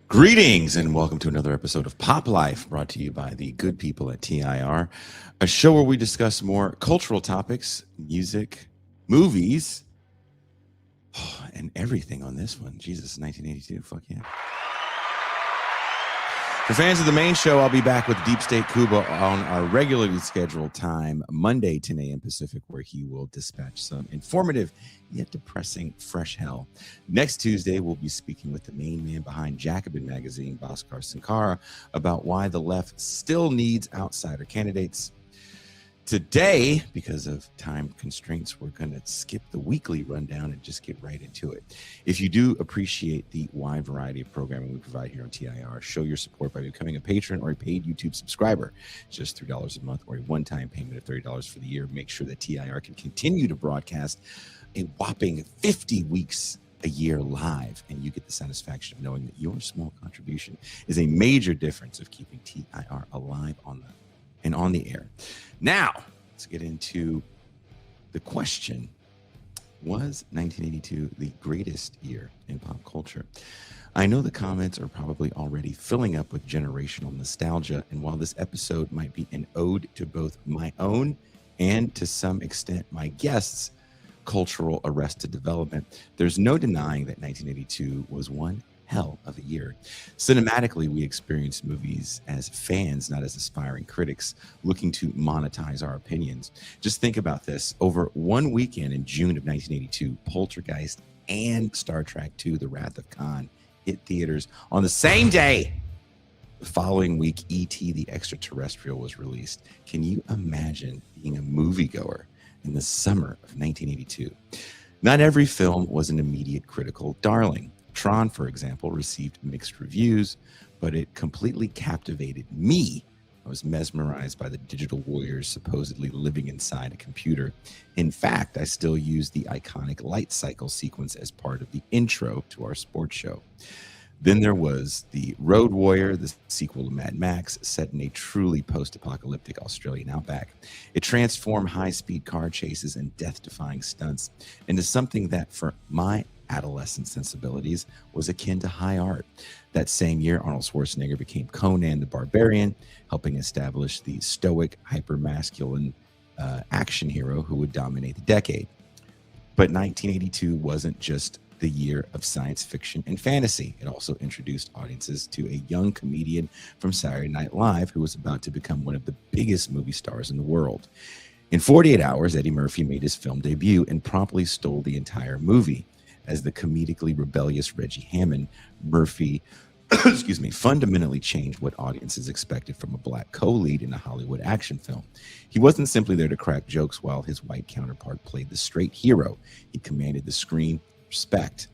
Greetings and welcome to another episode of Pop Life, brought to you by the good people at TIR, a show where we discuss more cultural topics, music, movies, and everything on this one. Jesus, 1982, fuck yeah. For fans of the main show, I'll be back with Deep State Cuba on our regularly scheduled time, Monday, 10 a.m. Pacific, where he will dispatch some informative yet depressing fresh hell. Next Tuesday, we'll be speaking with the main man behind Jacobin magazine, Bhaskar Sankara, about why the left still needs outsider candidates. Today, because of time constraints, we're going to skip the weekly rundown and just get right into it. If you do appreciate the wide variety of programming we provide here on TIR, show your support by becoming a patron or a paid YouTube subscriber. Just $3 a month or a one-time payment of $30 for the year. Make sure that TIR can continue to broadcast a whopping 50 weeks a year live, and you get the satisfaction of knowing that your small contribution is a major difference of keeping TIR alive on the air. Now, let's get into the question. Was 1982 the greatest year in pop culture? I know the comments are probably already filling up with generational nostalgia, and while this episode might be an ode to both my own and to some extent my guests' cultural arrested development, there's no denying that 1982 was one hell of a year. Cinematically, we experienced movies as fans, not as aspiring critics, looking to monetize our opinions. Just think about this. Over one weekend in June of 1982, Poltergeist and Star Trek II, The Wrath of Khan hit theaters on the same day. The following week, E.T. the Extraterrestrial was released. Can you imagine being a moviegoer in the summer of 1982? Not every film was an immediate critical darling. Tron, for example, received mixed reviews, but it completely captivated me. I was mesmerized by the digital warriors supposedly living inside a computer. In fact, I still use the iconic light cycle sequence as part of the intro to our sports show. Then there was The Road Warrior, the sequel to Mad Max, set in a truly post-apocalyptic Australian outback. It transformed high-speed car chases and death-defying stunts into something that, for my adolescent sensibilities, was akin to high art. That same year, Arnold Schwarzenegger became Conan the Barbarian, helping establish the stoic, hyper-masculine action hero who would dominate the decade. But 1982 wasn't just the year of science fiction and fantasy. It also introduced audiences to a young comedian from Saturday Night Live who was about to become one of the biggest movie stars in the world. In 48 hours, Eddie Murphy made his film debut and promptly stole the entire movie. As the comedically rebellious Reggie Hammond, Murphy fundamentally changed what audiences expected from a black co-lead in a Hollywood action film. He wasn't simply there to crack jokes while his white counterpart played the straight hero. He commanded the screen respect.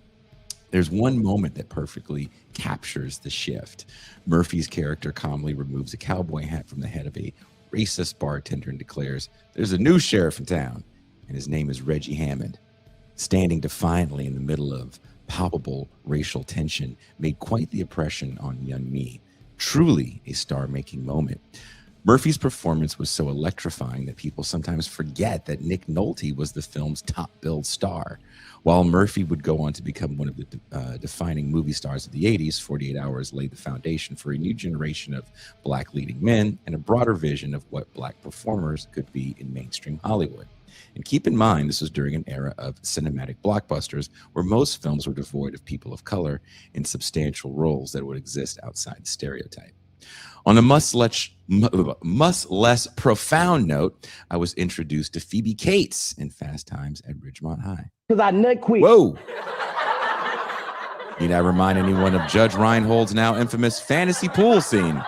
There's one moment that perfectly captures the shift. Murphy's character calmly removes a cowboy hat from the head of a racist bartender and declares, "There's a new sheriff in town, and his name is Reggie Hammond." Standing defiantly in the middle of palpable racial tension made quite the impression on young me. Truly a star-making moment. Murphy's performance was so electrifying that people sometimes forget that Nick Nolte was the film's top-billed star. While Murphy would go on to become one of the defining movie stars of the 80s, 48 Hours laid the foundation for a new generation of black leading men and a broader vision of what black performers could be in mainstream Hollywood. And keep in mind, this was during an era of cinematic blockbusters where most films were devoid of people of color in substantial roles that would exist outside the stereotype. On a much less profound note, I was introduced to Phoebe Cates in Fast Times at Ridgemont High. Because I nut quick. Whoa! Need I remind anyone of Judge Reinhold's now infamous fantasy pool scene?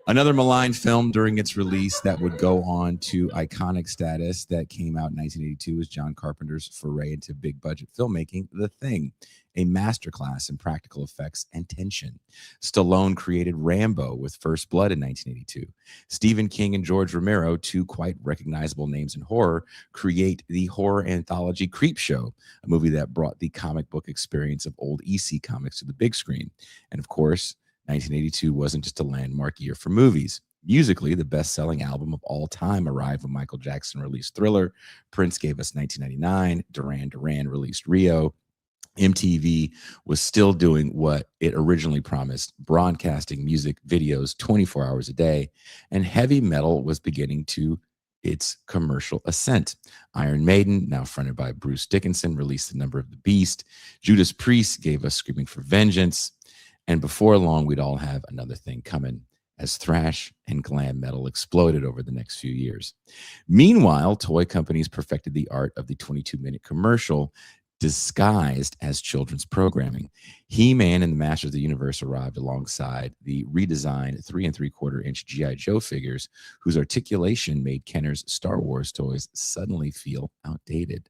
Another maligned film during its release that would go on to iconic status that came out in 1982 was John Carpenter's foray into big budget filmmaking, The Thing, a masterclass in practical effects and tension. Stallone created Rambo with First Blood in 1982. Stephen King and George Romero, two quite recognizable names in horror, create the horror anthology Creepshow, a movie that brought the comic book experience of old EC comics to the big screen. And of course, 1982 wasn't just a landmark year for movies. Musically, the best-selling album of all time arrived when Michael Jackson released Thriller, Prince gave us 1999, Duran Duran released Rio, MTV was still doing what it originally promised, broadcasting music videos 24 hours a day, and heavy metal was beginning to its commercial ascent. Iron Maiden, now fronted by Bruce Dickinson, released The Number of the Beast. Judas Priest gave us Screaming for Vengeance. And before long, we'd all have another thing coming as thrash and glam metal exploded over the next few years. Meanwhile, toy companies perfected the art of the 22-minute commercial disguised as children's programming. He-Man and the Masters of the Universe arrived alongside the redesigned 3 3/4-inch G.I. Joe figures, whose articulation made Kenner's Star Wars toys suddenly feel outdated.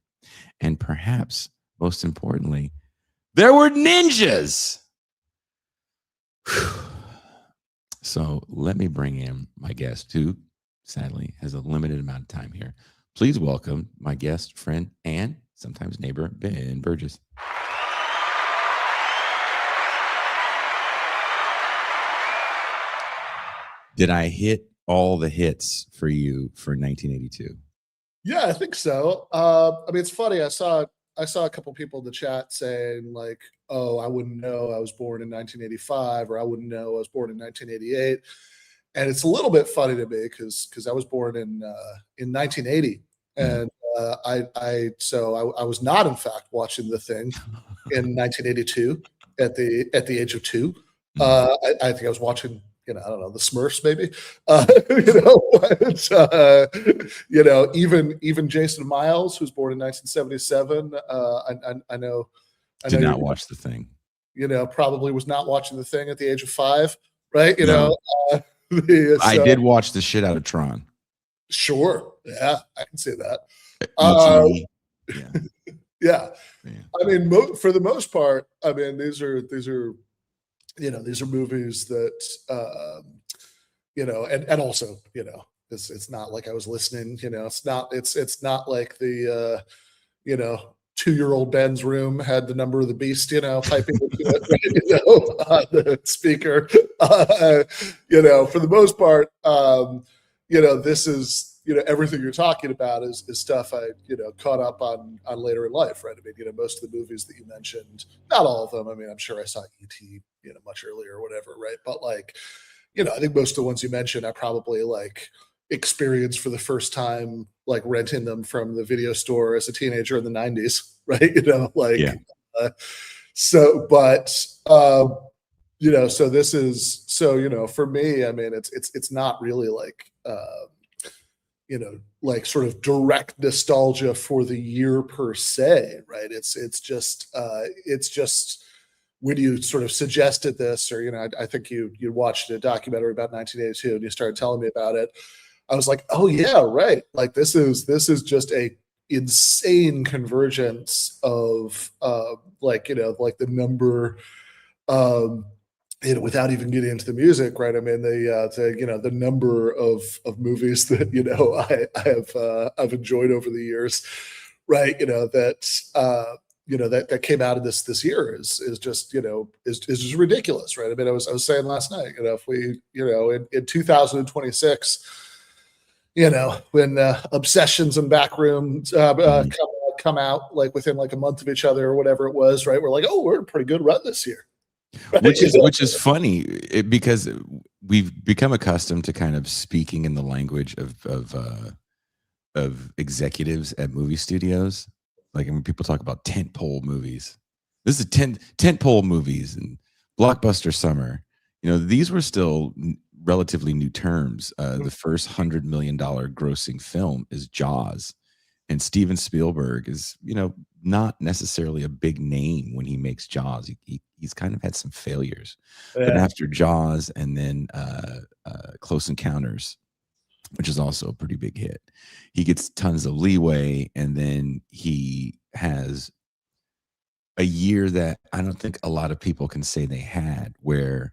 And perhaps, most importantly, there were ninjas! So let me bring in my guest, who sadly has a limited amount of time here. Please welcome my guest, friend, and sometimes neighbor, Ben Burgess. Did I hit all the hits for you for 1982? Yeah, I think so. I mean, it's funny. I saw a couple people in the chat saying like, "Oh, I wouldn't know I was born in 1985," or "I wouldn't know I was born in 1988." And it's a little bit funny to me because I was born in 1980, and I was not in fact watching The Thing in 1982 at the age of 2. I think I was watching, I don't know, the Smurfs maybe. Even Jason Miles, who's born in 1977, I know. Did not watch The Thing. Probably was not watching The Thing at the age of 5, right? I did watch the shit out of Tron. Sure, yeah, I can see that. Yeah. I mean, for the most part, I mean, these are movies that and also, it's not like I was listening. It's not like the 2-year-old Ben's room had The Number of the Beast, piping into it, on the speaker. For the most part, this is, everything you're talking about is stuff I, caught up on later in life, right? I mean, most of the movies that you mentioned, not all of them. I mean, I'm sure I saw E.T., much earlier or whatever, right? But like, I think most of the ones you mentioned, I probably like experienced for the first time, like renting them from the video store as a teenager in the 90s, right? So this is, for me, I mean, it's not really like, like sort of direct nostalgia for the year per se, right? It's just when you sort of suggested this, or I think you watched a documentary about 1982 and you started telling me about it, I was like, oh yeah, right. Like this is just a insane convergence of like the number, without even getting into the music, right? I mean, the number of movies that I've enjoyed over the years, right? That came out of this year is just is just ridiculous, right? I mean, I was saying last night, if we in 2026, when Obsessions and Backrooms come out like within like a month of each other or whatever it was, right? We're like, oh, we're in a pretty good run this year. Right? Which is funny because we've become accustomed to kind of speaking in the language of executives at movie studios. Like when people talk about tentpole movies, this is tentpole movies and blockbuster summer. These were still relatively new terms. The first $100 million grossing film is Jaws, and Steven Spielberg is not necessarily a big name when he makes Jaws. He's kind of had some failures, but after Jaws and then Close Encounters, which is also a pretty big hit, he gets tons of leeway, and then he has a year that I don't think a lot of people can say they had, where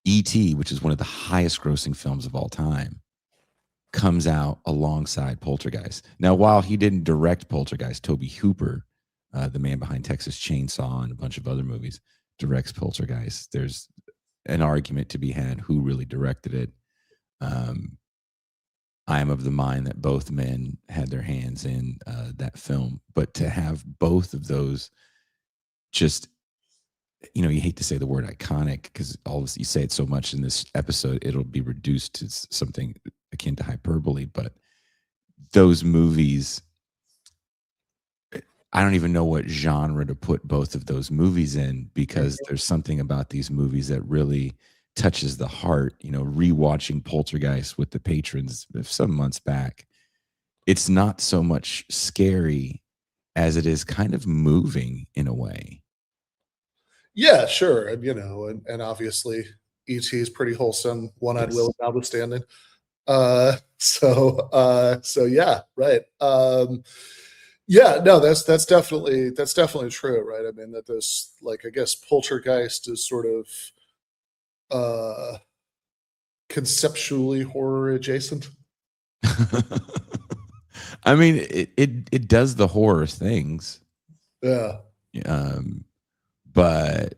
E.T., which is one of the highest grossing films of all time, comes out alongside Poltergeist. Now, while he didn't direct Poltergeist, Tobe Hooper, the man behind Texas Chainsaw and a bunch of other movies, directs Poltergeist. There's an argument to be had who really directed it. I am of the mind that both men had their hands in that film, but to have both of those just, you hate to say the word iconic because you say it so much in this episode, it'll be reduced to something akin to hyperbole. But those movies, I don't even know what genre to put both of those movies in, because there's something about these movies that really touches the heart. Rewatching Poltergeist with the patrons some months back, it's not so much scary as it is kind of moving in a way. Yeah, sure. And obviously E.T. is pretty wholesome, One-Eyed Will notwithstanding. So yeah, right. Yeah, no, that's definitely true, right? I mean, that this, like, I guess Poltergeist is sort of conceptually horror adjacent. I mean, it does the horror things. Yeah. But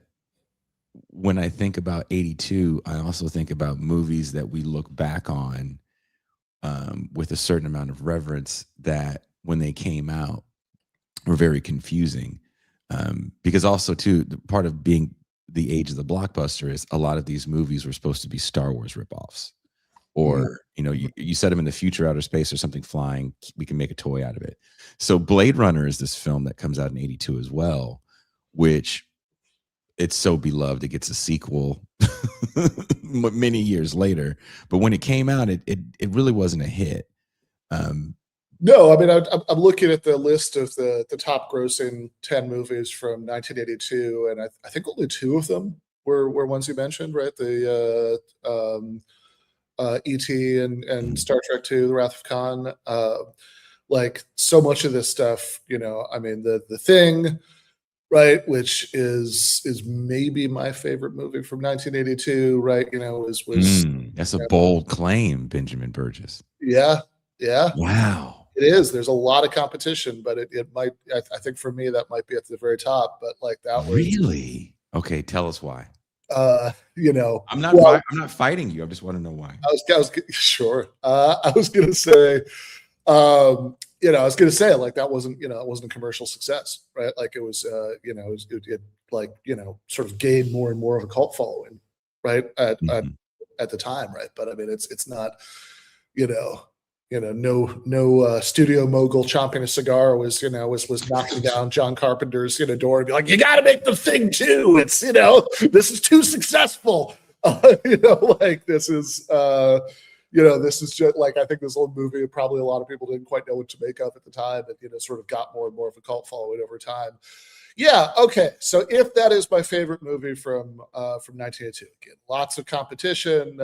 when I think about 82, I also think about movies that we look back on with a certain amount of reverence, that when they came out were very confusing. Because also, too, part of being the age of the blockbuster is a lot of these movies were supposed to be Star Wars ripoffs. Or, you set them in the future, outer space, or something flying, we can make a toy out of it. So Blade Runner is this film that comes out in 82 as well, which it's so beloved. It gets a sequel many years later. But when it came out, it really wasn't a hit. No, I mean, I'm looking at the list of the top grossing 10 movies from 1982, and I think only 2 of them were ones you mentioned, right? The E.T. and Star Trek II, The Wrath of Khan. Like, so much of this stuff, I mean, the Thing, right, which is maybe my favorite movie from 1982, right? Was that's a bold claim, Benjamin Burgess. Yeah. Wow. It is. There's a lot of competition, but it might. I think for me that might be at the very top. But like that was really okay. Tell us why. I'm not fighting you. I just want to know why. I was sure. I was gonna say, like that wasn't it wasn't a commercial success, right? Like it was, it like sort of gained more and more of a cult following, right? At the time, right? But I mean, it's not, no studio mogul chomping a cigar was knocking down John Carpenter's door and be like, you got to make The Thing too. It's this is too successful. Like this is this is just like, I think this old movie probably a lot of people didn't quite know what to make of at the time, and sort of got more and more of a cult following over time. Yeah, okay. So if that is my favorite movie from 1982, again, lots of competition.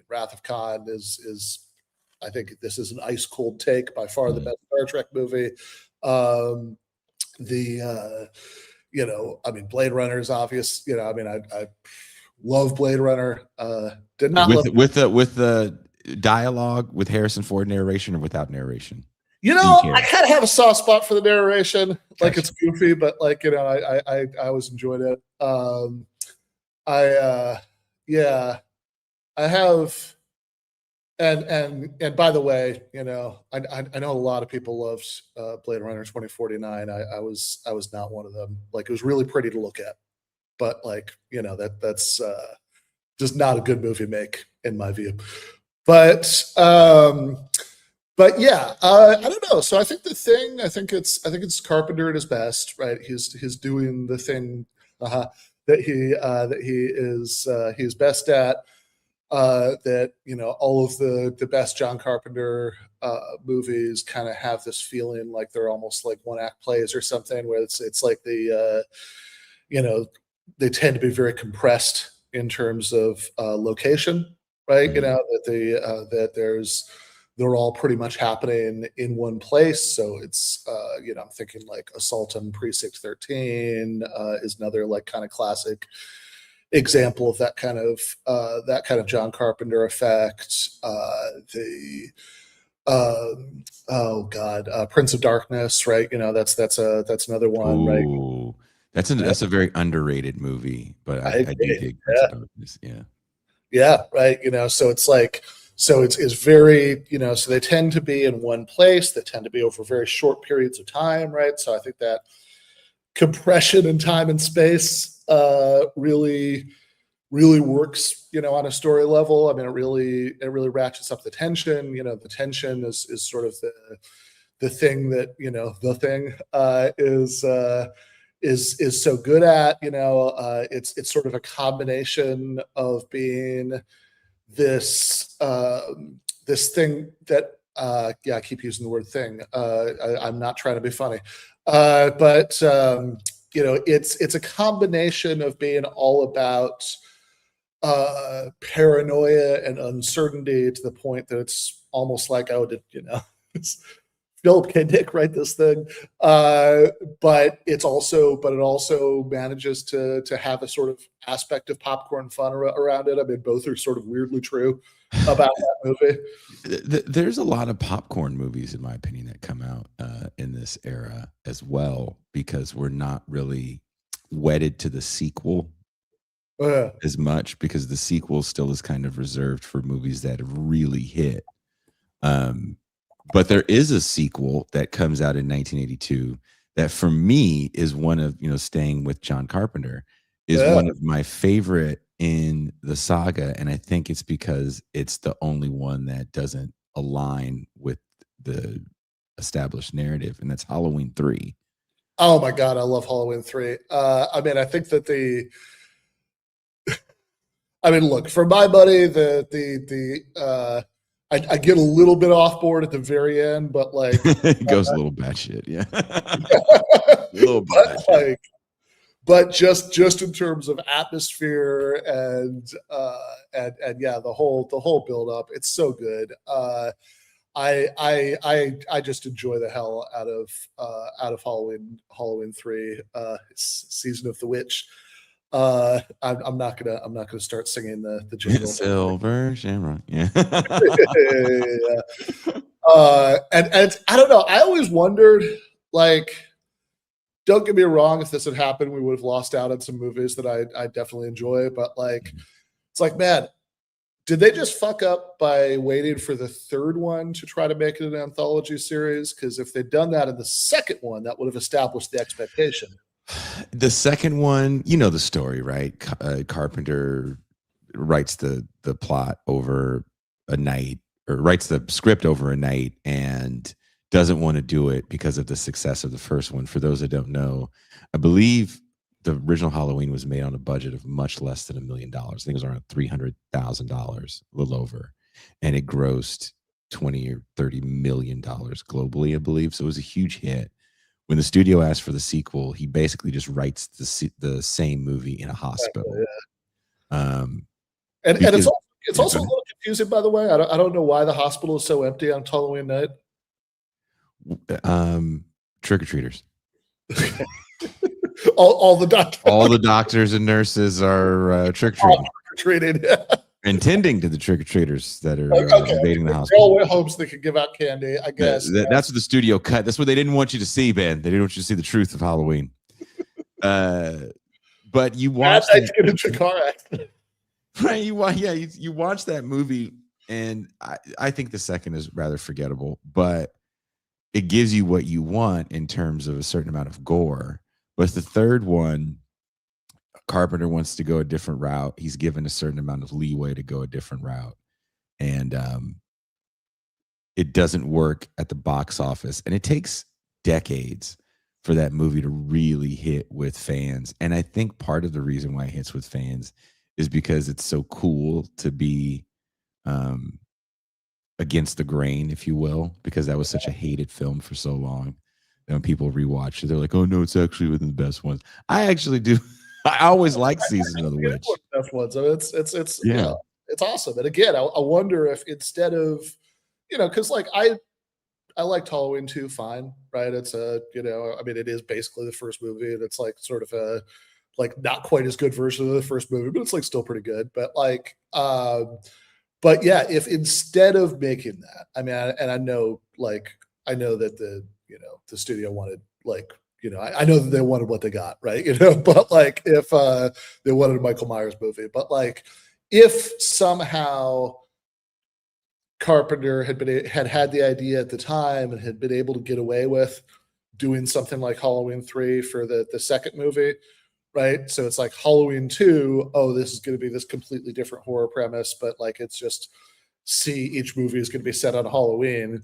Wrath of Khan is I think this is an ice cold take, by far the best Star Trek movie. Blade Runner is obvious. I love Blade Runner. Did not with the dialogue, with Harrison Ford narration, or without narration. I kind of have a soft spot for the narration. Gotcha. Like, it's goofy, but like I always enjoyed it. I have, and by the way, I know a lot of people loved Blade Runner 2049. I was not one of them. Like, it was really pretty to look at, but like that's just not a good movie make in my view. But yeah, I don't know. So I think The Thing, I think it's Carpenter at his best, right? He's doing the thing that he is best at. That all of the best John Carpenter movies kind of have this feeling like they're almost like one act plays or something, where it's like they tend to be very compressed in terms of location, right? That they're all pretty much happening in one place. So it's I'm thinking like Assault on Precinct 13 is another like kind of classic example of that kind of John Carpenter effect. Prince of Darkness, right? That's another one. Ooh, right? That's a very underrated movie, but I do dig Prince of Darkness. Yeah, right. So it's like, so it's very, so they tend to be in one place. They tend to be over very short periods of time, right? So I think that compression in time and space really works, on a story level. I mean, it really ratchets up the tension. The tension is sort of the thing that, the thing is so good at. It's sort of a combination of being this this thing that I keep using the word thing. I'm not trying to be funny, but it's a combination of being all about paranoia and uncertainty to the point that it's almost like, oh, it's Philip K. Dick write this thing? But it also manages to have a sort of aspect of popcorn fun around it. I mean, both are sort of weirdly true about that movie. There's a lot of popcorn movies, in my opinion, that come out in this era as well, because we're not really wedded to the sequel as much, because the sequel still is kind of reserved for movies that have really hit. But there is a sequel that comes out in 1982 that, for me, is one of, staying with John Carpenter, is one of my favorite in the saga. And I think it's because it's the only one that doesn't align with the established narrative, and that's Halloween 3. Oh my God, I love Halloween 3. I mean, I think that look, for my money, I get a little bit off board at the very end, but like it goes a little batshit, yeah. A little bit, but just in terms of atmosphere and yeah, the whole build up, it's so good. I just enjoy the hell out of Halloween 3, Season of the Witch. I'm not gonna start singing the jingle. Silver Shamrock, yeah. And I don't know. I always wondered, like, don't get me wrong, if this had happened, we would have lost out on some movies that I definitely enjoy. But like, it's like, man, did they just fuck up by waiting for the third one to try to make it an anthology series? Because if they'd done that in the second one, that would have established the expectation. The second one, the story, right? Carpenter writes the plot over a night, or writes the script over a night, and doesn't want to do it because of the success of the first one. For those that don't know, I believe the original Halloween was made on a budget of much less than $1 million. I think it was around $300,000, a little over, and it grossed $20 or $30 million globally, I believe. So it was a huge hit. When the studio asked for the sequel, he basically just writes the same movie in a hospital. Yeah. And it's also a little confusing, by the way. I don't know why the hospital is so empty on Halloween night. Trick-or-treaters. all the doctors. All the doctors and nurses are trick-or-treating. Intending to the trick-or-treaters that are invading the hospital. They all went home so they could give out candy, I guess. That's what the studio cut. That's what they didn't want you to see, Ben. They didn't want you to see the truth of Halloween. But you watch get into a car accident. Right? You watch that movie, and I think the second is rather forgettable, but it gives you what you want in terms of a certain amount of gore. But the third one, Carpenter wants to go a different route. He's given a certain amount of leeway to go a different route. And it doesn't work at the box office. And it takes decades for that movie to really hit with fans. And I think part of the reason why it hits with fans is because it's so cool to be against the grain, if you will, because that was such a hated film for so long. And when people rewatch it, they're like, oh, no, it's actually one of the best ones. I actually do. I always like Season of the Witch. Best ones. I mean, it's yeah, it's awesome. And again, I wonder if instead of, because like I liked Halloween 2 fine, right? It's I mean, it is basically the first movie, and it's like sort of a like not quite as good version of the first movie, but it's like still pretty good. But like, but yeah, if instead of making that, I mean, I know that the studio wanted like. I know that they wanted what they got, right? But like if they wanted a Michael Myers movie, but like if somehow Carpenter had had the idea at the time and had been able to get away with doing something like Halloween 3 for the second movie, right? So it's like Halloween 2, oh, this is going to be this completely different horror premise, but like it's just see each movie is going to be set on Halloween.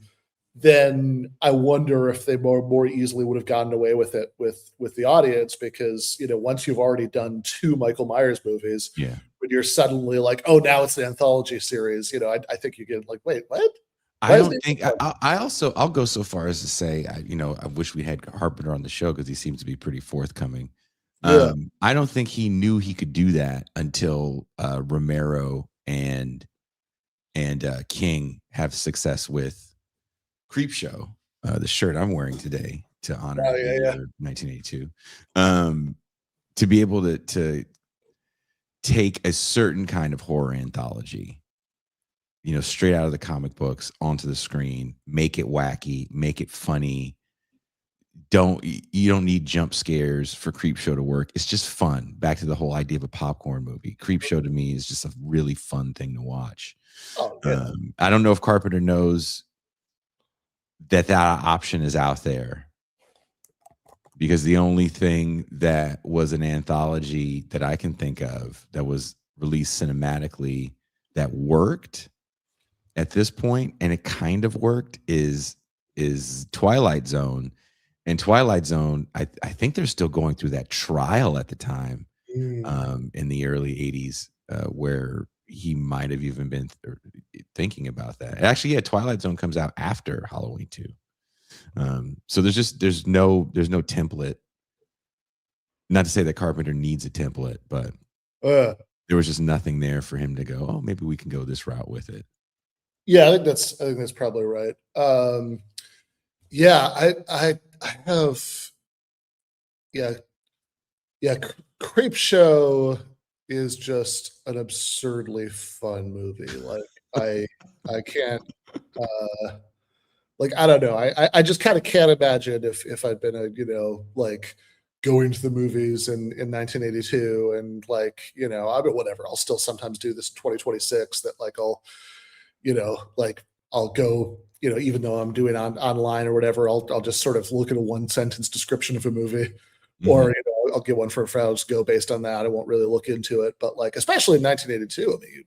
Then I wonder if they more easily would have gotten away with it with the audience, because once you've already done 2 Michael Myers movies, Yeah. when you're suddenly like, oh, now it's an anthology series, I think you get like, wait, what? I don't think I'll go so far as to say, I wish we had Carpenter on the show because he seems to be pretty forthcoming. Yeah. I don't think he knew he could do that until Romero and King have success with Creepshow, the shirt I'm wearing today to honor the year 1982. To be able to take a certain kind of horror anthology, straight out of the comic books onto the screen, make it wacky, make it funny. You don't need jump scares for Creepshow to work. It's just fun. Back to the whole idea of a popcorn movie. Creepshow to me is just a really fun thing to watch. Oh, yeah. I don't know if Carpenter knows that option is out there, because the only thing that was an anthology that I can think of that was released cinematically that worked at this point, and it kind of worked, is Twilight Zone. And Twilight Zone, I think they're still going through that trial at the time, in the early 80s, where he might have even been thinking about that. Actually, yeah, Twilight Zone comes out after Halloween 2. So there's no template. Not to say that Carpenter needs a template, but there was just nothing there for him to go, oh, maybe we can go this route with it. Yeah, I think that's probably right. Yeah, I have, yeah, Creepshow is just an absurdly fun movie. Like I can't, like, I don't know. I just kind of can't imagine if I'd been like going to the movies in 1982 and like, I mean, whatever. I'll still sometimes do this in 2026 that like like I'll go, even though I'm doing online or whatever, I'll just sort of look at a 1-sentence description of a movie, or I'll get one for a friend, I'll just go based on that. I won't really look into it, but like especially in 1982, I mean,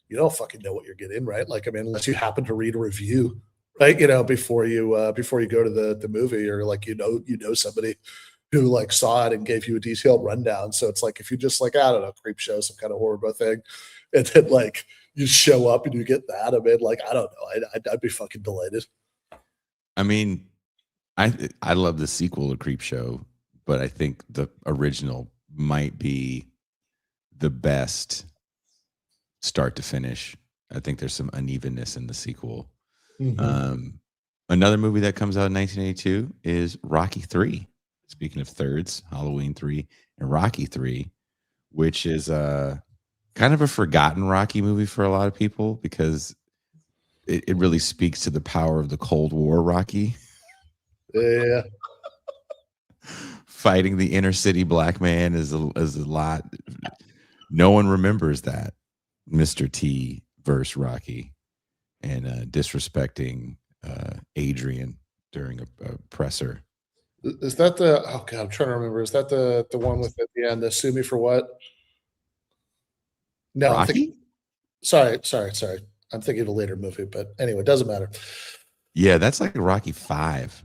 you don't fucking know what you're getting, right? Like, I mean, unless you happen to read a review, right? Before you go to the movie, or like somebody who like saw it and gave you a detailed rundown. So it's like if you just like, I don't know, Creepshow, some kind of horror thing, and then like you show up and you get that, I mean, like, I don't know, I'd be fucking delighted. I mean, I love the sequel to Creepshow, but I think the original might be the best start to finish. I think there's some unevenness in the sequel. Another movie that comes out in 1982 is Rocky 3. Speaking of thirds, Halloween 3 and Rocky 3, which is kind of a forgotten Rocky movie for a lot of people, because it really speaks to the power of the Cold War Rocky. Yeah. Fighting the inner city black man is a lot. No one remembers that. Mr. T versus Rocky, and disrespecting Adrian during a presser. Is that the, oh God, I'm trying to remember. Is that the one with at the end, the sue me for what? No, Rocky? I'm thinking, sorry. I'm thinking of a later movie, but anyway, it doesn't matter. Yeah, that's like Rocky 5.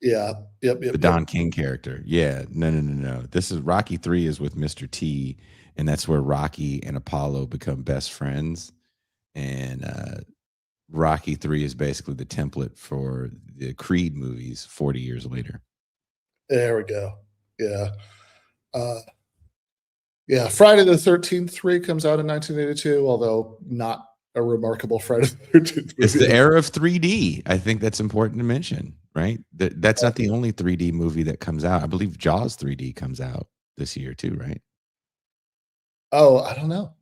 Yeah. Yep. The Don King character. Yeah. No. This is Rocky 3 is with Mr. T, and that's where Rocky and Apollo become best friends. And Rocky 3 is basically the template for the Creed movies 40 years later. There we go. Yeah. Yeah. Friday the 13th 3 comes out in 1982, although not a remarkable Friday the 13th movie. It's the era of 3D. I think that's important to mention, right? That's not the only 3D movie that comes out. I believe Jaws 3D comes out this year too, right? Oh, I don't know.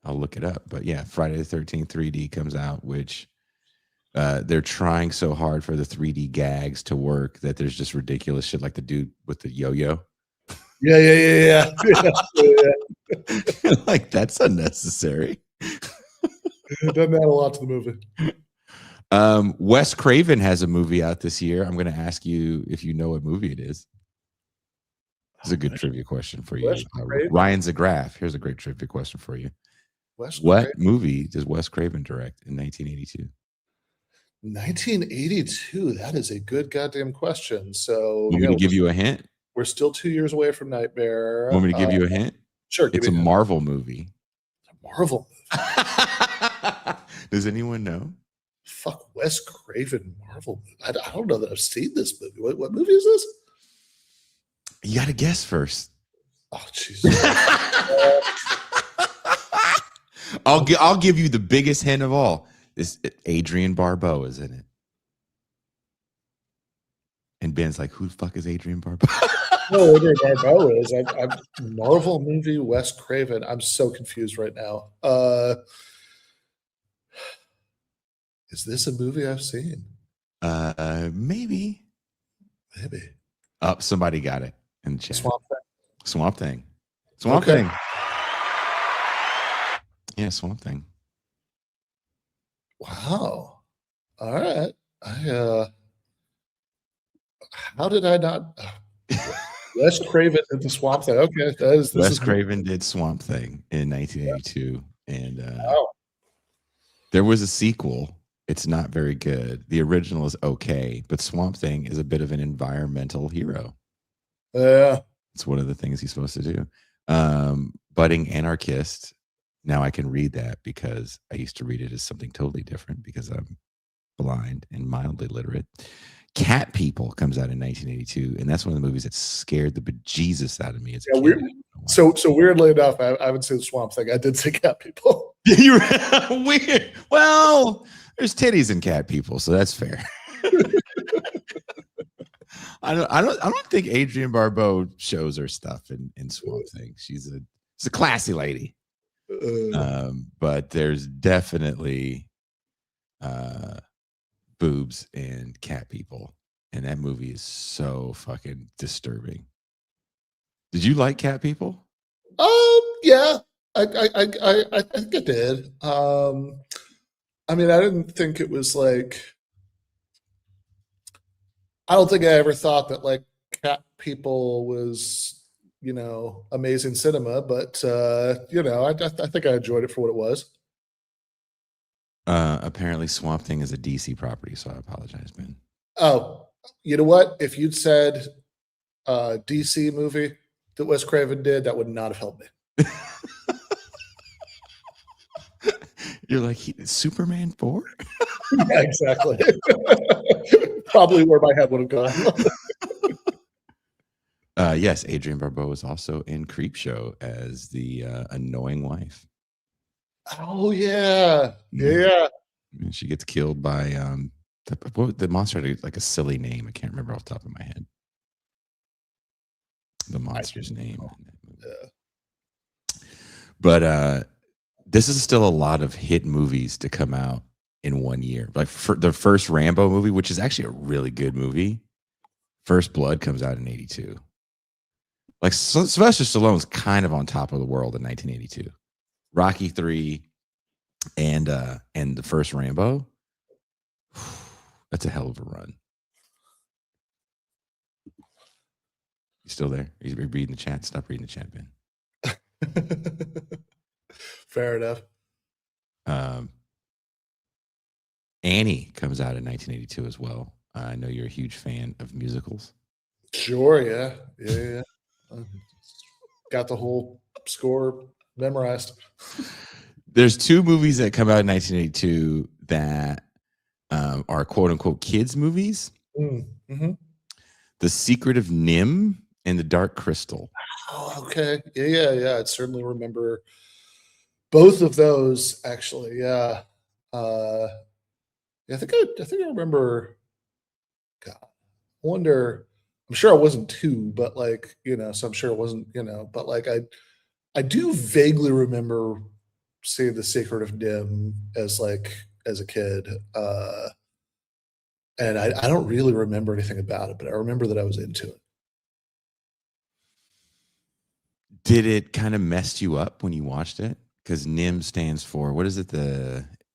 I'll look it up. But yeah, Friday the 13th 3D comes out, which they're trying so hard for the 3D gags to work that there's just ridiculous shit like the dude with the yo-yo. Yeah. Like, that's unnecessary. It doesn't add a lot to the movie. Wes Craven has a movie out this year. I'm going to ask you if you know what movie it is. This is a good trivia question for you. Wes Craven? Ryan Zagraf. Here's a great trivia question for you. Wes What Craven? movie does Wes Craven direct in 1982? 1982. That is a good goddamn question. So Want me to give you a hint? we're still 2 years away from Nightmare. Want me to give you a hint? Sure. It's a Marvel movie. Marvel movie. Does anyone know? Fuck, Wes Craven Marvel movie. I don't know that I've seen this movie. What movie is this? You got to guess first. Oh, Jesus. I'll give you the biggest hint of all. This Adrian Barbeau is in it. And Ben's like, who the fuck is Adrian Barbeau? No, Adrian Barbeau is. I'm Marvel movie, Wes Craven. I'm so confused right now. Is this a movie I've seen? Maybe. Maybe. Oh, somebody got it in the chat. Swamp Thing. Swamp Thing. Yeah, Swamp Thing. Wow. All right. How did I not? Wes Craven did the Swamp Thing. Okay, Wes Craven did Swamp Thing in 1982, and wow. There was a sequel. It's not very good. The original is okay, but Swamp Thing is a bit of an environmental hero. Yeah, it's one of the things he's supposed to do. Budding anarchist. Now I can read that because I used to read it as something totally different because I'm blind and mildly literate. Cat People comes out in 1982, and that's one of the movies that scared the bejesus out of me as a kid. Weird. So weirdly enough, I would say the Swamp Thing. I did say Cat People. You're weird. Well, there's titties in Cat People, so that's fair. I don't think Adrienne Barbeau shows her stuff in Swamp Thing. She's a classy lady. But there's definitely boobs and cat people, and that movie is so fucking disturbing. Did you like Cat People? Yeah, I think I did. I mean, I didn't think it was like. I don't think I ever thought that like Cat People was, amazing cinema, but I think I enjoyed it for what it was. Apparently Swamp Thing is a DC property, so I apologize, Ben. Oh, you know what? If you'd said DC movie that Wes Craven did, that would not have helped me. You're like, Superman 4? Yeah, exactly. Probably where my head would have gone. Yes, Adrienne Barbeau was also in Creepshow as the annoying wife. Oh yeah, yeah. And she gets killed by the monster had like a silly name. I can't remember off the top of my head. The monster's name. Yeah. But this is still a lot of hit movies to come out in 1 year. Like for the first Rambo movie, which is actually a really good movie. First Blood comes out in 82. Like Sylvester Stallone's kind of on top of the world in 1982. Rocky 3 and the first Rambo. That's a hell of a run. You still there? You reading the chat? Stop reading the chat, Ben. Fair enough. Annie comes out in 1982 as well. I know you're a huge fan of musicals. Sure, yeah. Got the whole score memorized. There's two movies that come out in 1982 that are quote unquote kids movies. Mm-hmm. The Secret of NIMH and The Dark Crystal. Oh, okay. Yeah. I certainly remember both of those actually. Yeah. I think I remember. God, I wonder. I'm sure I wasn't 2, but like, so I'm sure it wasn't, but like I do vaguely remember seeing The Secret of NIMH as a kid. And I don't really remember anything about it, but I remember that I was into it. Did it kind of mess you up when you watched it? Because NIMH stands for, what is it?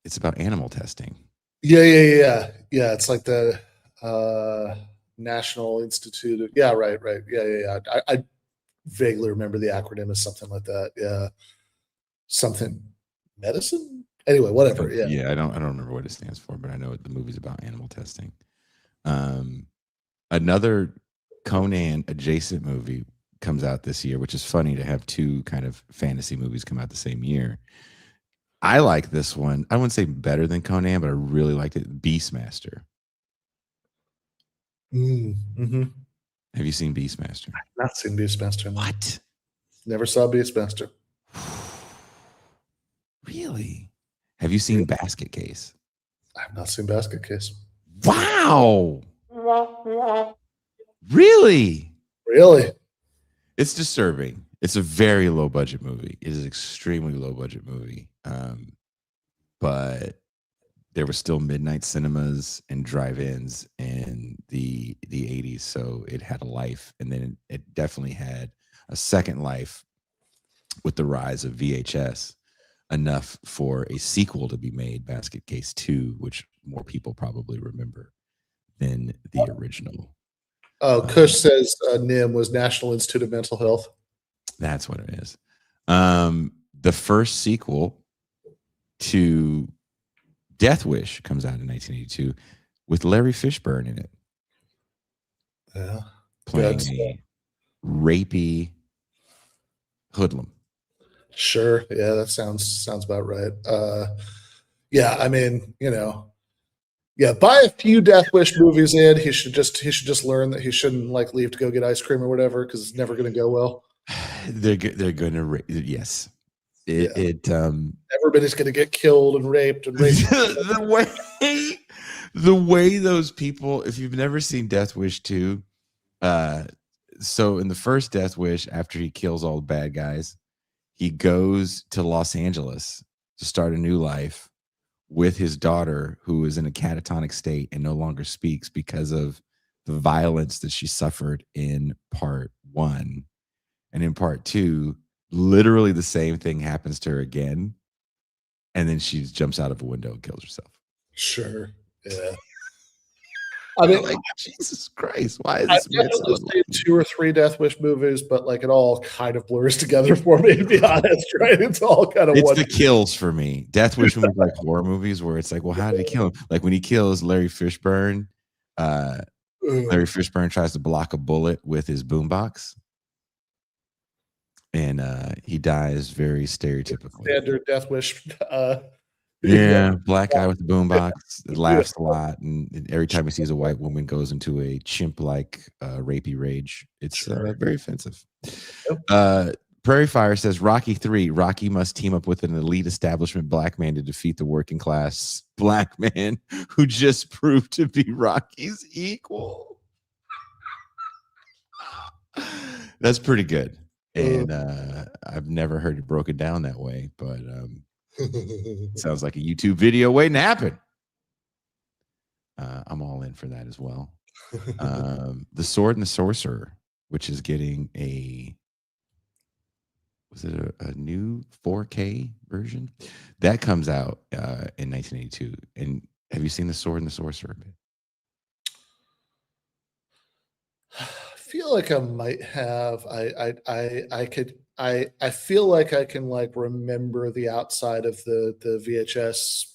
It's about animal testing. Yeah. It's like the National Institute of, yeah, right. Yeah. I vaguely remember the acronym as something like that. Yeah. Something medicine? Anyway, whatever. Yeah. Yeah, I don't remember what it stands for, but I know the movie's about animal testing. Um, Another Conan adjacent movie comes out this year, which is funny to have two kind of fantasy movies come out the same year. I like this one. I wouldn't say better than Conan, but I really liked it. Beastmaster. Mm-hmm. Have you seen Beastmaster? Not seen Beastmaster. No. What? Never saw Beastmaster. Really? Have you seen Basket Case? I've not seen Basket Case. Wow. Really? Really? It's disturbing. It's a very low budget movie. It is an extremely low budget movie. But there were still midnight cinemas and drive-ins in the 80s, so it had a life, and then it definitely had a second life with the rise of VHS, enough for a sequel to be made, Basket Case 2, which more people probably remember than the original. Oh, Kush says NIM was National Institute of Mental Health. That's what it is. The first sequel to Death Wish comes out in 1982 with Larry Fishburne in it. Yeah. Playing a rapey hoodlum. Sure. Yeah, that sounds about right. Yeah, I mean, yeah, buy a few Death Wish movies in. He should just learn that he shouldn't like leave to go get ice cream or whatever because it's never going to go well. They're going to yes. Everybody's going to get killed and raped the way those people. If you've never seen Death Wish 2, so in the first Death Wish, after he kills all the bad guys, he goes to Los Angeles to start a new life with his daughter, who is in a catatonic state and no longer speaks because of the violence that she suffered in part 1. And in part 2, literally the same thing happens to her again. And then she jumps out of a window and kills herself. Sure. Yeah. I mean, like, Jesus Christ, why is this man so seen 2 or 3 Death Wish movies, but like it all kind of blurs together for me, to be honest, right? It's all kind of it's the kills for me. Death Wish movies like horror movies where it's like, well, how did he kill him? Like when he kills Larry Fishburne, Larry Fishburne tries to block a bullet with his boombox. And he dies very stereotypically. Standard Death Wish. Yeah, black guy with the boombox, laughs a lot, and every time he sees a white woman, goes into a chimp-like rapey rage. It's very offensive. Prairie Fire says Rocky 3. Rocky must team up with an elite establishment black man to defeat the working class black man who just proved to be Rocky's equal. That's pretty good. And I've never heard it broken down that way, but sounds like a YouTube video waiting to happen. I'm all in for that as well. The Sword and the Sorcerer, which is getting was it a new 4K version? That comes out in 1982. And have you seen The Sword and the Sorcerer? I feel like I might have. I feel like I can like remember the outside of the VHS,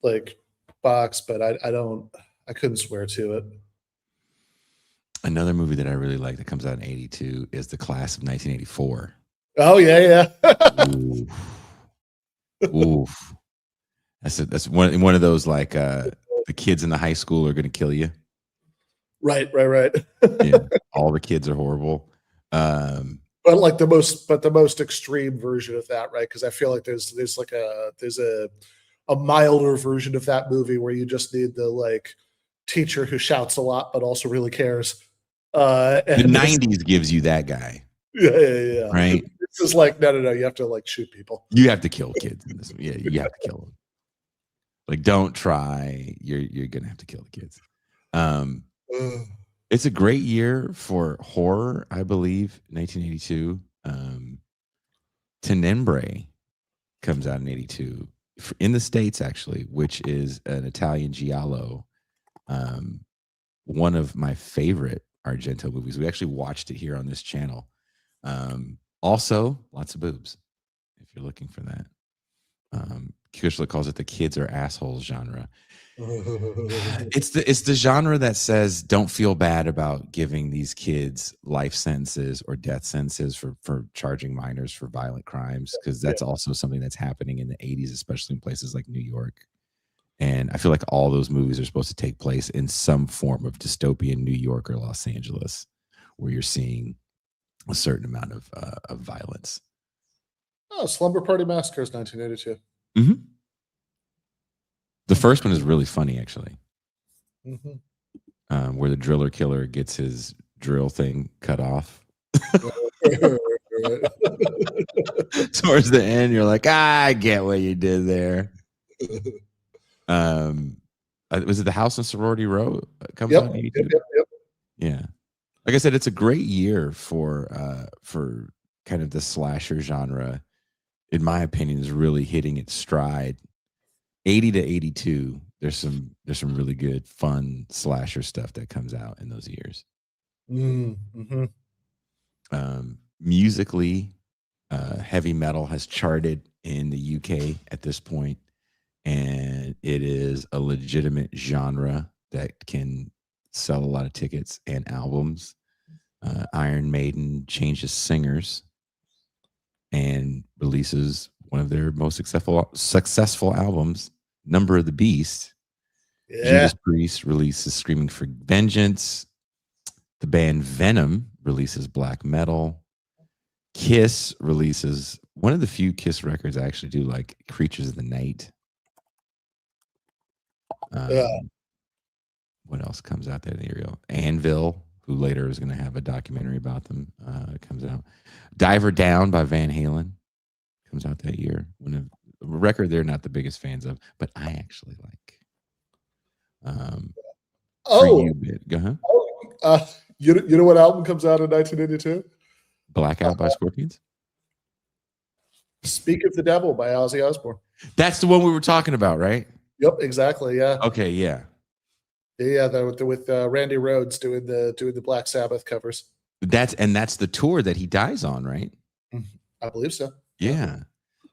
like box, but I couldn't swear to it. Another movie that I really like that comes out in 82 is The Class of 1984. Oh yeah. Oof. That's one of those like the kids in the high school are going to kill you. Right. Yeah, all the kids are horrible. But like the most extreme version of that, right? Because I feel like there's a milder version of that movie where you just need the like teacher who shouts a lot but also really cares. The 90s gives you that guy. Yeah. Right. This is like no. You have to like shoot people. You have to kill kids in this. Yeah, you have to kill them. Like, don't try. You're gonna have to kill the kids. It's a great year for horror, I believe. 1982. Tenebrae comes out in 82. in the States, actually, which is an Italian giallo. One of my favorite Argento movies. We actually watched it here on this channel. Also, lots of boobs, if you're looking for that. Kushla calls it the kids are assholes genre. It's the genre that says don't feel bad about giving these kids life sentences or death sentences for charging minors for violent crimes, because that's also something that's happening in the 80s, especially in places like New York. And I feel like all those movies are supposed to take place in some form of dystopian New York or Los Angeles, where you're seeing a certain amount of violence. Oh, Slumber Party Massacre is 1982. Mm-hmm. The first one is really funny, actually, where the driller killer gets his drill thing cut off. Towards the end, you're like, I get what you did there. Was it The House on Sorority Row? Comes out in 82? Yep. Yeah. Like I said, it's a great year for kind of the slasher genre. In my opinion, is really hitting its stride. 80 to 82, there's some really good, fun slasher stuff that comes out in those years. Mm-hmm. Musically, heavy metal has charted in the UK at this point, and it is a legitimate genre that can sell a lot of tickets and albums. Iron Maiden changes singers and releases one of their most successful albums, Number of the Beast. Judas Priest releases Screaming for Vengeance. The band Venom releases black metal. Kiss releases one of the few Kiss records I actually do like, Creatures of the Night. What else comes out there? Anvil, who later is going to have a documentary about them, comes out. Diver Down by Van Halen comes out that year. A record they're not the biggest fans of, but I actually like. Go ahead. You know what album comes out in 1982? Blackout by Scorpions. Speak of the Devil by Ozzy Osbourne. That's the one we were talking about, right? Yep, exactly. Yeah. Okay. Yeah. Yeah, with Randy Rhoads doing the Black Sabbath covers. That's the tour that he dies on, right? I believe so. Yeah.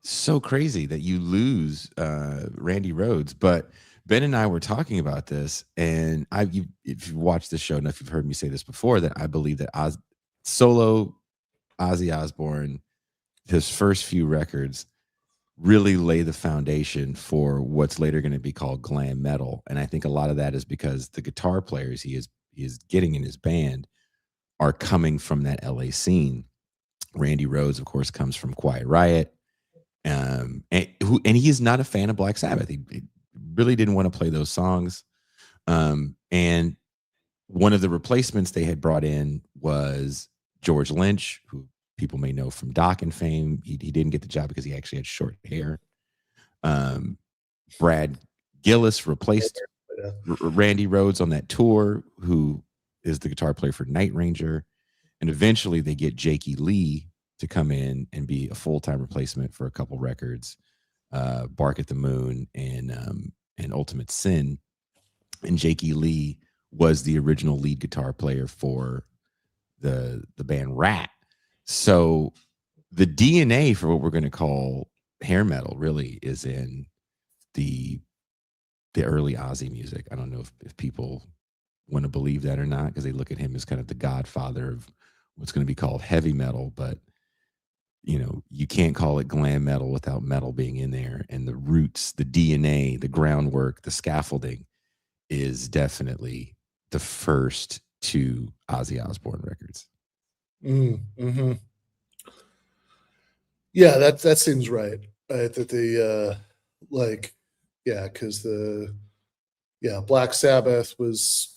So crazy that you lose Randy Rhoads. But Ben and I were talking about this, and if you've watched this show enough, you've heard me say this before, that I believe that solo Ozzy Osbourne, his first few records, really lay the foundation for what's later going to be called glam metal. And I think a lot of that is because the guitar players he is getting in his band are coming from that LA scene. Randy Rhoads, of course, comes from Quiet Riot. And he is not a fan of Black Sabbath. He really didn't want to play those songs. And one of the replacements they had brought in was George Lynch, who people may know from Dokken fame. He didn't get the job because he actually had short hair. Brad Gillis replaced Randy Rhoads on that tour, who is the guitar player for Night Ranger. And eventually they get Jakey Lee to come in and be a full-time replacement for a couple records, Bark at the Moon and Ultimate Sin. And Jakey Lee was the original lead guitar player for the band Rat. So the DNA for what we're going to call hair metal really is in the early Ozzy music. I don't know if people want to believe that or not, because they look at him as kind of the godfather of what's going to be called heavy metal. But you can't call it glam metal without metal being in there. And the roots, the DNA, the groundwork, the scaffolding is definitely the first two Ozzy Osbourne records. Mm-hmm. Yeah, that seems right. That the because Black Sabbath was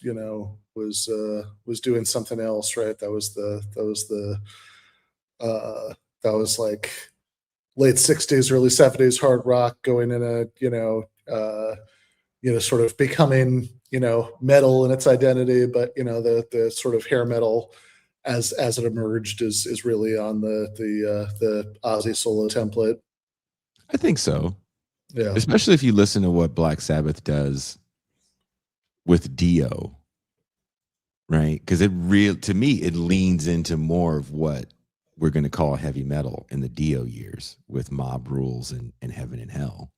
doing something else, right? That was like late 60s, early 70s hard rock going in a sort of becoming metal in its identity, but the sort of hair metal as it emerged is really on the Ozzy solo template. I think so. Yeah. Especially if you listen to what Black Sabbath does with Dio, right? Because to me, it leans into more of what we're going to call heavy metal in the Dio years with Mob Rules and Heaven and Hell.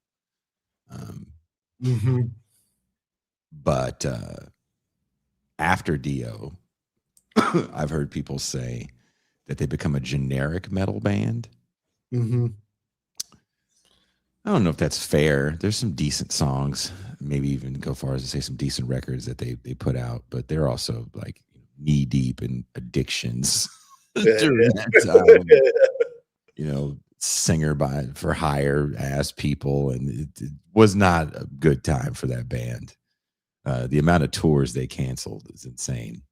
But after Dio, I've heard people say that they become a generic metal band. I don't know if that's fair. There's some decent songs, maybe even go far as to say some decent records that they put out, but they're also like knee deep in addictions during that time. You know, singer for hire ass people, and it was not a good time for that band. The amount of tours they canceled is insane.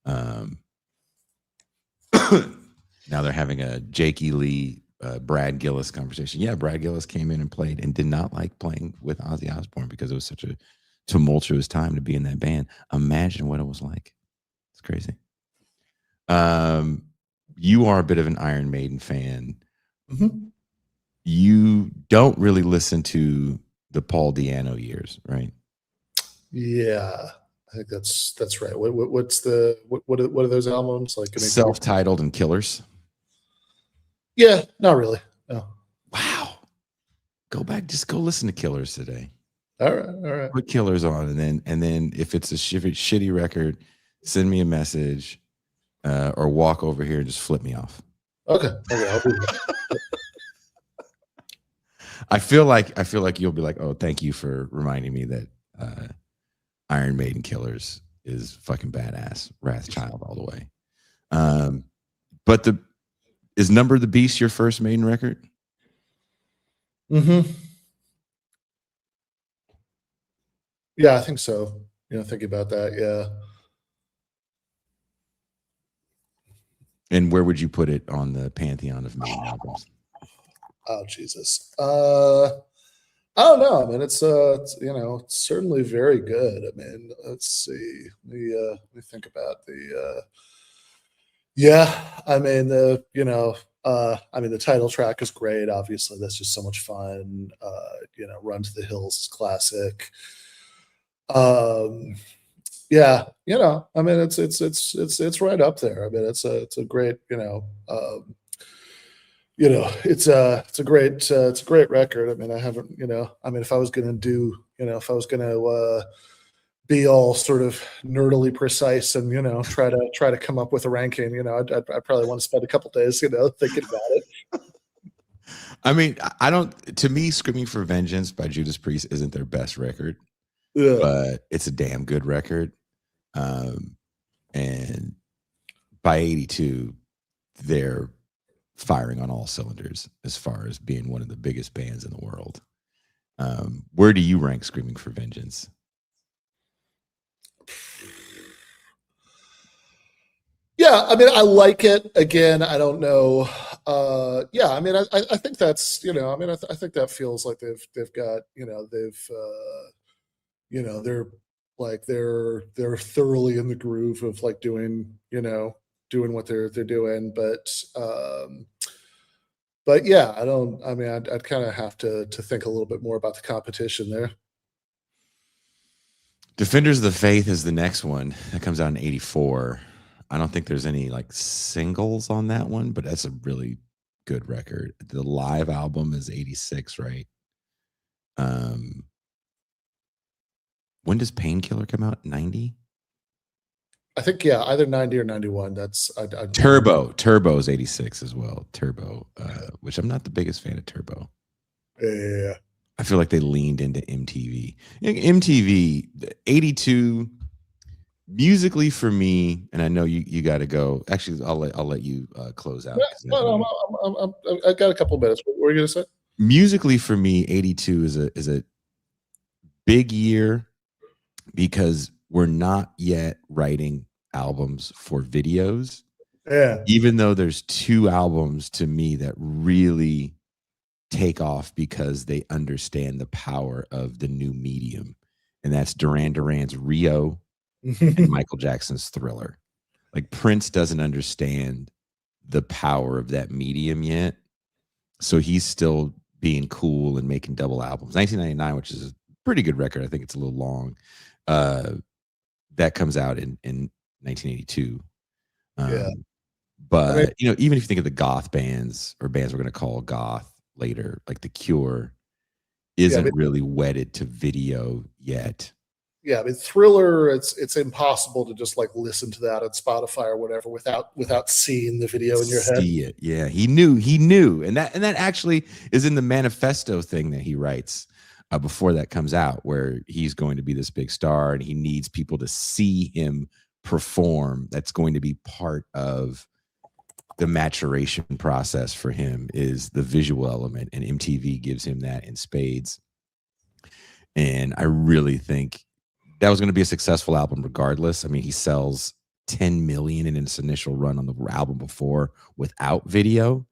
Now they're having a Jakey Lee, Brad Gillis conversation. Yeah, Brad Gillis came in and played and did not like playing with Ozzy Osbourne because it was such a tumultuous time to be in that band. Imagine what it was like. It's crazy. You are a bit of an Iron Maiden fan. You don't really listen to the Paul Di'Anno years, right? Yeah, I think that's right. What are those albums like? Self-titled and Killers. Yeah, not really. No. Wow. Just go listen to Killers today. All right. Put Killers on, and then if it's a shitty record, send me a message, or walk over here and just flip me off. Okay. I'll do that. I feel like you'll be like, oh, thank you for reminding me that Iron Maiden Killers is fucking badass. Wrathchild all the way. But is Number of the Beast your first Maiden record? Yeah, I think so. Think about that. Yeah. And where would you put it on the pantheon of Maiden albums? Oh, Jesus. I don't know. I mean, it's certainly very good. I mean, let's see. Let me think about the. I mean the title track is great. Obviously, that's just so much fun. Run to the Hills is classic. I mean, it's right up there. I mean, it's a great, it's a great record. I mean, if I was going to be all sort of nerdily precise and try to come up with a ranking, I'd probably want to spend a couple days thinking about it. I mean, to me, Screaming for Vengeance by Judas Priest isn't their best record. Yeah. But it's a damn good record. And by 82, they're firing on all cylinders as far as being one of the biggest bands in the world. Where do you rank Screaming for Vengeance? Yeah, I mean, I like it. Again, I don't know. I mean, I think that's I think that feels like they've got they're thoroughly in the groove of like doing what they're doing, but yeah, I'd kind of have to think a little bit more about the competition there. Defenders of the Faith is the next one that comes out in 84. I don't think there's any like singles on that one, but that's a really good record. The live album is 86, right? When does Painkiller come out? 90? I think, yeah, either 90 or 91. That's Turbo is 86 as well. Turbo, which I'm not the biggest fan of Turbo. Yeah. I feel like they leaned into MTV. MTV 82 musically for me, and I know you got to go. Actually, I'll let you close out. I got a couple of minutes. What were you gonna say? Musically for me, 82 is a big year because we're not yet writing albums for videos. Yeah. Even though there's two albums to me that really take off because they understand the power of the new medium, and that's Duran Duran's Rio and Michael Jackson's Thriller. Like Prince doesn't understand the power of that medium yet, so he's still being cool and making double albums. 1999, which is a pretty good record. I think it's a little long. That comes out in 1982. Yeah. But even if you think of the goth bands or bands we're going to call goth later, like The Cure, isn't really wedded to video yet. Yeah, I mean, Thriller, it's impossible to just like listen to that on Spotify or whatever without seeing the video in your head. See it, yeah. He knew, and that actually is in the manifesto thing that he writes before that comes out, where he's going to be this big star and he needs people to see him perform. That's going to be part of the maturation process for him, is the visual element, and MTV gives him that in spades. And I really think that was going to be a successful album regardless. I mean, he sells 10 million in its initial run on the album before without video.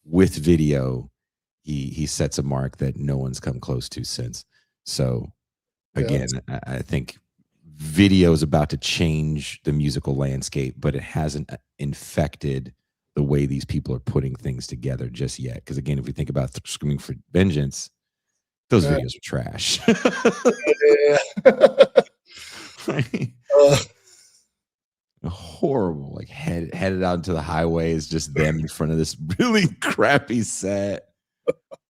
With video, he sets a mark that no one's come close to since. So again, I think video is about to change the musical landscape, but it hasn't infected the way these people are putting things together just yet. Because again, if we think about Screaming for Vengeance, those videos are trash. Horrible. Like headed out into the highway is just them in front of this really crappy set.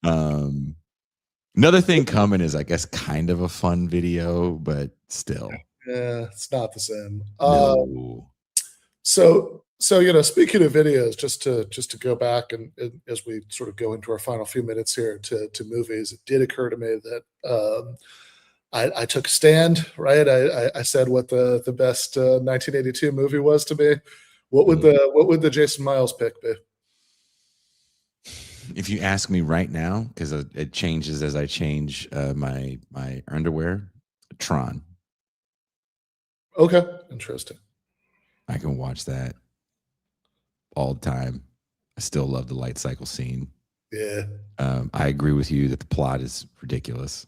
Another thing coming is, I guess, kind of a fun video, but still. Yeah, it's not the same. No. So speaking of videos, just to go back and as we sort of go into our final few minutes here to movies, it did occur to me that I took a stand, right? I said what the best 1982 movie was to me. What would the Jason Miles pick be? If you ask me right now, because it changes as I change my underwear, Tron. Okay, interesting. I can watch that all the time. I still love the light cycle scene. Yeah. I agree with you that the plot is ridiculous.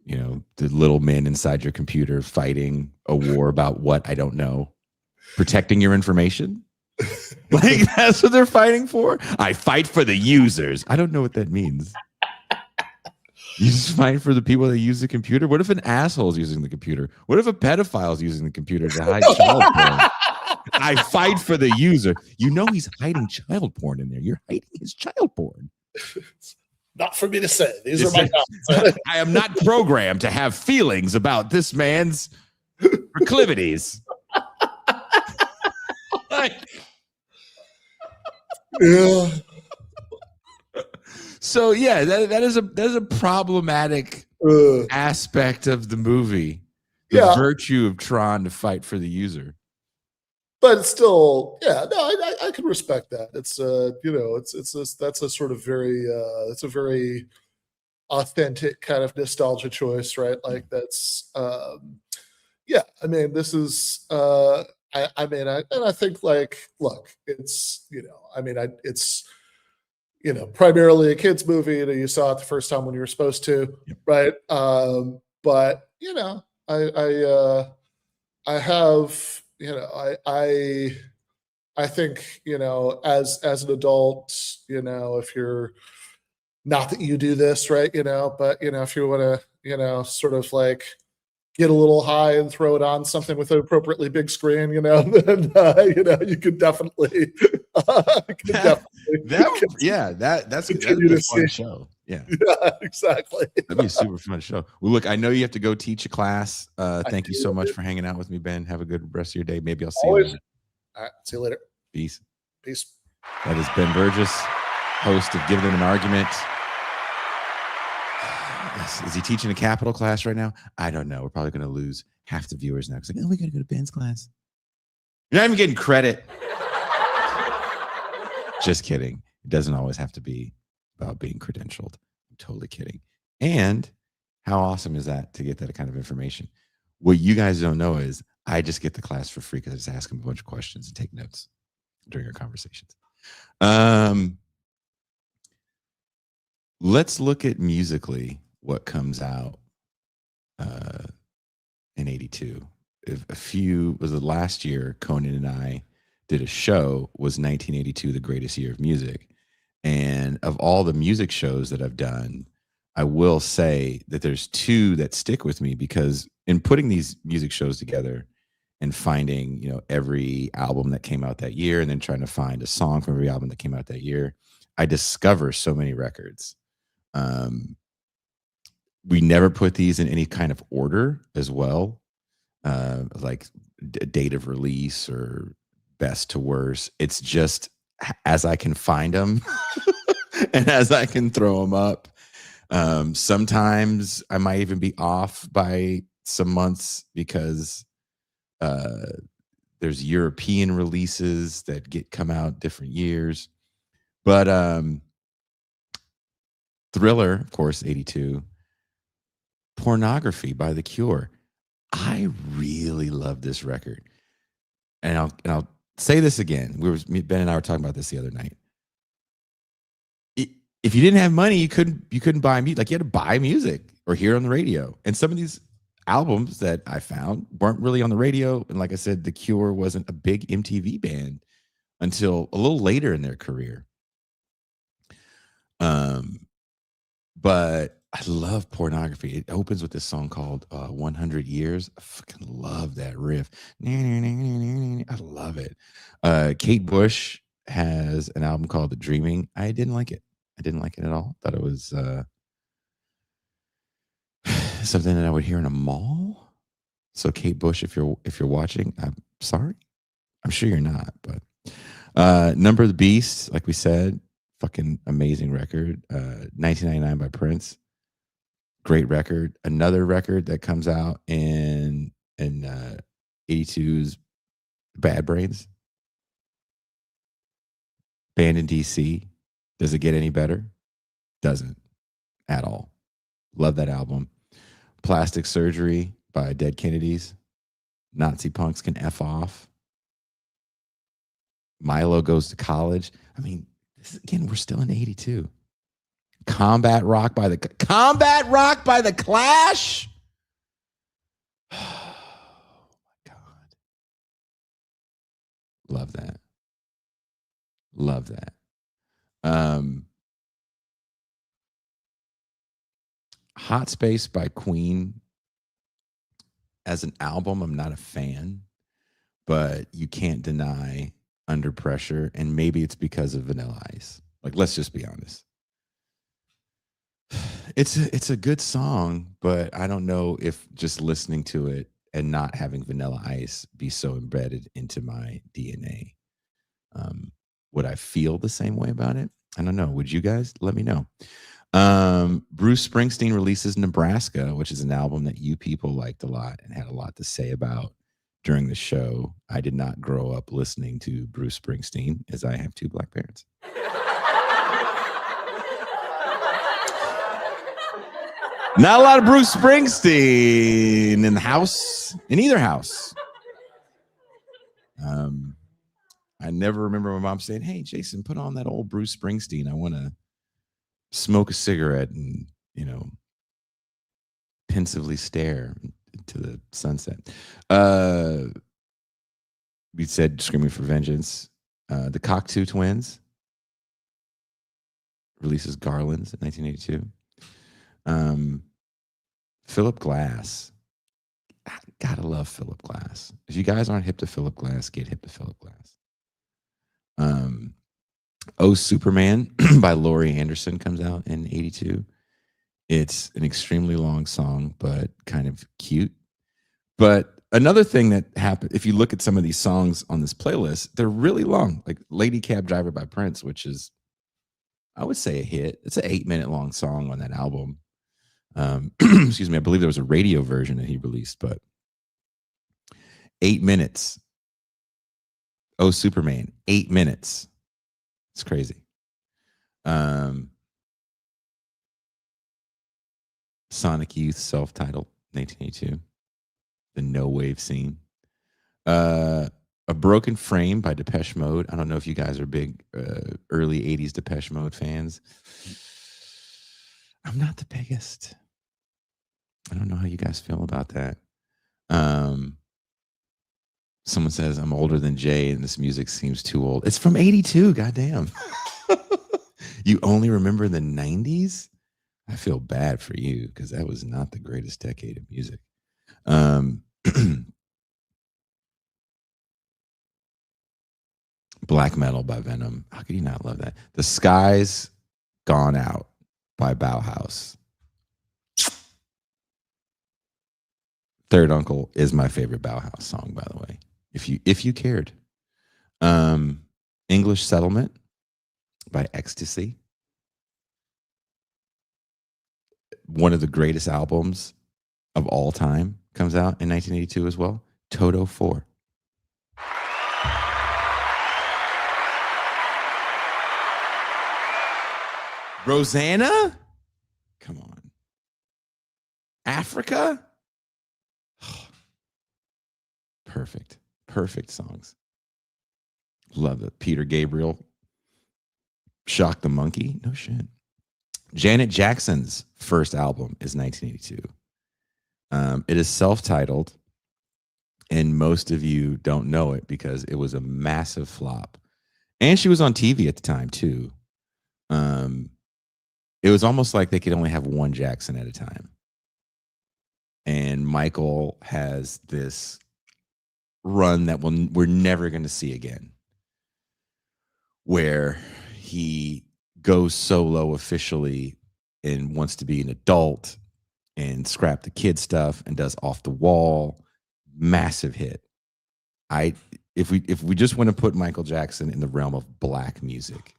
The little men inside your computer fighting a war about what? I don't know. Protecting your information? Like, that's what they're fighting for? I fight for the users. I don't know what that means. You just fight for the people that use the computer? What if an asshole is using the computer? What if a pedophile is using the computer to hide child porn? I fight for the user. He's hiding child porn in there. You're hiding his child porn. Not for me to say. These are my comments. I am not programmed to have feelings about this man's proclivities. Yeah. So yeah, that is a problematic aspect of the movie. The virtue of Tron to fight for the user. But it's still, I can respect that. It's that's a sort of very it's a very authentic kind of nostalgia choice, right? Like that's I mean, this is I think, like, look, it's it's primarily a kids movie. You saw it the first time when you were supposed to, right? But I have. I think, as an adult, if you're, not that you do this, right, but, if you want to, sort of like get a little high and throw it on something with an appropriately big screen, then, you could definitely, that's a fun show. Yeah, exactly. That'd be a super fun show. Well, look, I know you have to go teach a class. Thank you so much for hanging out with me, Ben. Have a good rest of your day. Maybe I'll see you later. All right, see you later. Peace. That is Ben Burgess, host of Giving Them an Argument. Is he teaching a capital class right now? I don't know. We're probably going to lose half the viewers now. It's like, we got to go to Ben's class. You're not even getting credit. Just kidding. It doesn't always have to be about being credentialed. I'm totally kidding. And how awesome is that to get that kind of information? What you guys don't know is I just get the class for free because I just ask them a bunch of questions and take notes during our conversations. Let's look at musically what comes out in 82. Was it last year, Conan and I did a show, was 1982 the greatest year of music? And of all the music shows that I've done, I will say that there's two that stick with me, because in putting these music shows together and finding, every album that came out that year, and then trying to find a song from every album that came out that year, I discover so many records. We never put these in any kind of order as well, like date of release or best to worst. It's just as I can find them and as I can throw them up. Sometimes I might even be off by some months because there's European releases that come out different years. But Thriller, of course, 82. Pornography by The Cure. I really love this record. And I'll say this again. Ben and I were talking about this the other night. If you didn't have money, you couldn't buy music. Like, you had to buy music or hear it on the radio. And some of these albums that I found weren't really on the radio. And like I said, The Cure wasn't a big MTV band until a little later in their career. But I love Pornography. It opens with this song called 100 Years. I fucking love that riff. I love it. Kate Bush has an album called The Dreaming. I didn't like it. I didn't like it at all. Thought it was something that I would hear in a mall. So Kate Bush, if you're watching, I'm sorry. I'm sure you're not, but Number of the Beast, like we said, fucking amazing record. 1999 by Prince. Great record. Another record that comes out in 82's Bad Brains. Band in DC. Does it get any better? Doesn't at all. Love that album. Plastic Surgery by Dead Kennedys. Nazi Punks Can F Off. Milo Goes to College. I mean, again, we're still in 82. Combat Rock by the Clash. Oh my God. Love that. Love that. Hot Space by Queen. As an album, I'm not a fan, but you can't deny Under Pressure, and maybe it's because of Vanilla Ice. Like, let's just be honest. It's a good song, but I don't know if just listening to it and not having Vanilla Ice be so embedded into my DNA, would I feel the same way about it? I don't know. Would you guys? Let me know. Bruce Springsteen releases Nebraska, which is an album that you people liked a lot and had a lot to say about during the show. I did not grow up listening to Bruce Springsteen, as I have two black parents. Not a lot of Bruce Springsteen in the house, in either house. I never remember my mom saying, "Hey, Jason, put on that old Bruce Springsteen. I want to smoke a cigarette and, pensively stare into the sunset." We said Screaming for Vengeance. The Cocteau Twins releases Garlands in 1982. Philip Glass. I gotta love Philip Glass. If you guys aren't hip to Philip Glass, get hip to Philip Glass. Oh, Superman by Laurie Anderson comes out in 82. It's an extremely long song, but kind of cute. But another thing that happened, if you look at some of these songs on this playlist, they're really long. Like Lady Cab Driver by Prince, which is, I would say, a hit. It's an 8-minute long song on that album. Excuse me, I believe there was a radio version that he released, but 8 minutes. Oh, Superman, 8 minutes. It's crazy. Sonic Youth, self-titled, 1982. The No Wave Scene. A Broken Frame by Depeche Mode. I don't know if you guys are big early 80s Depeche Mode fans. I'm not the biggest. I don't know how you guys feel about that. Someone says, I'm older than Jay and this music seems too old. It's from 82, goddamn. You only remember the 90s? I feel bad for you because that was not the greatest decade of music. Black Metal by Venom. How could you not love that? The Sky's Gone Out by Bauhaus. Third Uncle is my favorite Bauhaus song, by the way. If you cared. English Settlement by Ecstasy. One of the greatest albums of all time comes out in 1982 as well. Toto 4. Rosanna? Come on. Africa? Perfect. Perfect songs. Love it. Peter Gabriel. Shock the Monkey? No shit. Janet Jackson's first album is 1982. It is self-titled, and most of you don't know it because it was a massive flop. And she was on TV at the time, too. It was almost like they could only have one Jackson at a time. And Michael has this run that we're never going to see again, where he goes solo officially and wants to be an adult and scrap the kid stuff and does Off the Wall. Massive hit. If we just want to put Michael Jackson in the realm of black music,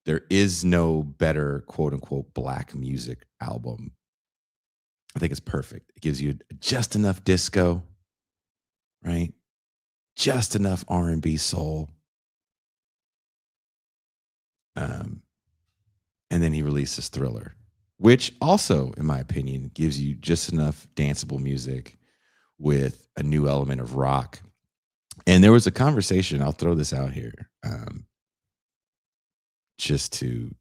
there is no better quote unquote black music album. I think it's perfect. It gives you just enough disco, right? Just enough R&B soul. And then he releases Thriller, which also, in my opinion, gives you just enough danceable music with a new element of rock. And there was a conversation, I'll throw this out here, just to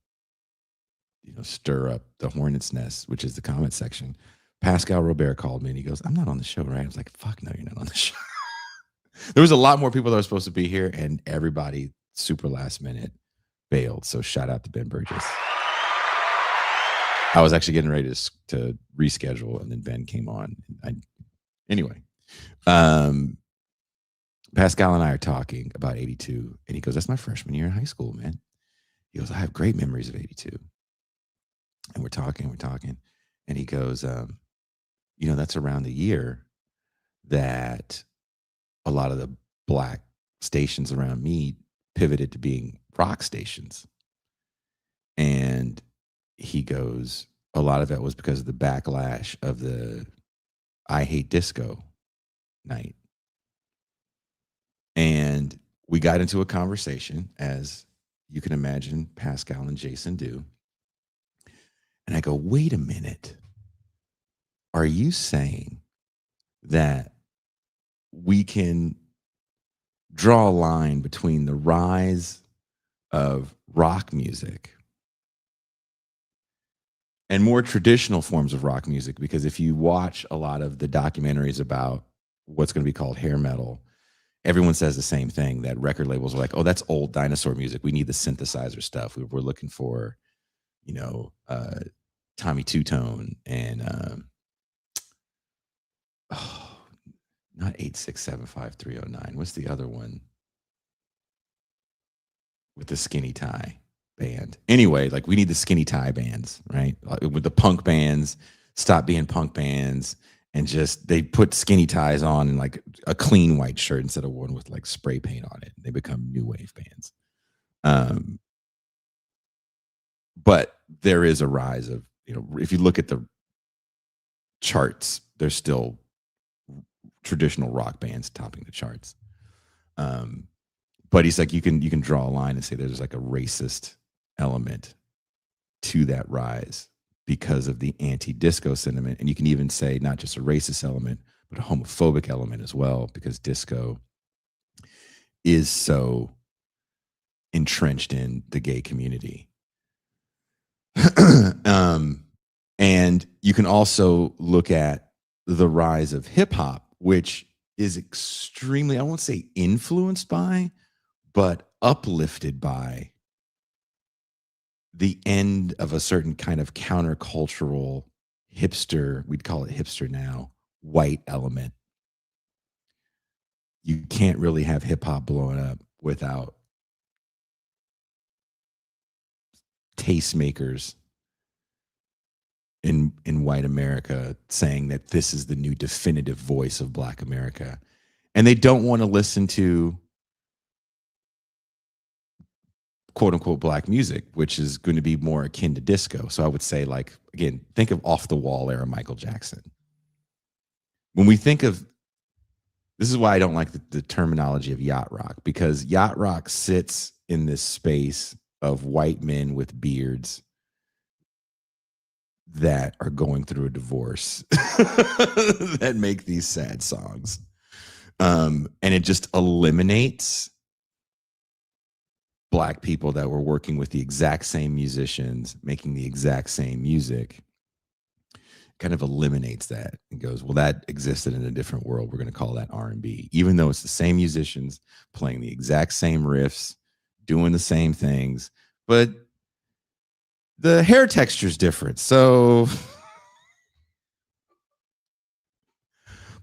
stir up the hornet's nest, which is the comment section. Pascal Robert called me and he goes, "I'm not on the show, right?" I was like, "Fuck no, you're not on the show." There was a lot more people that were supposed to be here, and everybody super last minute bailed. So shout out to Ben Burgess. I was actually getting ready to reschedule, and then Ben came on. Anyway, Pascal and I are talking about 82, and he goes, "That's my freshman year in high school, man." He goes, "I have great memories of 82. And we're talking, and he goes, that's around the year that a lot of the black stations around me pivoted to being rock stations. And he goes, a lot of it was because of the backlash of the I Hate Disco night. And we got into a conversation, as you can imagine Pascal and Jason do. And I go, wait a minute. Are you saying that we can draw a line between the rise of rock music and more traditional forms of rock music? Because if you watch a lot of the documentaries about what's going to be called hair metal, everyone says the same thing, that record labels are like, "Oh, that's old dinosaur music. We need the synthesizer stuff. We're looking for, Tommy Two-Tone and not 8675309. What's the other one with the skinny tie band? Anyway, like we need the skinny tie bands, right? With the punk bands, stop being punk bands, and just they put skinny ties on and like a clean white shirt instead of one with like spray paint on it. They become new wave bands. But there is a rise of, if you look at the charts, there's still traditional rock bands topping the charts. But he's like, you can draw a line and say there's like a racist element to that rise because of the anti-disco sentiment. And you can even say not just a racist element, but a homophobic element as well, because disco is so entrenched in the gay community. And you can also look at the rise of hip hop, which is extremely, I won't say influenced by, but uplifted by the end of a certain kind of countercultural hipster, we'd call it hipster now, white element. You can't really have hip hop blowing up without tastemakers in white America saying that this is the new definitive voice of Black America. And they don't want to listen to quote unquote Black music, which is going to be more akin to disco. So I would say, like, again, think of off the wall era Michael Jackson. When we think of, this is why I don't like the terminology of yacht rock, because yacht rock sits in this space of white men with beards that are going through a divorce that make these sad songs. And it just eliminates Black people that were working with the exact same musicians, making the exact same music. Kind of eliminates that and goes, well, that existed in a different world. We're going to call that R&B, even though it's the same musicians playing the exact same riffs, doing the same things, but the hair texture is different. So,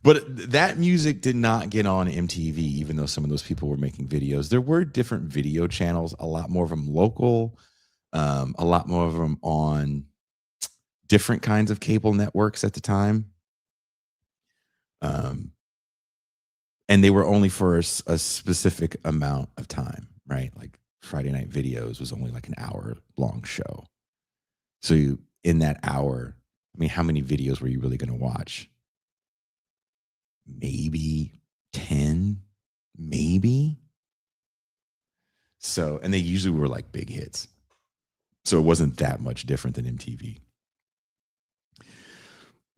but that music did not get on MTV, even though some of those people were making videos. There were different video channels, a lot more of them local, a lot more of them on different kinds of cable networks at the time. And they were only for a specific amount of time, right? Like Friday Night Videos was only like an hour long show. So in that hour, I mean, how many videos were you really going to watch? Maybe 10, maybe. So, and they usually were like big hits. So it wasn't that much different than MTV.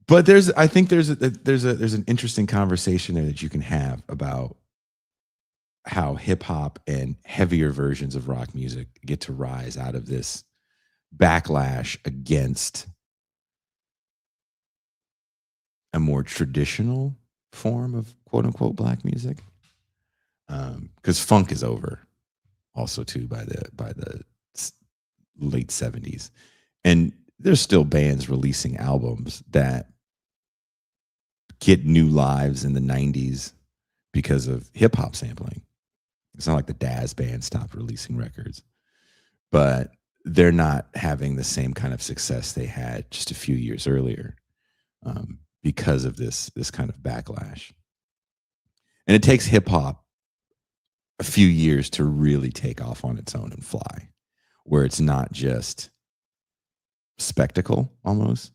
But I think there's an interesting conversation there that you can have about how hip hop and heavier versions of rock music get to rise out of this backlash against a more traditional form of quote unquote Black music. Because funk is over also too by the late 70s. And there's still bands releasing albums that get new lives in the 90s because of hip hop sampling. It's not like the Daz band stopped releasing records, but they're not having the same kind of success they had just a few years earlier because of this kind of backlash. And it takes hip hop a few years to really take off on its own and fly, where it's not just spectacle almost.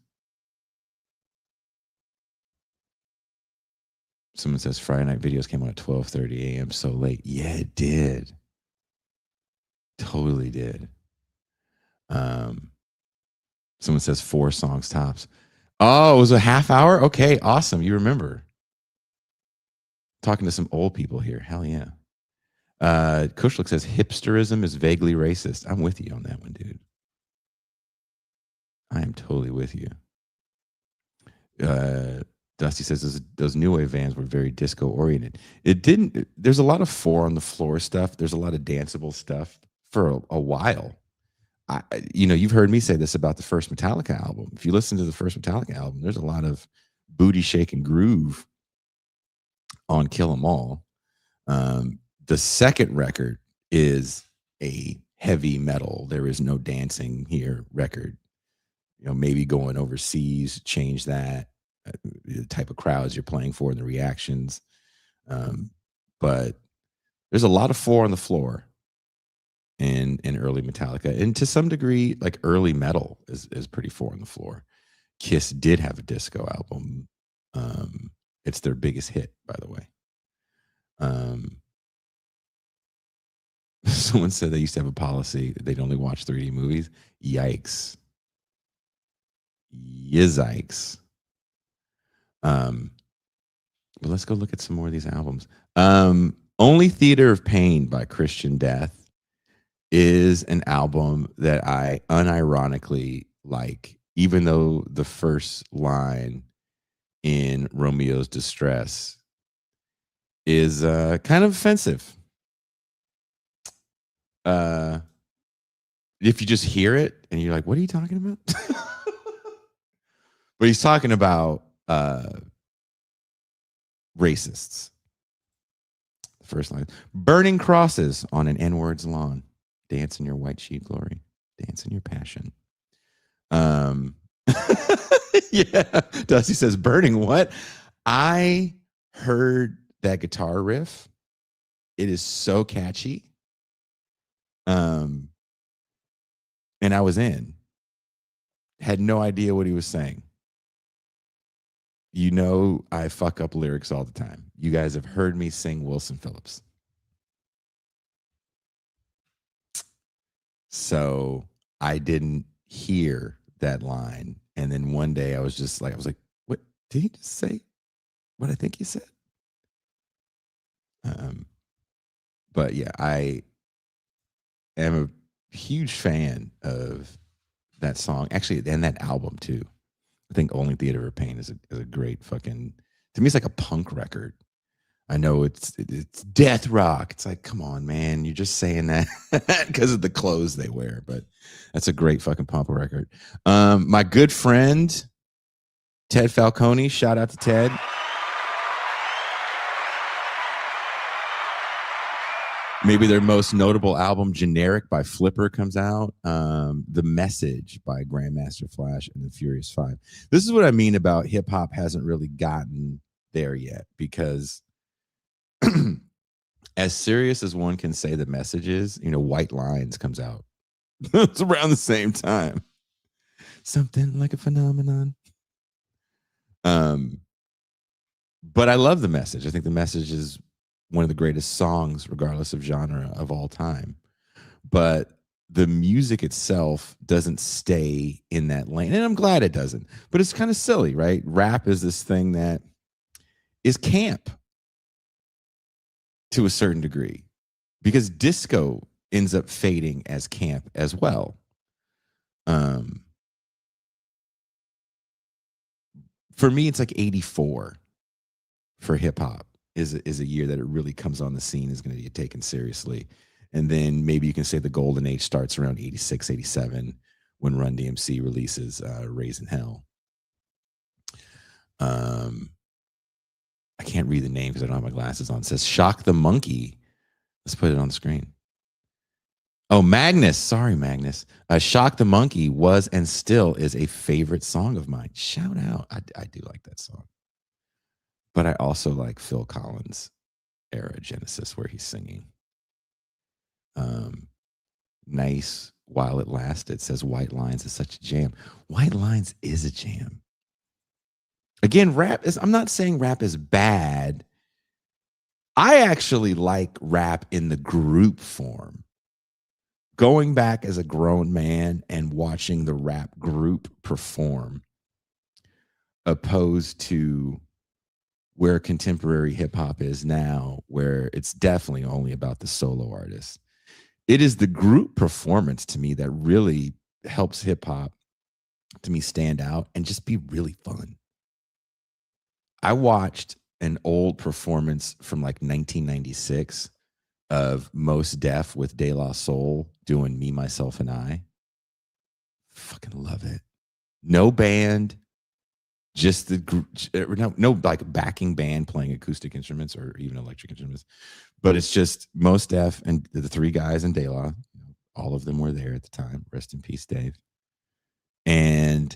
Someone says Friday Night Videos came on at 12:30 a.m. so late. Yeah, it did. Totally did. Someone says 4 songs tops. Oh, it was a half hour? Okay, awesome. You remember. Talking to some old people here. Hell yeah. Kushlik says hipsterism is vaguely racist. I'm with you on that one, dude. I am totally with you. Dusty says those new wave vans were very disco oriented. It didn't. There's a lot of 4 on the floor stuff. There's a lot of danceable stuff for a while. You've heard me say this about the first Metallica album. If you listen to the first Metallica album, there's a lot of booty shaking groove on Kill 'Em All. The second record is a heavy metal, there is no dancing here record. Maybe going overseas, change that, the type of crowds you're playing for and the reactions. But there's a lot of 4 on the floor in early Metallica, and to some degree, like early metal is pretty 4 on the floor. Kiss did have a disco album. It's their biggest hit, by the way. Someone said they used to have a policy that they'd only watch 3D movies. Yikes. Yikes. But let's go look at some more of these albums. Only Theater of Pain by Christian Death is an album that I unironically like, even though the first line in Romeo's Distress is kind of offensive. if you just hear it and you're like, what are you talking about? But he's talking about racists. The first line: burning crosses on an N-word's lawn. Dance in your white sheet glory. Dance in your passion. Yeah. Dusty says, burning what? I heard that guitar riff. It is so catchy. And I was in. Had no idea what he was saying. You know, I fuck up lyrics all the time. You guys have heard me sing Wilson Phillips. So I didn't hear that line. And then one day I was like, what did he just say? What I think he said? But yeah, I am a huge fan of that song. Actually, and that album too. I think Only Theater of Pain is a great fucking, to me, it's like a punk record. I know it's death rock. It's like, come on, man. You're just saying that because of the clothes they wear, but that's a great fucking punk record. My good friend, Ted Falcone, shout out to Ted. Maybe their most notable album, Generic by Flipper, comes out. The Message by Grandmaster Flash and the Furious Five. This is what I mean about hip hop hasn't really gotten there yet, because as serious as one can say the message is, you know, White Lines comes out. It's around the same time. Something like a phenomenon. But I love the message. I think the message is one of the greatest songs, regardless of genre, of all time. But the music itself doesn't stay in that lane. And I'm glad it doesn't. But it's kind of silly, right? Rap is this thing that is camp to a certain degree, because disco ends up fading as camp as well. For me, it's like 84 for hip hop is a year that it really comes on the scene, is going to get taken seriously. And then maybe you can say the golden age starts around 86, 87, when Run DMC releases Raising Hell. I can't read the name because I don't have my glasses on. It says Shock the Monkey. Let's put it on the screen. Oh, Magnus. Sorry, Magnus. Shock the Monkey was and still is a favorite song of mine. Shout out. I do like that song. But I also like Phil Collins' era Genesis, where he's singing. Nice While It Lasted says White Lines is such a jam. White Lines is a jam. Again, rap is, I'm not saying rap is bad. I actually like rap in the group form. Going back as a grown man and watching the rap group perform, opposed to where contemporary hip hop is now, where it's definitely only about the solo artist. It is the group performance to me that really helps hip hop to me stand out and just be really fun. I watched an old performance from like 1996 of Mos Def with De La Soul doing Me, Myself, and I. Fucking love it. No band, just the group, no like backing band playing acoustic instruments or even electric instruments, but it's just Mos Def and the three guys in De La. All of them were there at the time. Rest in peace, Dave. And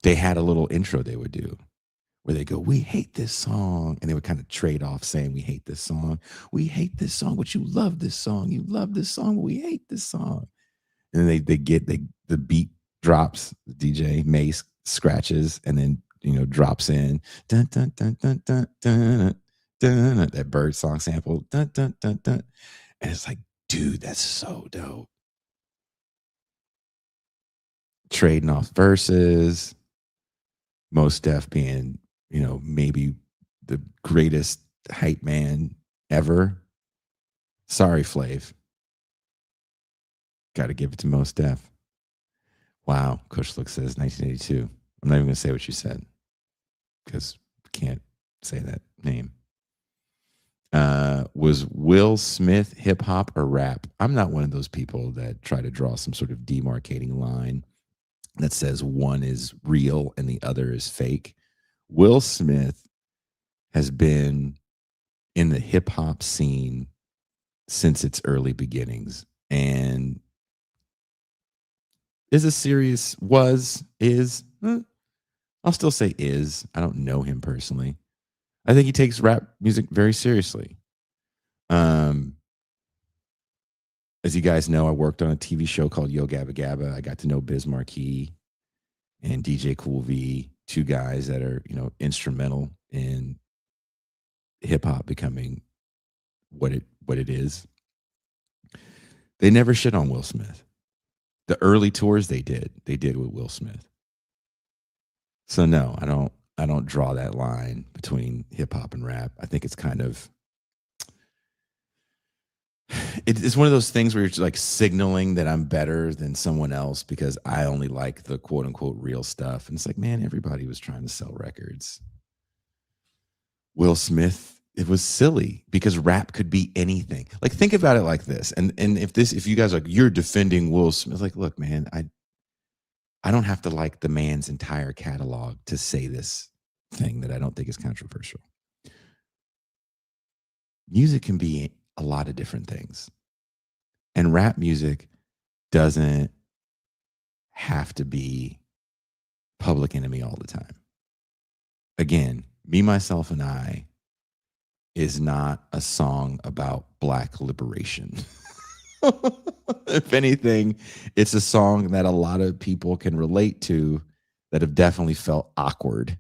they had a little intro they would do where they go, we hate this song. And they would kind of trade off saying, we hate this song. We hate this song, but you love this song. You love this song, but we hate this song. And then the beat drops, the DJ Mace scratches, and then, you know, drops in dun, dun, dun, dun, dun, dun, dun, dun, that bird song sample. Dun, dun, dun, dun. And it's like, dude, that's so dope. Trading off verses, Mos Def being, you know, maybe the greatest hype man ever. Sorry, Flav. Got to give it to Mos Def. Wow, Kushlook says 1982. I'm not even going to say what you said because can't say that name. Was Will Smith hip hop or rap? I'm not one of those people that try to draw some sort of demarcating line that says one is real and the other is fake. Will Smith has been in the hip hop scene since its early beginnings and is a serious, I'll still say is. I don't know him personally. I think he takes rap music very seriously. As you guys know, I worked on a TV show called Yo Gabba Gabba. I got to know Biz Markie and DJ Cool V, two guys that are, instrumental in hip hop becoming what it is. They never shit on Will Smith. The early tours they did with Will Smith. So no, I don't draw that line between hip hop and rap. I think it's kind of it's one of those things where you're like signaling that I'm better than someone else because I only like the quote unquote real stuff. And it's like, man, everybody was trying to sell records. Will Smith, it was silly because rap could be anything. Like, think about it like this. And if you guys are like, you're defending Will Smith, like, look, man, I don't have to like the man's entire catalog to say this thing that I don't think is controversial. Music can be a lot of different things. And rap music doesn't have to be Public Enemy all the time. Again, Me, Myself, and I is not a song about Black liberation. If anything, it's a song that a lot of people can relate to that have definitely felt awkward.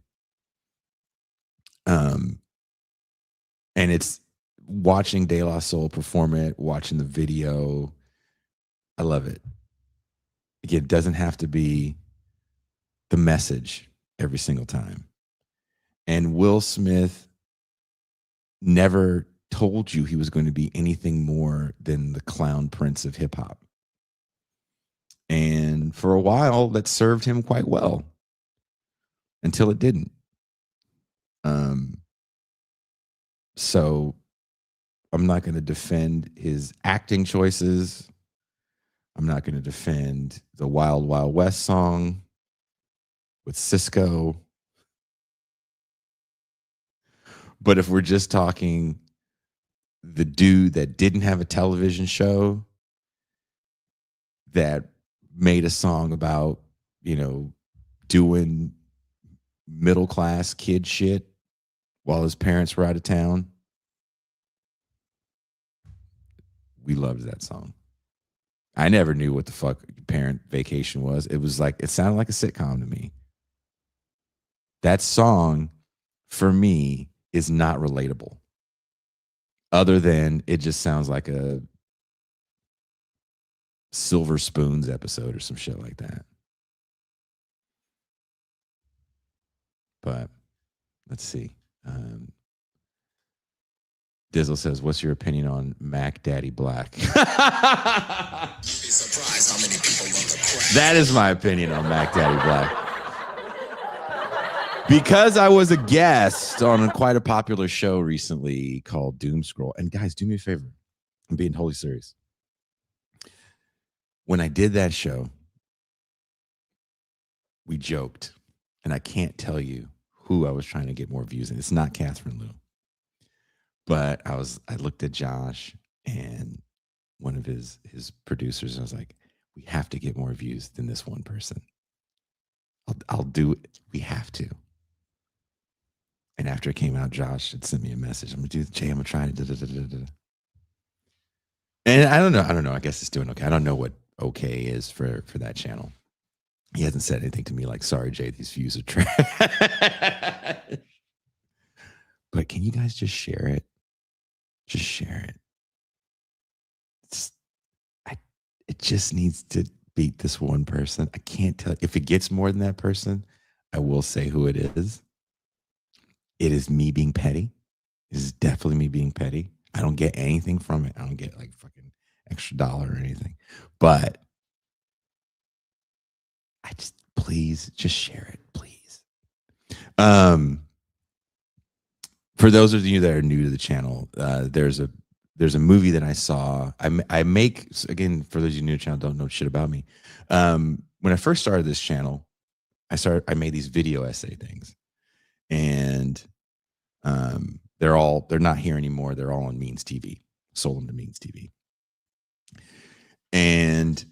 And it's watching De La Soul perform it, watching the video. I love it. Again, it doesn't have to be the message every single time. And Will Smith never told you he was going to be anything more than the clown prince of hip hop. And for a while, that served him quite well until it didn't. So I'm not going to defend his acting choices. I'm not going to defend the Wild Wild West song with Cisco. But if we're just talking the dude that didn't have a television show that made a song about, doing middle class kid shit while his parents were out of town, we loved that song. I never knew what the fuck Parent Vacation was. It was like, it sounded like a sitcom to me. That song, for me, is not relatable. Other than it just sounds like a Silver Spoons episode or some shit like that. But let's see. Dizzle says, what's your opinion on Mac Daddy Black? That is my opinion on Mac Daddy Black. Because I was a guest on quite a popular show recently called Doom Scroll. And guys, do me a favor. I'm being totally serious. When I did that show, we joked, and I can't tell you who I was trying to get more views in. It's not Catherine Lou. But I looked at Josh and one of his producers, and I was like, we have to get more views than this one person. I'll do it. We have to. And after it came out, Josh had sent me a message. I'm gonna do Jay, I'm gonna try it. And I don't know. I guess it's doing okay. I don't know what okay is for that channel. He hasn't said anything to me like, sorry, Jay, these views are trash. But can you guys just share it? Just share it. It just needs to beat this one person. I can't tell. If it gets more than that person, I will say who it is. It is me being petty. It is definitely me being petty. I don't get anything from it. I don't get like fucking extra dollar or anything. But please just share it, please. For those of you that are new to the channel, there's a movie that I saw. I make, again, for those of you new to the channel don't know shit about me. When I first started this channel, I made these video essay things, and they're not here anymore. They're all on Means TV. Sold them to Means TV. And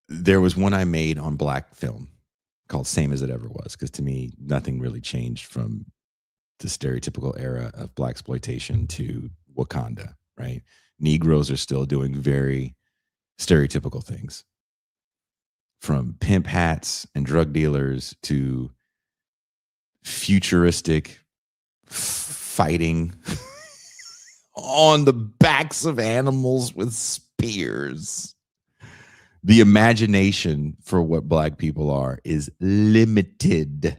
there was one I made on black film called Same as It Ever Was, because to me, nothing really changed from the stereotypical era of blaxploitation to Wakanda, right? Negroes are still doing very stereotypical things, from pimp hats and drug dealers to futuristic fighting on the backs of animals with spears. The imagination for what black people are is limited.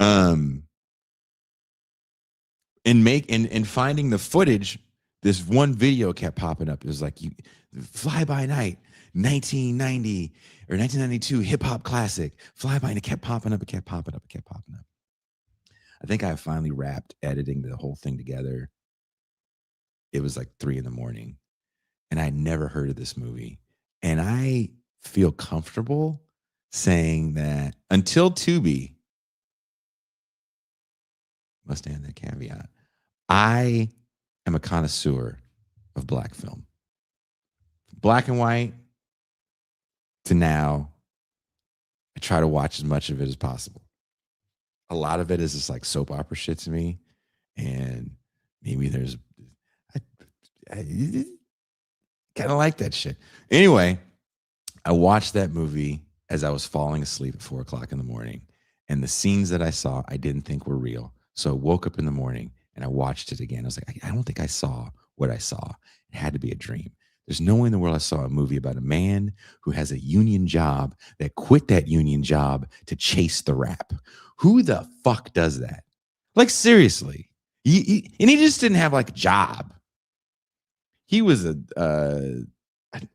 And finding the footage, this one video kept popping up. It was like, Fly By Night, 1990 or 1992 hip hop classic. Fly By, and it kept popping up. It kept popping up. It kept popping up. I think I finally wrapped editing the whole thing together. It was like 3 a.m, and I'd never heard of this movie. And I feel comfortable saying that until Tubi, must add that caveat, I am a connoisseur of black film. Black and white to now, I try to watch as much of it as possible. A lot of it is just like soap opera shit to me. And maybe I kind of like that shit. Anyway, I watched that movie as I was falling asleep at 4 a.m, and the scenes that I saw, I didn't think were real. So I woke up in the morning and I watched it again. I was like, I don't think I saw what I saw. It had to be a dream. There's no way in the world I saw a movie about a man who has a union job that quit that union job to chase the rap. Who the fuck does that? Like, seriously. And he just didn't have like a job. He was a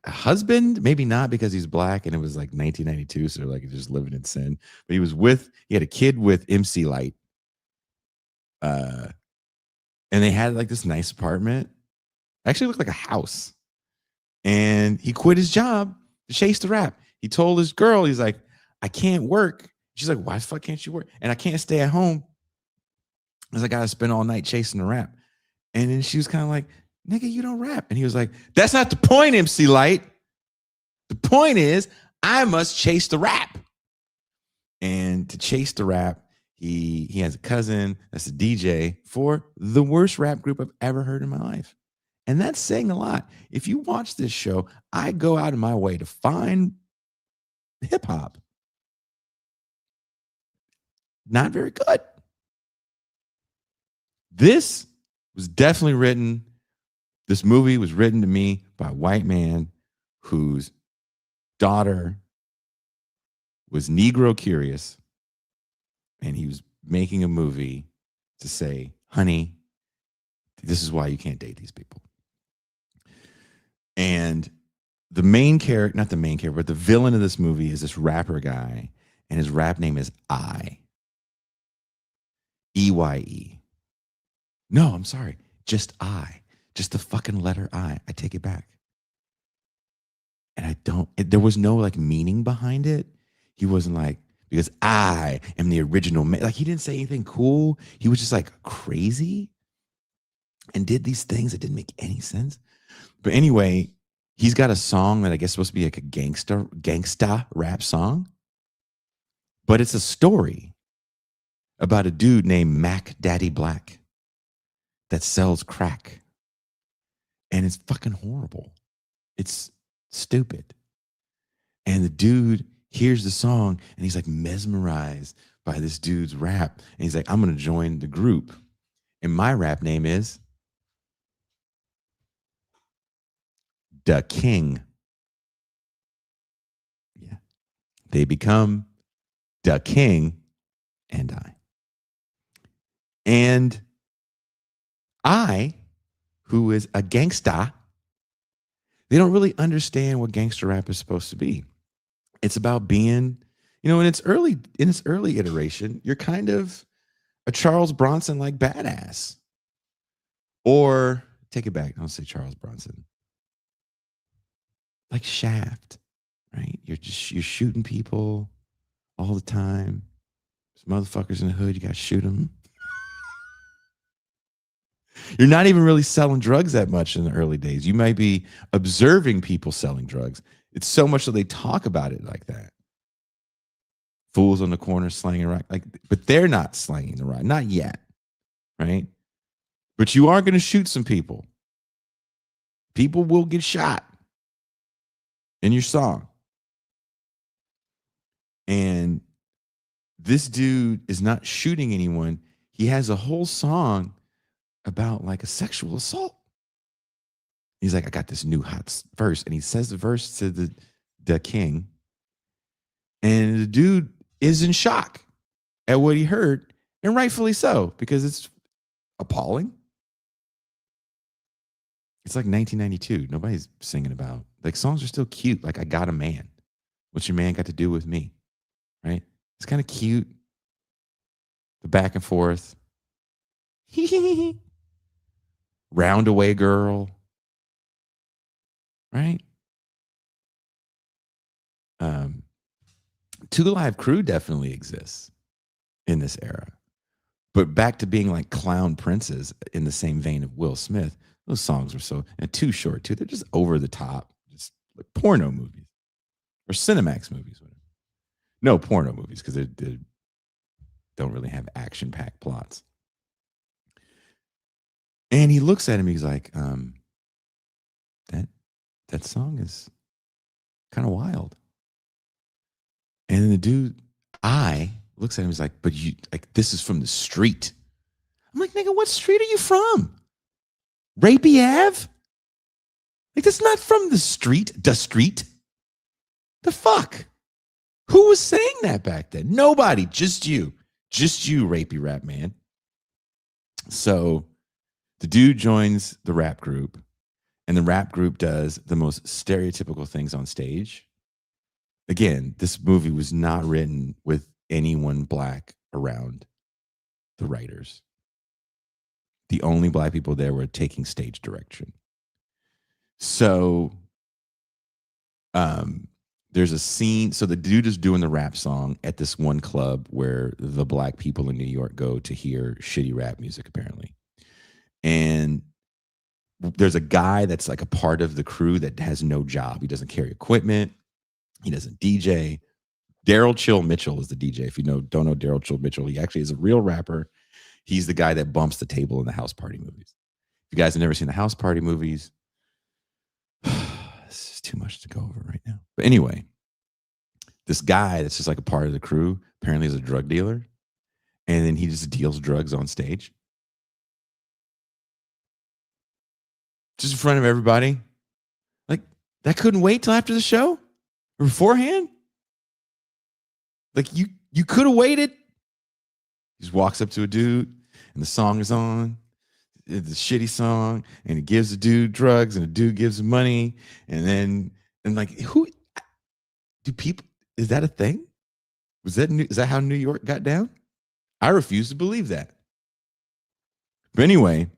husband, maybe not, because he's black and it was like 1992, so like just living in sin. But he had a kid with MC Light, and they had like this nice apartment. Actually looked like a house. And he quit his job to chase the rap. He told his girl, he's like, I can't work. She's like, why the fuck can't you work? And I can't stay at home because I got to spend all night chasing the rap. And then she was kind of like, nigga, you don't rap. And he was like, that's not the point, MC Light. The point is, I must chase the rap. And to chase the rap, he has a cousin that's a DJ for the worst rap group I've ever heard in my life. And that's saying a lot. If you watch this show, I go out of my way to find hip hop. Not very good. This movie was written to me by a white man whose daughter was Negro curious. And he was making a movie to say, honey, this is why you can't date these people. And the main character, not the main character, but the villain of this movie is this rapper guy. And his rap name is I. EYE. No, I'm sorry. Just I. Just the fucking letter I. I take it back. And there was no like meaning behind it. He wasn't like, because I am the original man. Like, he didn't say anything cool. He was just like crazy and did these things that didn't make any sense. But anyway, he's got a song that I guess is supposed to be like a gangsta rap song. But it's a story about a dude named Mac Daddy Black that sells crack. And it's fucking horrible. It's stupid. And the dude hears the song and he's like mesmerized by this dude's rap. And he's like, I'm going to join the group. And my rap name is The King. Yeah. They become The King and I. And I, who is a gangsta, they don't really understand what gangster rap is supposed to be. It's about being, in its early iteration, you're kind of a Charles Bronson like badass. Or take it back. Don't say Charles Bronson. Like Shaft, right? You're shooting people all the time. There's motherfuckers in the hood. You got to shoot them. You're not even really selling drugs that much in the early days. You might be observing people selling drugs. It's so much that they talk about it like that. Fools on the corner slanging rock, like, but they're not slanging the rock, not yet, right? But you are going to shoot some people. People will get shot in your song. And this dude is not shooting anyone. He has a whole song about like a sexual assault. He's like, I got this new hot verse. And he says the verse to the king. And the dude is in shock at what he heard. And rightfully so, because it's appalling. It's like 1992. Nobody's singing about, like, songs are still cute. Like, I got a man. What's your man got to do with me? Right? It's kind of cute. The back and forth. Roundaway girl. Right? Two Live Crew definitely exists in this era. But back to being like clown princes in the same vein of Will Smith, those songs were so, and too short too. They're just over the top, just like porno movies or Cinemax movies. Whatever. No, porno movies, because they don't really have action-packed plots. And he looks at him, he's like, that song is kind of wild. And then the dude, looks at him, he's like, but you, like, this is from the street. I'm like, nigga, what street are you from? Rapey Ave? Like, that's not from the street. The street? The fuck? Who was saying that back then? Nobody. Just you. Just you, rapey rap man. So the dude joins the rap group, and the rap group does the most stereotypical things on stage. Again, this movie was not written with anyone black around the writers. The only black people there were taking stage direction. So there's a scene. So the dude is doing the rap song at this one club where the black people in New York go to hear shitty rap music, apparently. And there's a guy that's like a part of the crew that has no job. He doesn't carry equipment. He doesn't DJ. Daryl Chill Mitchell is the DJ. If you don't know Daryl Chill Mitchell, he actually is a real rapper. He's the guy that bumps the table in the House Party movies. If you guys have never seen the House Party movies, this is too much to go over right now. But anyway, this guy that's just like a part of the crew apparently is a drug dealer. And then he just deals drugs on stage. Just in front of everybody. Like, that couldn't wait till after the show? Or beforehand? Like, you could have waited. He just walks up to a dude, and the song is on. It's a shitty song, and he gives the dude drugs, and the dude gives him money, and like, who do people? Is that a thing? Is that how New York got down? I refuse to believe that. But anyway,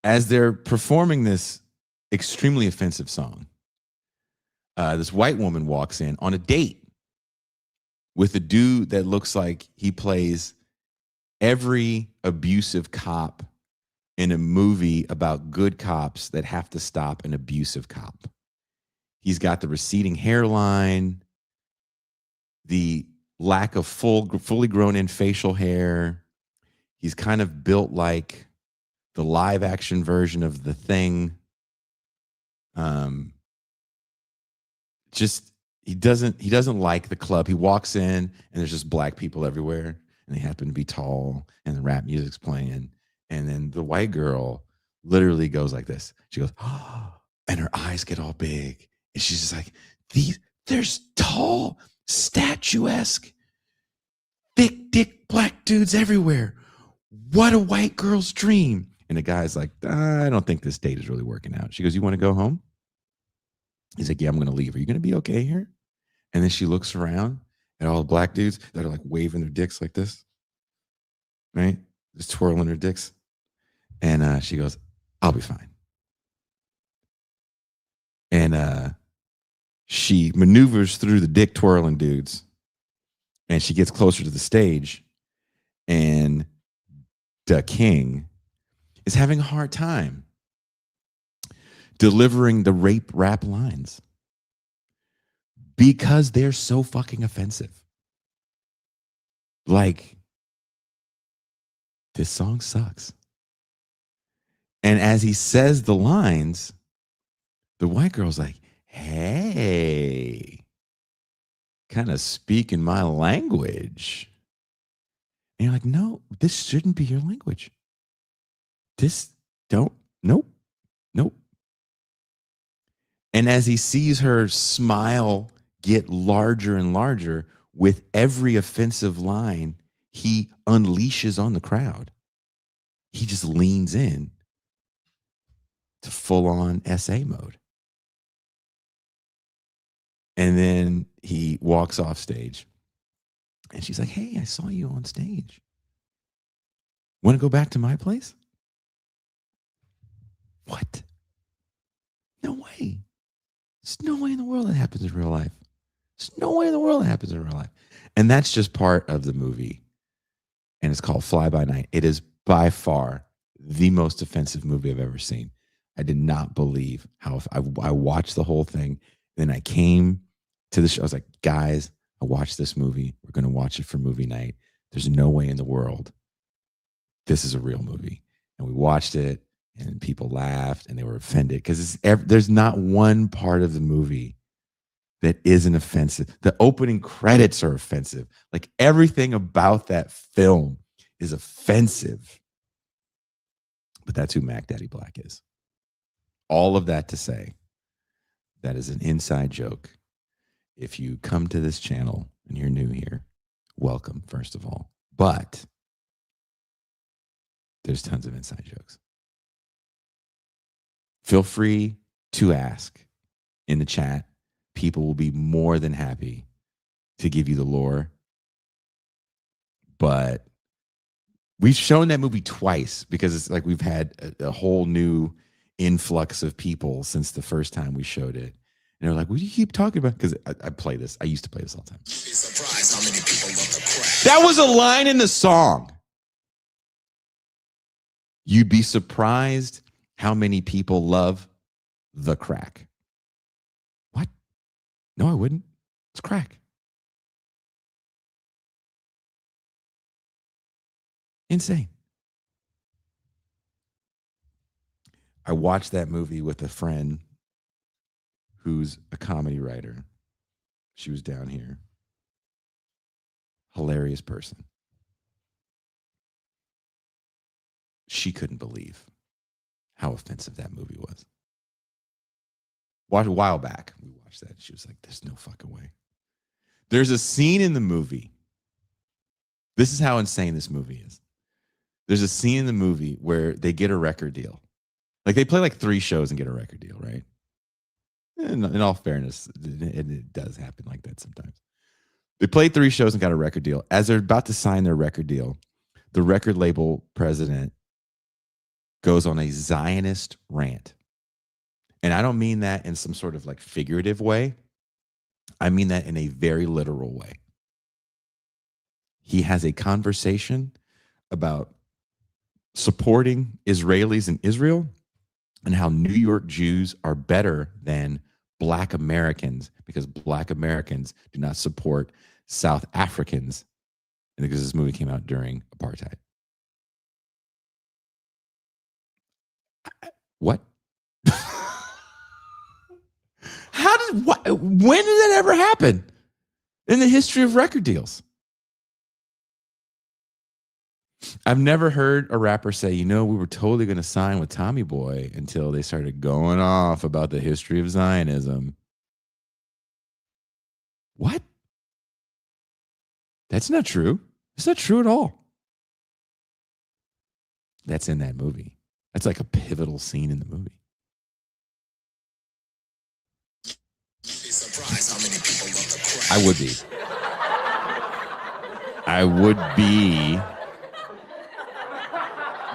as they're performing this extremely offensive song, this white woman walks in on a date with a dude that looks like he plays every abusive cop in a movie about good cops that have to stop an abusive cop. He's got the receding hairline, the lack of fully grown in facial hair. He's kind of built like the live action version of The Thing. He doesn't like the club. He walks in and there's just black people everywhere, and they happen to be tall, and the rap music's playing. And then the white girl literally goes like this. She goes, oh, and her eyes get all big. And she's just like, there's tall, statuesque, thick dick black dudes everywhere. What a white girl's dream. And the guy's like, I don't think this date is really working out. She goes, you want to go home? He's like, yeah, I'm going to leave. Are you going to be okay here? And then she looks around at all the black dudes that are like waving their dicks like this. right? Just twirling her dicks. And she goes, I'll be fine. And she maneuvers through the dick twirling dudes, and she gets closer to the stage, and the king is having a hard time delivering the rape rap lines because they're so fucking offensive. Like, this song sucks. And as he says the lines, the white girl's like, hey, kind of speaking my language. And you're like, no, this shouldn't be your language. Nope. And as he sees her smile get larger and larger with every offensive line he unleashes on the crowd, he just leans in to full-on SA mode. And then he walks off stage. And she's like, hey, I saw you on stage. Want to go back to my place? What? No way. There's no way in the world that happens in real life. There's no way in the world that happens in real life. And that's just part of the movie. And it's called Fly By Night. It is by far the most offensive movie I've ever seen. I did not believe how I watched the whole thing. Then I came to the show. I was like, guys, I watched this movie. We're going to watch it for movie night. There's no way in the world this is a real movie. And we watched it, and people laughed, and they were offended because there's not one part of the movie that isn't offensive. The opening credits are offensive. Like, everything about that film is offensive. But that's who Mac Daddy Black is. All of that to say, that is an inside joke. If you come to this channel and you're new here, welcome, first of all. But there's tons of inside jokes. Feel free to ask in the chat. People will be more than happy to give you the lore. But we've shown that movie twice because it's like we've had a whole new influx of people since the first time we showed it. And they're like, what do you keep talking about? Because I play this. I used to play this all the time. How many people love the crack. That was a line in the song. You'd be surprised how many people love the crack. What? No, I wouldn't. It's crack. Insane. I watched that movie with a friend who's a comedy writer. She was down here. Hilarious person. She couldn't believe how offensive that movie was. A while back, we watched that. She was like, there's no fucking way. There's a scene in the movie. This is how insane this movie is. There's a scene in the movie where they get a record deal. Like, they play like 3 shows and get a record deal, right? In all fairness, it does happen like that sometimes. They played 3 shows and got a record deal. As they're about to sign their record deal, the record label president goes on a Zionist rant. And I don't mean that in some sort of like figurative way. I mean that in a very literal way. He has a conversation about supporting Israelis in Israel and how New York Jews are better than Black Americans because Black Americans do not support South Africans, because this movie came out during apartheid. What? When did that ever happen in the history of record deals? I've never heard a rapper say, you know, we were totally going to sign with Tommy Boy until they started going off about the history of Zionism. What? That's not true. It's not true at all. That's in that movie. That's like a pivotal scene in the movie. Be surprised how many people love the crack. I would be.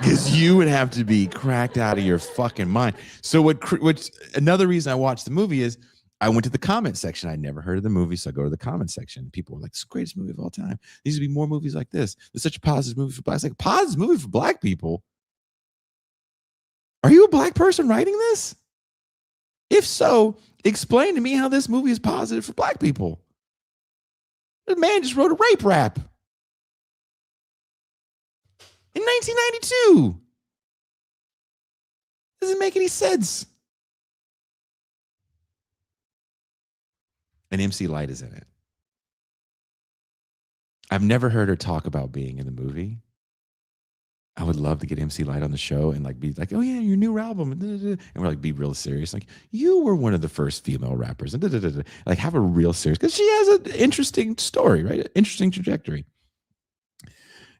Because you would have to be cracked out of your fucking mind. So what another reason I watched the movie is I went to the comment section. I'd never heard of the movie, so I go to the comment section. People were like, "It's the greatest movie of all time. There needs to be more movies like this. It's such a positive movie for black." It's like, positive movie for black people? Are you a black person writing this? If so, explain to me how this movie is positive for black people. The man just wrote a rape rap in 1992. Doesn't make any sense. And MC Lyte is in it. I've never heard her talk about being in the movie. I would love to get MC Lyte on the show and like be like, "Oh yeah, your new album," and we're like be real serious. Like, you were one of the first female rappers, and like have a real serious, because she has an interesting story, right? An interesting trajectory.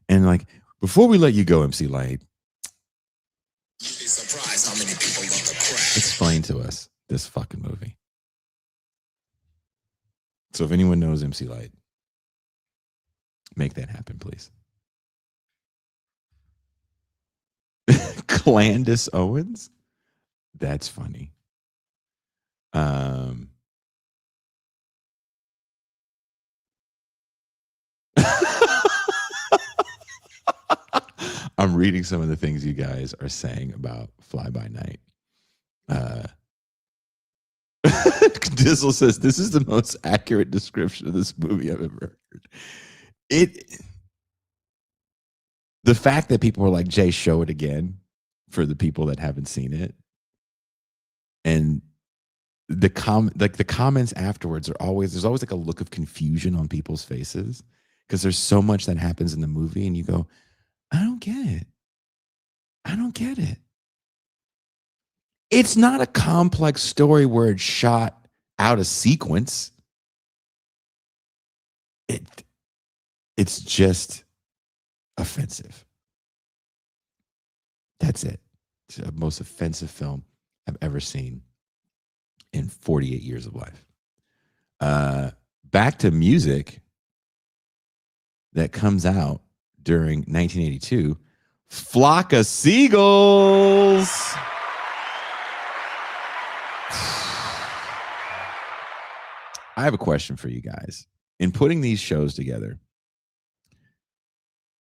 And like, before we let you go, MC Lyte, you'd be surprised how many people love the crack. Explain to us this fucking movie. So if anyone knows MC Lyte, make that happen, please. Clandis Owens? That's funny. I'm reading some of the things you guys are saying about Fly By Night. Dizzle says, "This is the most accurate description of this movie I've ever heard." The fact that people were like, "Jay, show it again," for the people that haven't seen it, and the comments afterwards are always, there's always like a look of confusion on people's faces, because there's so much that happens in the movie, and you go, "I don't get it. I don't get it." It's not a complex story where it's shot out of sequence. It's just offensive. That's it. It's the most offensive film I've ever seen in 48 years of life. Back to music that comes out during 1982, Flock of Seagulls. I have a question for you guys. In putting these shows together,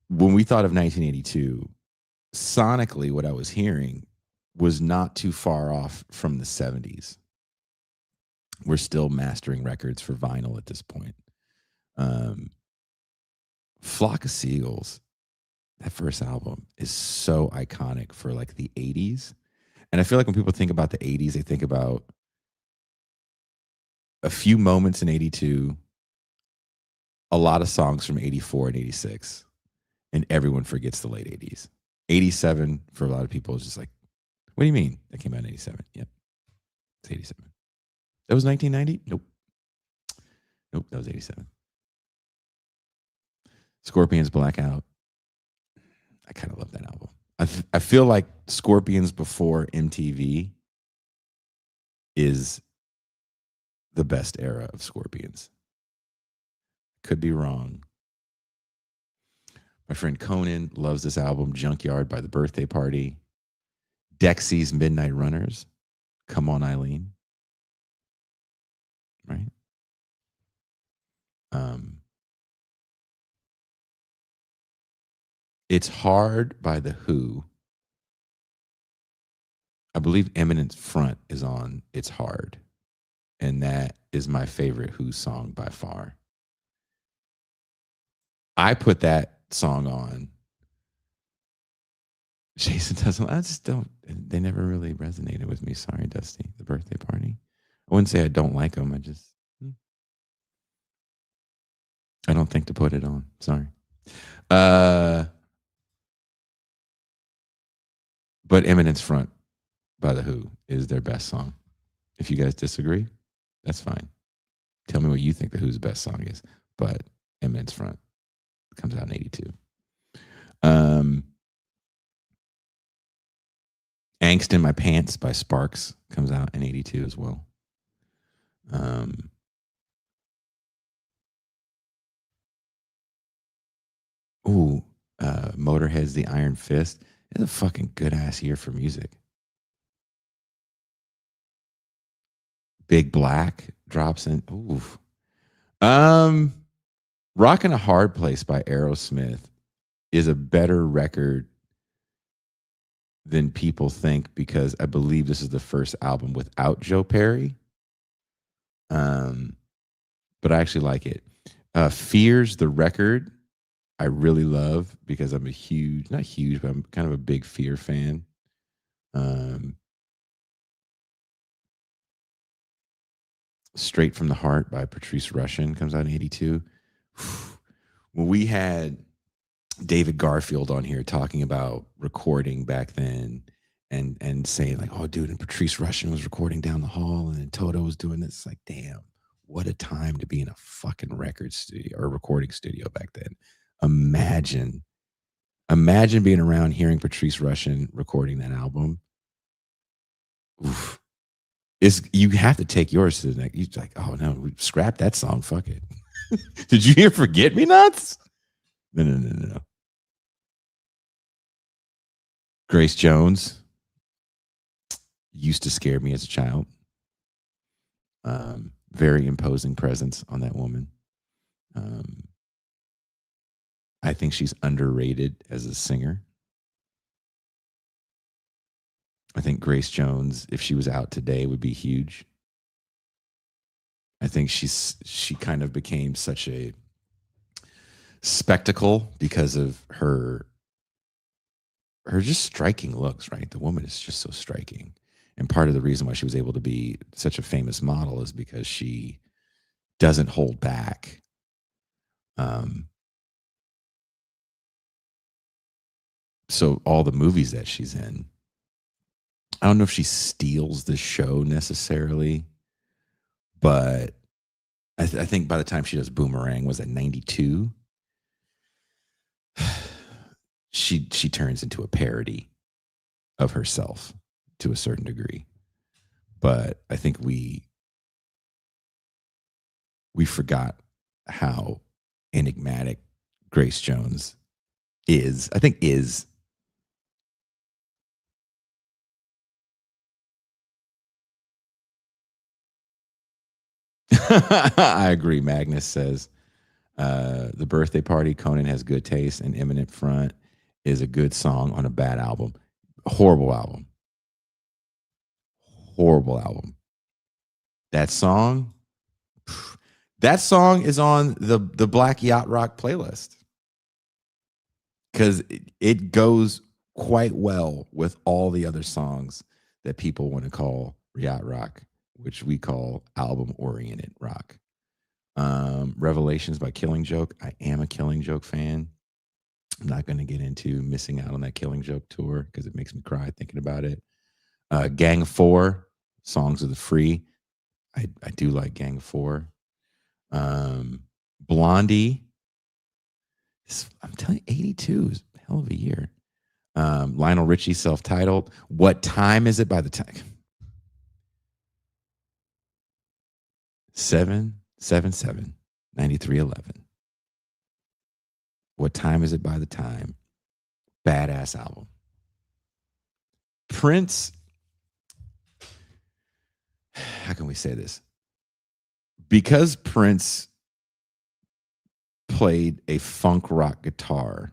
when we thought of 1982, sonically, what I was hearing was not too far off from the 70s. We're still mastering records for vinyl at this point. Flock of Seagulls, that first album, is so iconic for like the 80s. And I feel like when people think about the 80s, they think about a few moments in 82, a lot of songs from 84 and 86, and everyone forgets the late 80s. 87 for a lot of people is just like, what do you mean? That came out in 87. Yep. It's 87. That was 1990? Nope. Nope, that was 87. Scorpions Blackout. I kind of love that album. I feel like Scorpions before MTV is the best era of Scorpions. Could be wrong. My friend Conan loves this album, Junkyard by the Birthday Party. Dexy's Midnight Runners. Come On, Eileen. Right? It's Hard by The Who. I believe Eminence Front is on It's Hard. And that is my favorite Who song by far. I put that song on. Jason doesn't, I just don't, they never really resonated with me. Sorry, Dusty. The Birthday Party. I wouldn't say I don't like them. I don't think to put it on. Sorry. But Eminence Front by The Who is their best song. If you guys disagree, that's fine. Tell me what you think The Who's best song is. But Eminence Front comes out in 82. Angst in My Pants by Sparks comes out in 82 as well. Motorhead's The Iron Fist. It's a fucking good ass year for music. Big Black drops in. Oof. Rockin' a Hard Place by Aerosmith is a better record than people think because I believe this is the first album without Joe Perry. But I actually like it. Fears the record I really love because I'm not huge, but I'm kind of a big Fear fan. Straight from the Heart by Patrice Rushen comes out in 82. When we had David Garfield on here talking about recording back then and saying like, oh, dude, and Patrice Rushen was recording down the hall and then Toto was doing this. It's like, damn, what a time to be in a fucking record studio or recording studio back then. Imagine being around hearing Patrice Rushen recording that album. Oof. You have to take yours to the next. You're like, oh no, scrap that song. Fuck it. Did you hear Forget Me Nots? No. Grace Jones used to scare me as a child. Very imposing presence on that woman. I think she's underrated as a singer. I think Grace Jones, if she was out today, would be huge. I think she kind of became such a spectacle because of her just striking looks, right? The woman is just so striking. And part of the reason why she was able to be such a famous model is because she doesn't hold back. So all the movies that she's in, I don't know if she steals the show necessarily, but I think by the time she does Boomerang, was at 92, she turns into a parody of herself to a certain degree. But I think we forgot how enigmatic Grace Jones is. I think is. I agree. Magnus says the birthday party, Conan has good taste, and Imminent Front is a good song on a bad album. Horrible album. Horrible album. That song is on the Black Yacht Rock playlist because it goes quite well with all the other songs that people want to call yacht rock, which we call album-oriented rock. Revelations by Killing Joke. I am a Killing Joke fan. I'm not going to get into missing out on that Killing Joke tour because it makes me cry thinking about it. Gang of Four, Songs of the Free. I do like Gang of Four. Blondie. I'm telling you, 82 is a hell of a year. Lionel Richie, self-titled. What Time Is It by the Time? 777 9311. What Time Is It by the Time? Badass album. Prince, how can we say this? Because Prince played a funk rock guitar,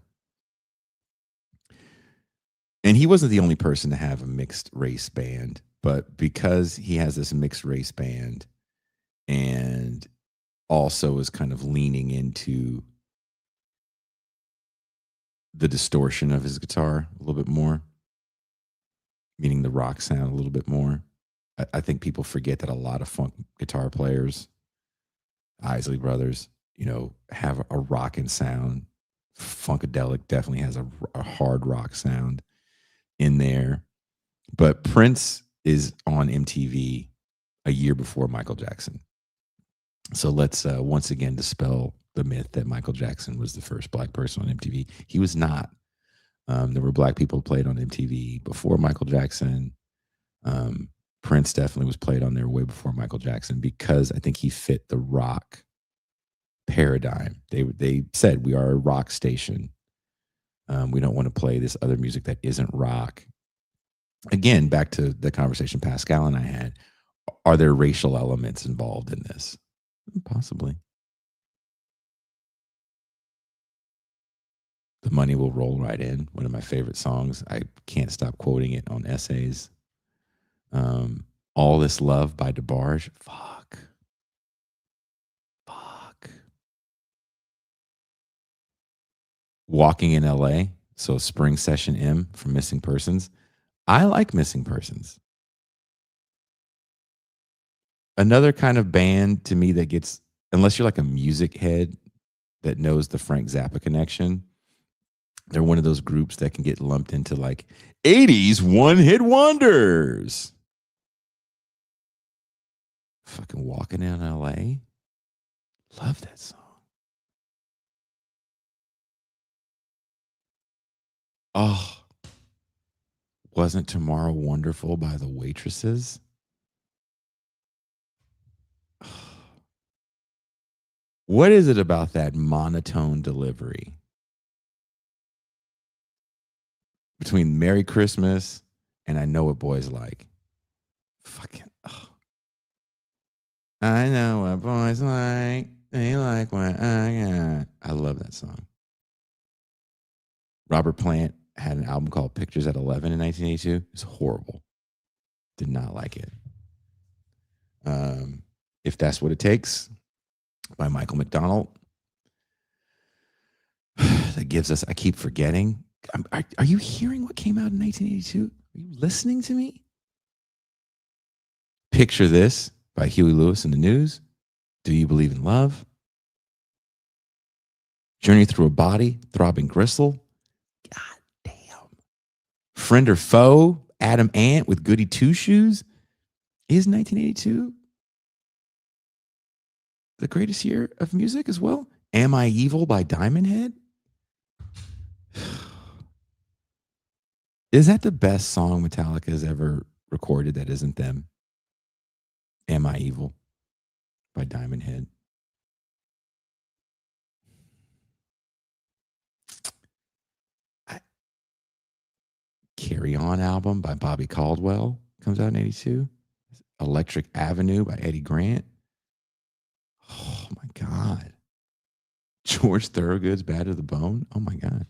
and he wasn't the only person to have a mixed race band, but because he has this mixed race band and also is kind of leaning into the distortion of his guitar a little bit more, meaning the rock sound a little bit more. I think people forget that a lot of funk guitar players, Isley Brothers, have a rockin' sound. Funkadelic definitely has a hard rock sound in there. But Prince is on MTV a year before Michael Jackson. So let's once again dispel the myth that Michael Jackson was the first black person on MTV. He was not. There were black people played on MTV before Michael Jackson. Prince definitely was played on there way before Michael Jackson because I think he fit the rock paradigm. They said we are a rock station. We don't want to play this other music that isn't rock. Again, back to the conversation Pascal and I had. Are there racial elements involved in this? Possibly. The Money Will Roll Right In, one of my favorite songs. I can't stop quoting it on essays. All This Love by DeBarge. Fuck. Walking in LA. So Spring Session M from Missing Persons. I like Missing Persons. Another kind of band to me that gets, unless you're like a music head that knows the Frank Zappa connection, they're one of those groups that can get lumped into like 80s one-hit wonders. Fucking Walking in LA. Love that song. Oh, Wasn't Tomorrow Wonderful by the Waitresses? What is it about that monotone delivery? Between Merry Christmas and I Know What Boys Like. Fucking, oh. I know what boys like. They like what I got. I love that song. Robert Plant had an album called Pictures at 11 in 1982. It's horrible. Did not like it. If That's What It Takes by Michael McDonald. That gives us, I keep forgetting. Are you hearing what came out in 1982? Are you listening to me? Picture This by Huey Lewis and the News. Do You Believe in Love? Journey Through a Body, Throbbing Gristle. God damn. Friend or Foe, Adam Ant with Goody Two Shoes. Is 1982 the greatest year of music as well? Am I Evil by Diamond Head? Is that the best song Metallica has ever recorded that isn't them? Am I Evil by Diamond Head. Carry On album by Bobby Caldwell comes out in 82. Electric Avenue by Eddie Grant. Oh my God. George Thorogood's Bad to the Bone. Oh my God.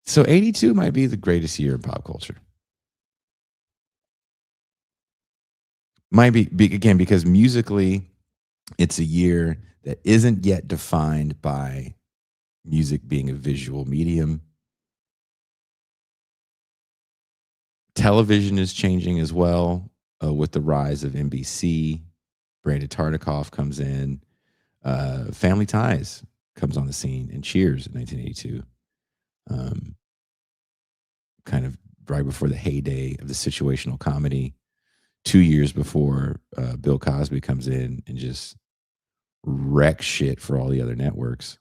So 82 might be the greatest year in pop culture. Might be again, because musically, it's a year that isn't yet defined by music being a visual medium. Television is changing as well with the rise of NBC. Brandon Tartikoff comes in. Family Ties comes on the scene, and Cheers in 1982. Kind of right before the heyday of the situational comedy. 2 years before Bill Cosby comes in and just wrecks shit for all the other networks.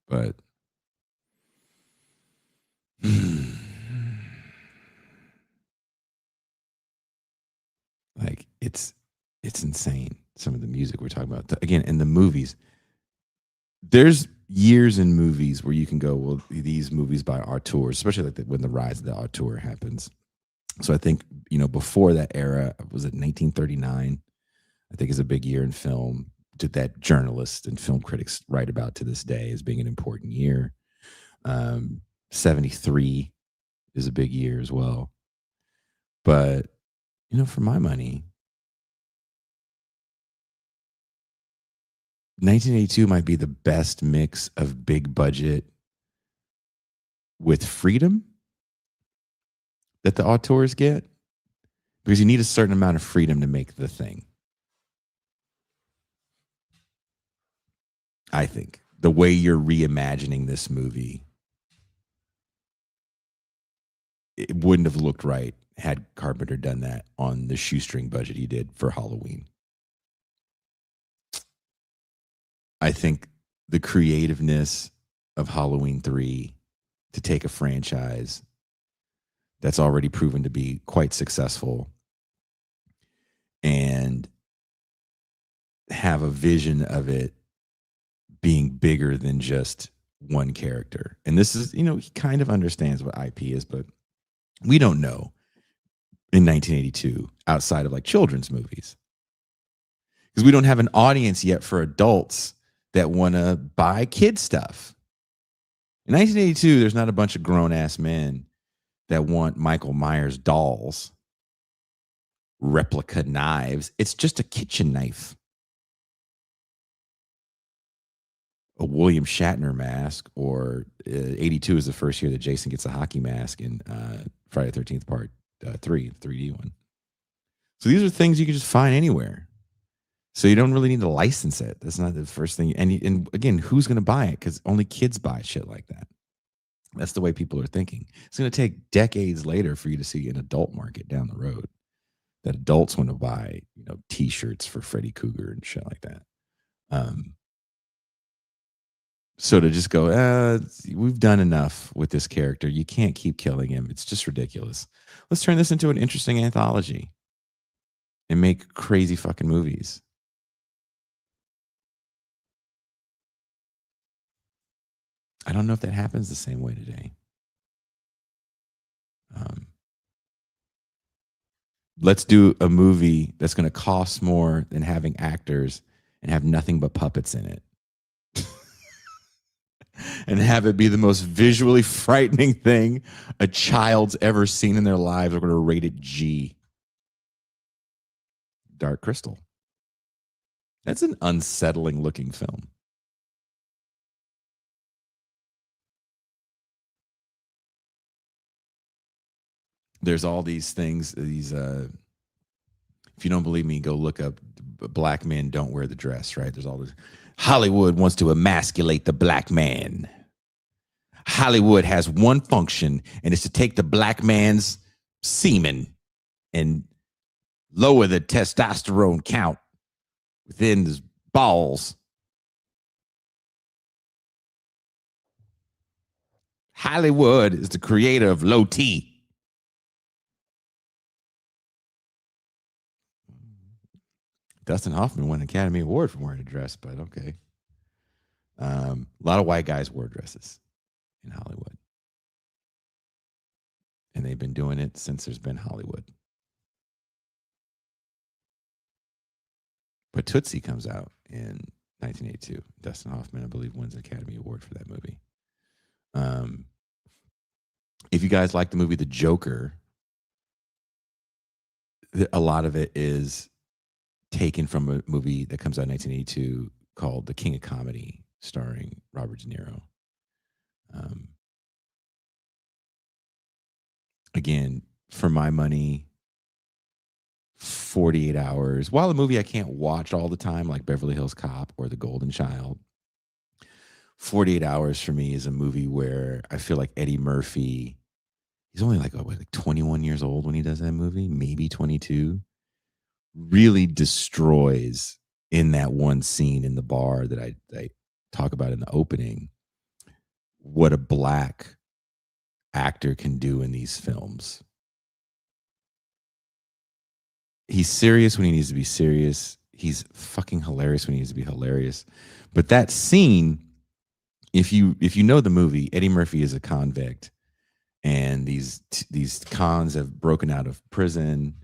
But like it's insane, some of the music we're talking about. Again, in the movies, there's years in movies where you can go, well, these movies by auteurs, especially like when the rise of the auteur happens. So I think, before that era, was it 1939? I think is a big year in film that journalists and film critics write about to this day as being an important year. 73 is a big year as well. But, for my money, 1982 might be the best mix of big budget with freedom that the auteurs get, because you need a certain amount of freedom to make the thing. I think the way you're reimagining this movie, it wouldn't have looked right had Carpenter done that on the shoestring budget he did for Halloween. I think the creativeness of Halloween 3 to take a franchise that's already proven to be quite successful and have a vision of it being bigger than just one character. And this is, he kind of understands what IP is, but we don't know in 1982 outside of like children's movies, because we don't have an audience yet for adults that want to buy kid stuff. In 1982, there's not a bunch of grown ass men that want Michael Myers dolls, replica knives. It's just a kitchen knife, a William Shatner mask, or 82 is the first year that Jason gets a hockey mask in Friday the 13th Part 3, the 3D one. So these are things you can just find anywhere. So you don't really need to license it. That's not the first thing. And again, who's going to buy it? Because only kids buy shit like that. That's the way people are thinking. It's going to take decades later for you to see an adult market down the road that adults want to buy, T-shirts for Freddy Krueger and shit like that. So to just go, we've done enough with this character. You can't keep killing him. It's just ridiculous. Let's turn this into an interesting anthology and make crazy fucking movies. I don't know if that happens the same way today. Let's do a movie that's going to cost more than having actors and have nothing but puppets in it. And have it be the most visually frightening thing a child's ever seen in their lives. We're going to rate it G. Dark Crystal. That's an unsettling looking film. There's all these things, if you don't believe me, go look up black men don't wear the dress, right? There's all this. Hollywood wants to emasculate the black man. Hollywood has one function, and it's to take the black man's semen and lower the testosterone count within his balls. Hollywood is the creator of low T. Dustin Hoffman won an Academy Award for wearing a dress, but okay. A lot of white guys wore dresses in Hollywood. And they've been doing it since there's been Hollywood. But Tootsie comes out in 1982. Dustin Hoffman, I believe, wins an Academy Award for that movie. If you guys like the movie The Joker, a lot of it is taken from a movie that comes out in 1982 called The King of Comedy, starring Robert De Niro. Again, for my money, 48 hours. While a movie I can't watch all the time, like Beverly Hills Cop or The Golden Child, 48 Hours for me is a movie where I feel like Eddie Murphy, he's only like 21 years old when he does that movie, maybe 22, really destroys in that one scene in the bar that I talk about in the opening, what a black actor can do in these films. He's serious when he needs to be serious. He's fucking hilarious when he needs to be hilarious. But that scene, if you know the movie, Eddie Murphy is a convict, and these cons have broken out of prison.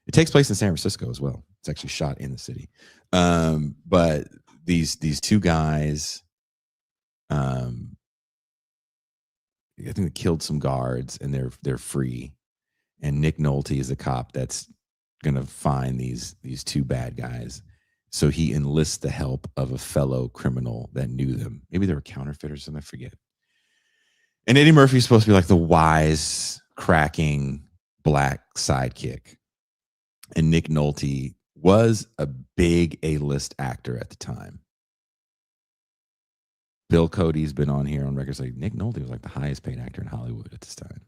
It takes place in San Francisco as well. It's actually shot in the city. But these two guys, I think they killed some guards, and they're free. And Nick Nolte is a cop that's gonna find these two bad guys. So he enlists the help of a fellow criminal that knew them. Maybe they were counterfeiters, and I forget. And Eddie Murphy's supposed to be like the wise, cracking black sidekick. And Nick Nolte was a big A-list actor at the time. Bill Cody's been on here on records like Nick Nolte was like the highest paid actor in Hollywood at this time.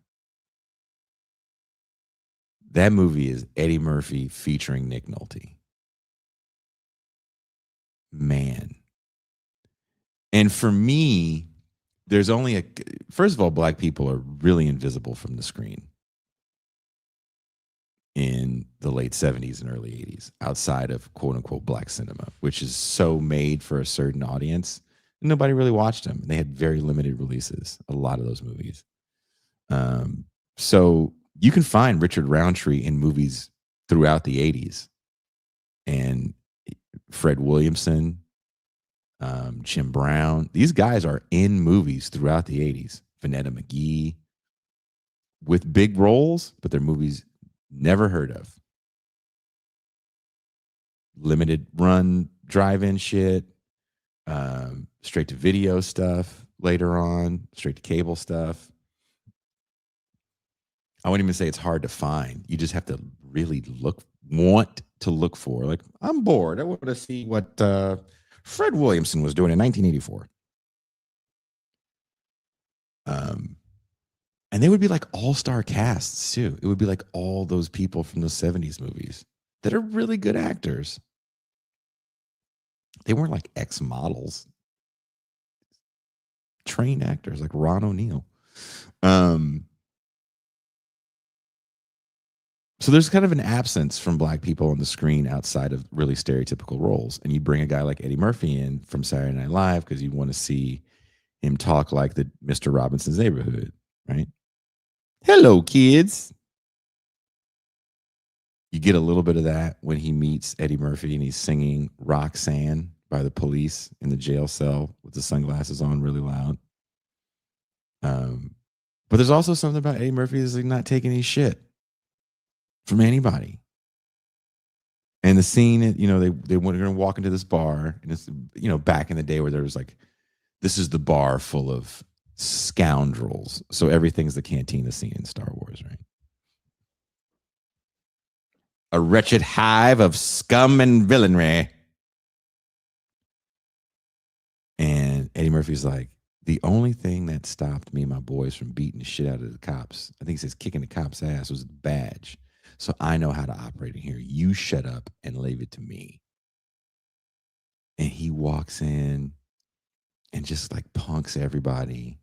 That movie is Eddie Murphy featuring Nick Nolte. Man. And for me, there's only first of all, black people are really invisible from the screen. in the late 70s and early 80s outside of quote unquote black cinema, which is so made for a certain audience. Nobody really watched them. They had very limited releases, a lot of those movies. So you can find Richard Roundtree in movies throughout the 80s, and Fred Williamson, Jim Brown. These guys are in movies throughout the 80s. Vanetta McGee with big roles, but their movies never heard of. Limited run drive-in shit, straight to video stuff later on, straight to cable stuff. I wouldn't even say it's hard to find. You just have to really want to look for. Like, I'm bored. I want to see what Fred Williamson was doing in 1984. And they would be like all-star casts too. It would be like all those people from the 70s movies that are really good actors. They weren't like ex-models. Trained actors like Ron O'Neal. So there's kind of an absence from black people on the screen outside of really stereotypical roles. And you bring a guy like Eddie Murphy in from Saturday Night Live because you want to see him talk like the Mr. Robinson's Neighborhood, right? Hello, kids. You get a little bit of that when he meets Eddie Murphy and he's singing Roxanne by the Police in the jail cell with the sunglasses on really loud. But there's also something about Eddie Murphy that's like not taking any shit from anybody. And the scene, they were going to walk into this bar, and it's, back in the day where there was like, this is the bar full of scoundrels. So everything's the cantina scene in Star Wars, right? A wretched hive of scum and villainy. And Eddie Murphy's like, the only thing that stopped me and my boys from beating the shit out of the cops, I think he says kicking the cops' ass, was the badge. So I know how to operate in here. You shut up and leave it to me. And he walks in and just like punks everybody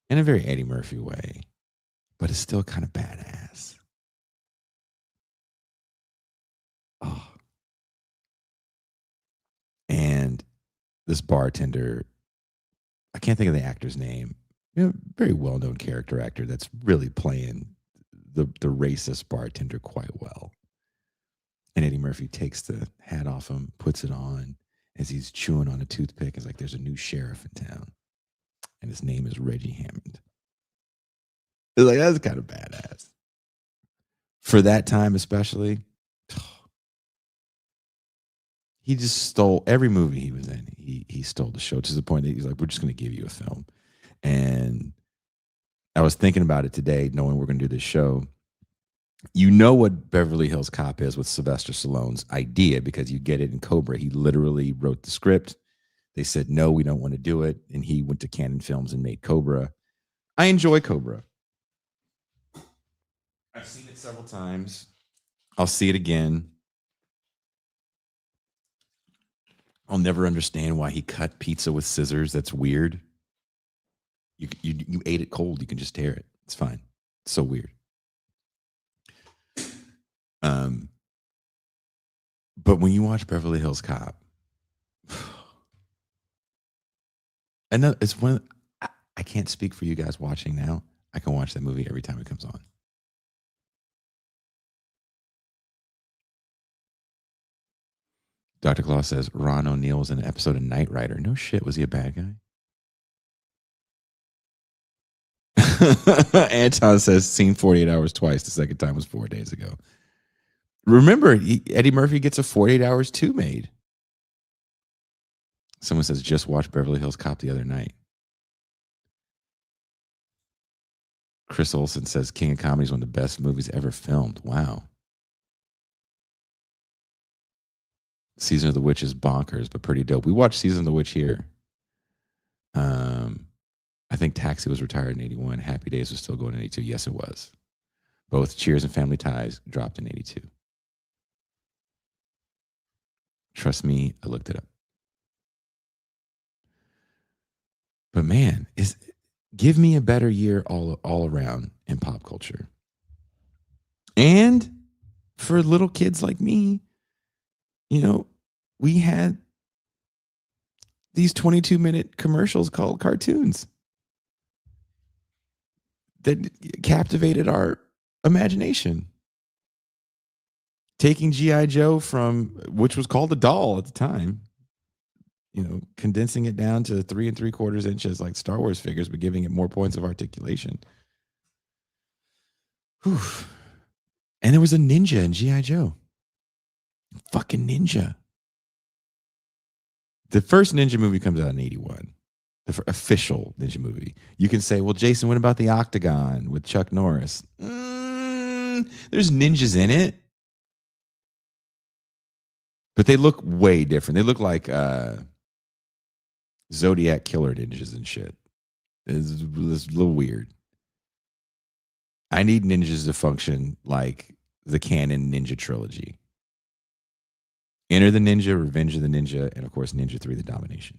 in a very Eddie Murphy way, but it's still kind of badass. Oh. And this bartender, I can't think of the actor's name, very well-known character actor that's really playing the racist bartender quite well. And Eddie Murphy takes the hat off him, puts it on as he's chewing on a toothpick. It's like, there's a new sheriff in town, and his name is Reggie Hammond. It's like, that's kind of badass. For that time especially, he just stole every movie he was in. He stole the show to the point that he's like, we're just going to give you a film. And I was thinking about it today, knowing we're going to do this show. You know what Beverly Hills Cop is with Sylvester Stallone's idea, because you get it in Cobra. He literally wrote the script. They said, no, we don't want to do it. And he went to Canon Films and made Cobra. I enjoy Cobra. I've seen it several times. I'll see it again. I'll never understand why he cut pizza with scissors. That's weird. You ate it cold. You can just tear it. It's fine. It's so weird. But when you watch Beverly Hills Cop, and it's one, I can't speak for you guys watching now. I can watch that movie every time it comes on. Dr. Claus says Ron O'Neal was in an episode of Knight Rider. No shit. Was he a bad guy? Anton says seen 48 Hours twice. The second time was 4 days ago. Remember, Eddie Murphy gets a 48 Hours 2 made. Someone says just watched Beverly Hills Cop the other night. Chris Olsen says King of Comedy is one of the best movies ever filmed. Wow. Season of the Witch is bonkers, but pretty dope. We watched Season of the Witch here. I think Taxi was retired in 81. Happy Days was still going in 82. Yes, it was. Both Cheers and Family Ties dropped in 82. Trust me, I looked it up. But man, give me a better year all around in pop culture. And for little kids like me, we had these 22-minute commercials called cartoons that captivated our imagination. Taking G.I. Joe from, which was called a doll at the time, condensing it down to 3 3/4 inches like Star Wars figures, but giving it more points of articulation. Whew. And there was a ninja in G.I. Joe. Fucking ninja. The first ninja movie comes out in 81. The official ninja movie. You can say, well, Jason, what about the Octagon with Chuck Norris? There's ninjas in it. But they look way different. They look like Zodiac killer ninjas and shit. It's a little weird. I need ninjas to function like the canon ninja trilogy. Enter the Ninja, Revenge of the Ninja, and of course, Ninja 3, The Domination.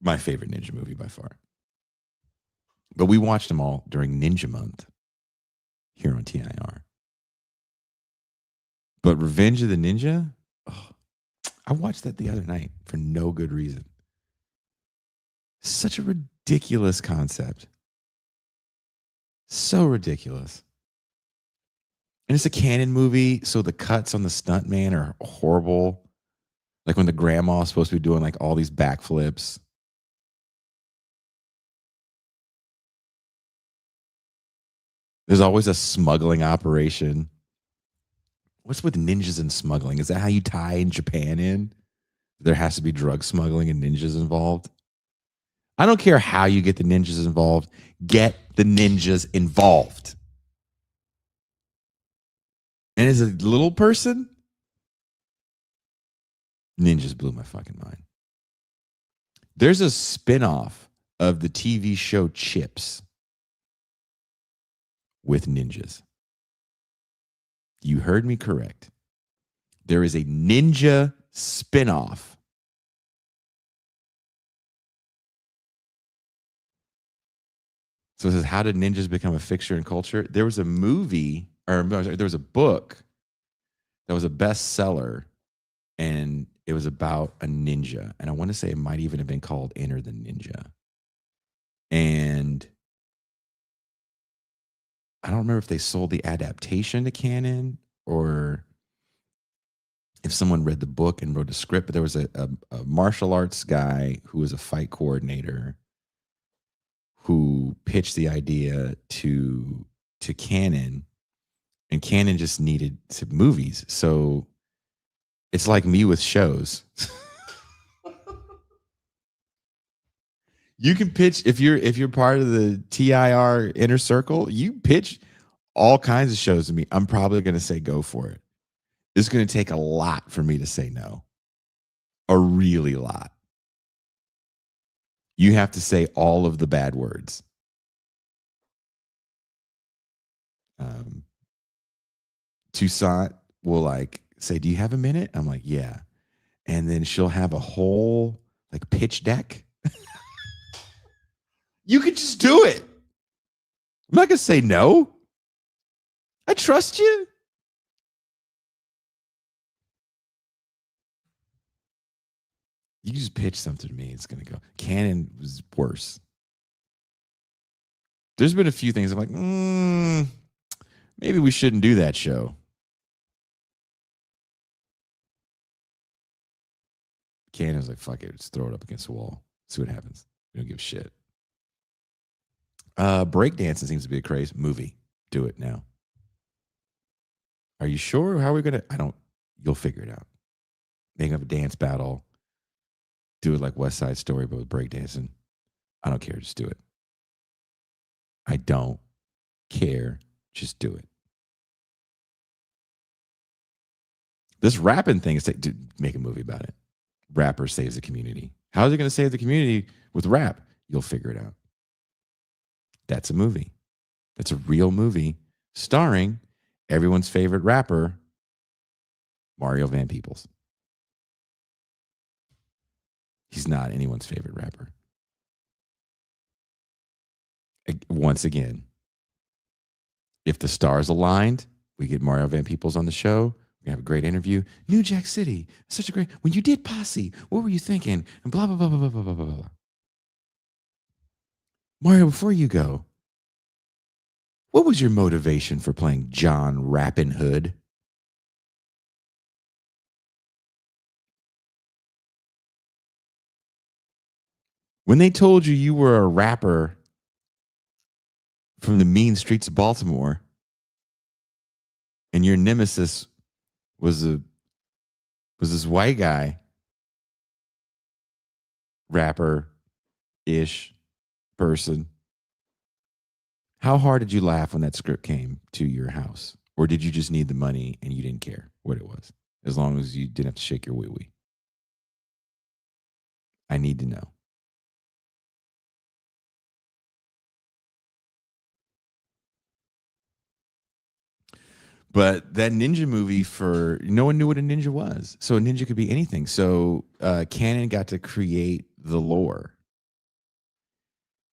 My favorite ninja movie by far. But we watched them all during Ninja Month here on TIR. But Revenge of the Ninja, I watched that the other night for no good reason. Such a ridiculous concept. So ridiculous. And it's a canon movie, so the cuts on the stuntman are horrible. Like when the grandma's supposed to be doing like all these backflips. There's always a smuggling operation. What's with ninjas and smuggling? Is that how you tie in Japan in? There has to be drug smuggling and ninjas involved. I don't care how you get the ninjas involved. Get the ninjas involved. And as a little person, ninjas blew my fucking mind. There's a spinoff of the TV show Chips with ninjas. You heard me correct. There is a ninja spinoff. So it says, how did ninjas become a fixture in culture? There was a movie, or there was a book that was a bestseller, and it was about a ninja. And I want to say it might even have been called Enter the Ninja. And I don't remember if they sold the adaptation to canon or if someone read the book and wrote a script, but there was a martial arts guy who was a fight coordinator who pitched the idea to canon, and canon just needed some movies. So it's like me with shows. You can pitch if you're part of the TIR inner circle, you pitch all kinds of shows to me. I'm probably going to say go for it. It's going to take a lot for me to say no. A really lot. You have to say all of the bad words. Toussaint will like say, do you have a minute? I'm like, yeah. And then she'll have a whole like pitch deck. You could just do it. I'm not going to say no. I trust you. You just pitch something to me. It's going to go. Canon was worse. There's been a few things I'm like, maybe we shouldn't do that show. Canon's like, fuck it. Just throw it up against the wall. See what happens. We don't give a shit. Breakdancing seems to be a craze. Movie. Do it now. Are you sure? How are we going to? You'll figure it out. Make up a dance battle. Do it like West Side Story, but with breakdancing. I don't care. Just do it. I don't care. Just do it. This rapping thing is to make a movie about it. Rapper saves the community. How is it going to save the community with rap? You'll figure it out. That's a movie. That's a real movie starring everyone's favorite rapper, Mario Van Peebles. He's not anyone's favorite rapper. Once again, if the stars aligned, We get Mario Van Peebles on the show. We have a great interview. New Jack City, such a great. When you did Posse, what were you thinking? And blah blah blah blah blah blah blah blah. Mario, before you go, what was your motivation for playing John Rappin Hood? When they told you you were a rapper from the mean streets of Baltimore, and your nemesis was this white guy, rapper ish person, how hard did you laugh when that script came to your house? Or did you just need the money and you didn't care what it was, as long as you didn't have to shake your wee wee? I need to know. But that ninja movie, for no one knew what a ninja was. So a ninja could be anything. So Canon got to create the lore.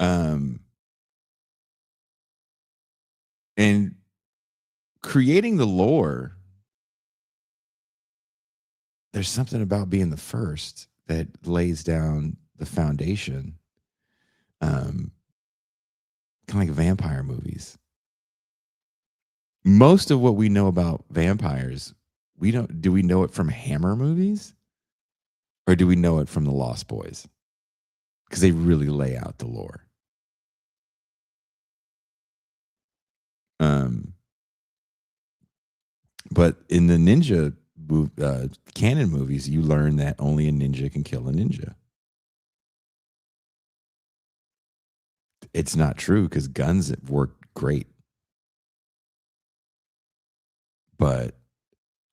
And creating the lore, there's something about being the first that lays down the foundation. Kind of like vampire movies. Most of what we know about vampires, do we know it from Hammer movies? Or do we know it from the Lost Boys? Because they really lay out the lore. But in the ninja canon movies, you learn that only a ninja can kill a ninja. It's not true, because guns work great. But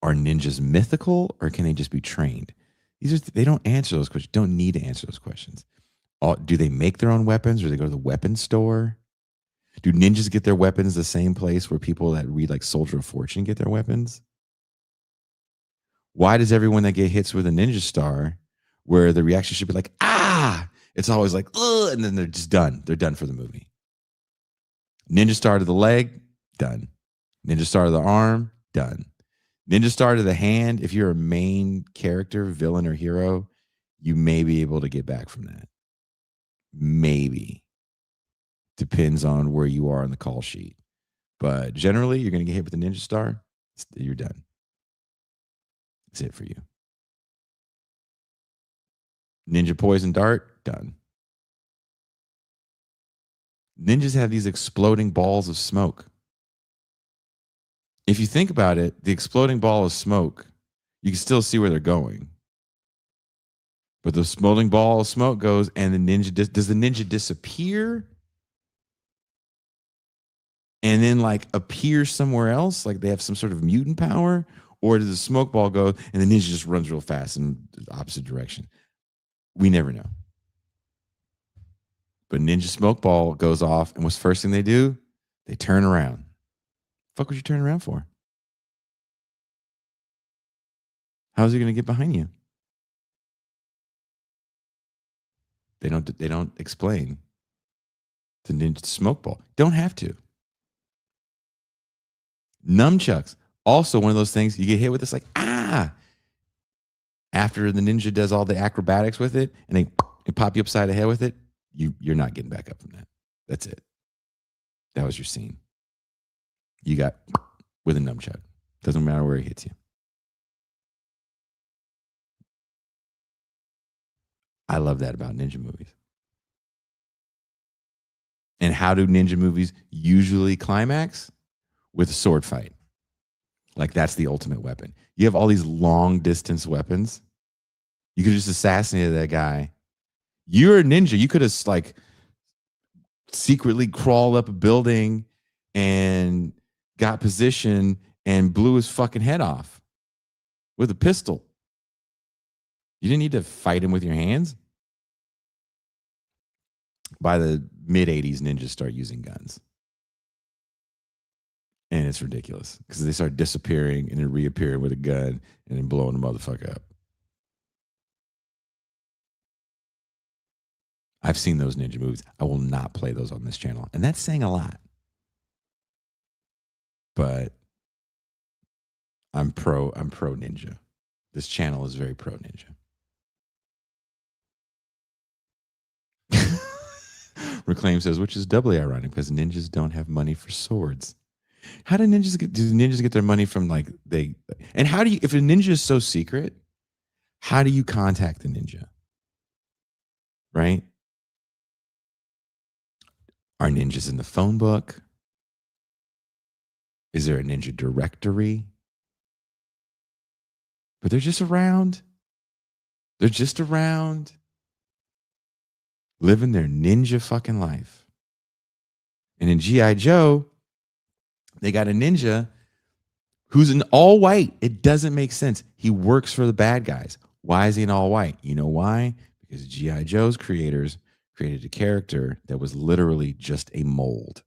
are ninjas mythical, or can they just be trained? They don't answer those questions. Don't need to answer those questions. Do they make their own weapons, or do they go to the weapons store? Do ninjas get their weapons the same place where people that read like Soldier of Fortune get their weapons? Why does everyone that get hits with a ninja star, where the reaction should be like, ah, it's always like, ugh, and then they're just done. They're done for the movie. Ninja star to the leg, done. Ninja star to the arm, done. Ninja star to the hand, if you're a main character, villain, or hero, you may be able to get back from that. Maybe. Depends on where you are on the call sheet. But generally, you're going to get hit with a ninja star, you're done. That's it for you. Ninja poison dart, done. Ninjas have these exploding balls of smoke. If you think about it, the exploding ball of smoke, you can still see where they're going. But the exploding ball of smoke goes, and the ninja does the ninja disappear and then like appear somewhere else, like they have some sort of mutant power? Or does the smoke ball go and the ninja just runs real fast in the opposite direction? We never know. But ninja smoke ball goes off, and what's the first thing they do? They turn around. Fuck would you turn around for? How's he going to get behind you? They don't explain the ninja smoke ball. Don't have to. Nunchucks, also one of those things you get hit with. It's like, ah. After the ninja does all the acrobatics with it, and they pop you upside the head with it, you're not getting back up from that. That's it. That was your scene. You got with a nunchuck. Doesn't matter where it hits you. I love that about ninja movies. And how do ninja movies usually climax? With a sword fight. Like, that's the ultimate weapon. You have all these long distance weapons. You could just assassinate that guy. You're a ninja. You could have like secretly crawled up a building and got position and blew his fucking head off with a pistol. You didn't need to fight him with your hands. By the mid 80s, ninjas start using guns. And it's ridiculous because they start disappearing and then reappearing with a gun and then blowing the motherfucker up. I've seen those ninja movies. I will not play those on this channel. And that's saying a lot. But I'm pro ninja. This channel is very pro ninja. Reclaim says, which is doubly ironic because ninjas don't have money for swords. How do ninjas get their money from like they and how do you if a ninja is so secret, how do you contact the ninja? Right? Are ninjas in the phone book? Is there a ninja directory? But they're just around. They're just around living their ninja fucking life. And in G.I. Joe, they got a ninja who's an all white. It doesn't make sense. He works for the bad guys. Why is he an all white? You know why? Because G.I. Joe's creators created a character that was literally just a mold.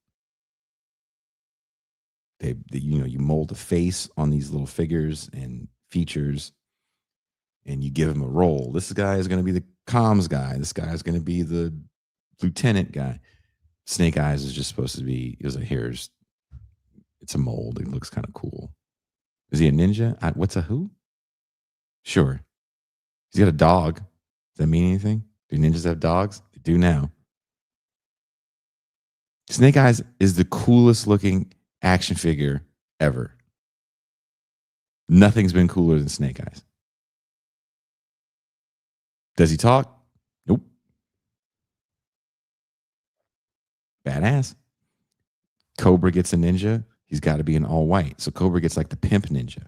You mold a face on these little figures and features, and you give him a role. This guy is going to be the comms guy. This guy is going to be the lieutenant guy. Snake Eyes is just supposed to be. It's a mold. It looks kind of cool. Is he a ninja? What's a who? Sure. He's got a dog. Does that mean anything? Do ninjas have dogs? They do now. Snake Eyes is the coolest looking action figure ever. Nothing's been cooler than Snake Eyes. Does he talk? Nope. Badass. Cobra gets a ninja. He's got to be an all white. So Cobra gets like the pimp ninja.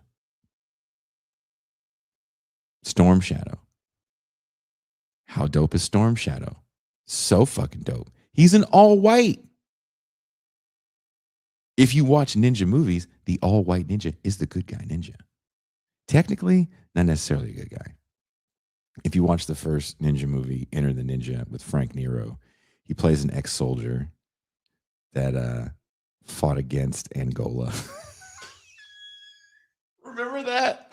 Storm Shadow. How dope is Storm Shadow? So fucking dope. He's an all white. If you watch ninja movies, the all white ninja is the good guy ninja. Technically, not necessarily a good guy. If you watch the first ninja movie, Enter the Ninja, with Frank Nero, he plays an ex-soldier that fought against Angola. Remember that?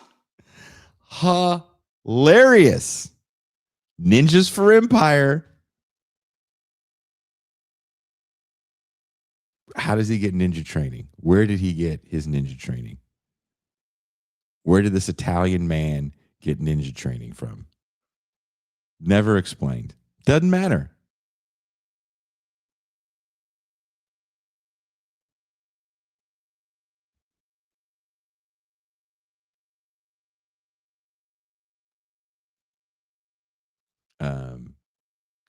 Hilarious. Ninjas for Empire. How does he get ninja training? Where did he get his ninja training? Where did this Italian man get ninja training from? Never explained. Doesn't matter.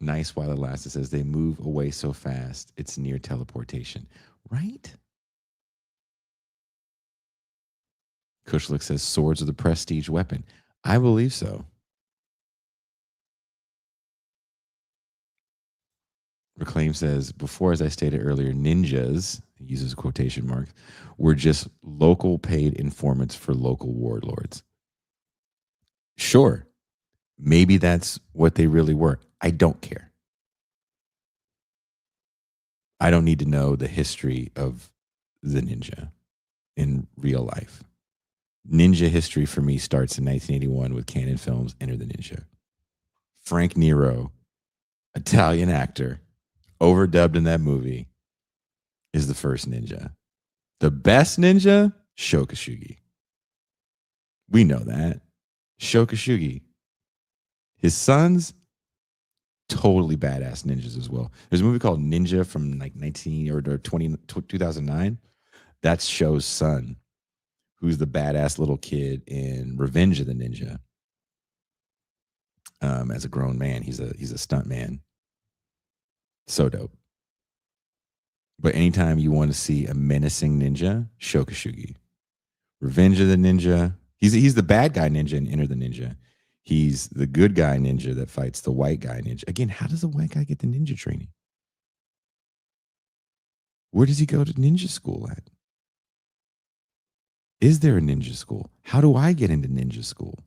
Nice while it lasts. It says they move away so fast, it's near teleportation. Right? Kushlik says swords are the prestige weapon. I believe so. Reclaim says, before, as I stated earlier, ninjas, he uses quotation marks, were just local paid informants for local warlords. Sure. Maybe that's what they really were. I don't care. I don't need to know the history of the ninja in real life. Ninja history for me starts in 1981 with Canon Films' Enter the Ninja. Frank Nero, Italian actor, overdubbed in that movie, is the first ninja. The best ninja, Shokashugi. We know that. Shokashugi. His sons, totally badass ninjas as well. There's a movie called Ninja from like 2009. That's Sho's son, who's the badass little kid in Revenge of the Ninja. As a grown man, he's a stunt man. So dope. But anytime you want to see a menacing ninja, Shokashugi. Revenge of the Ninja. He's the bad guy ninja in Enter the Ninja. He's the good guy ninja that fights the white guy ninja. Again, how does the white guy get the ninja training? Where does he go to ninja school at? Is there a ninja school? How do I get into ninja school?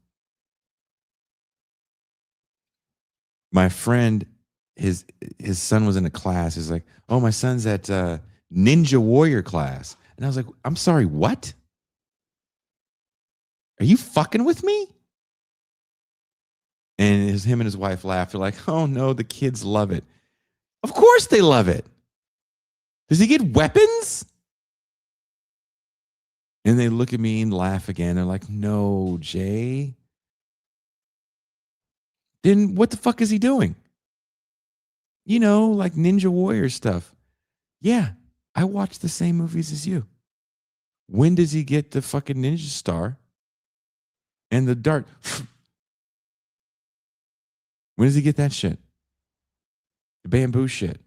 My friend, his son was in a class. He's like, oh, my son's at Ninja Warrior class. And I was like, I'm sorry, what? Are you fucking with me? And him and his wife laughed. They're like, oh no, the kids love it. Of course they love it. Does he get weapons? And they look at me and laugh again. They're like, no, Jay. Then what the fuck is he doing? You know, like Ninja Warrior stuff. Yeah, I watch the same movies as you. When does he get the fucking ninja star and the dart? When does he get that shit? The bamboo shit.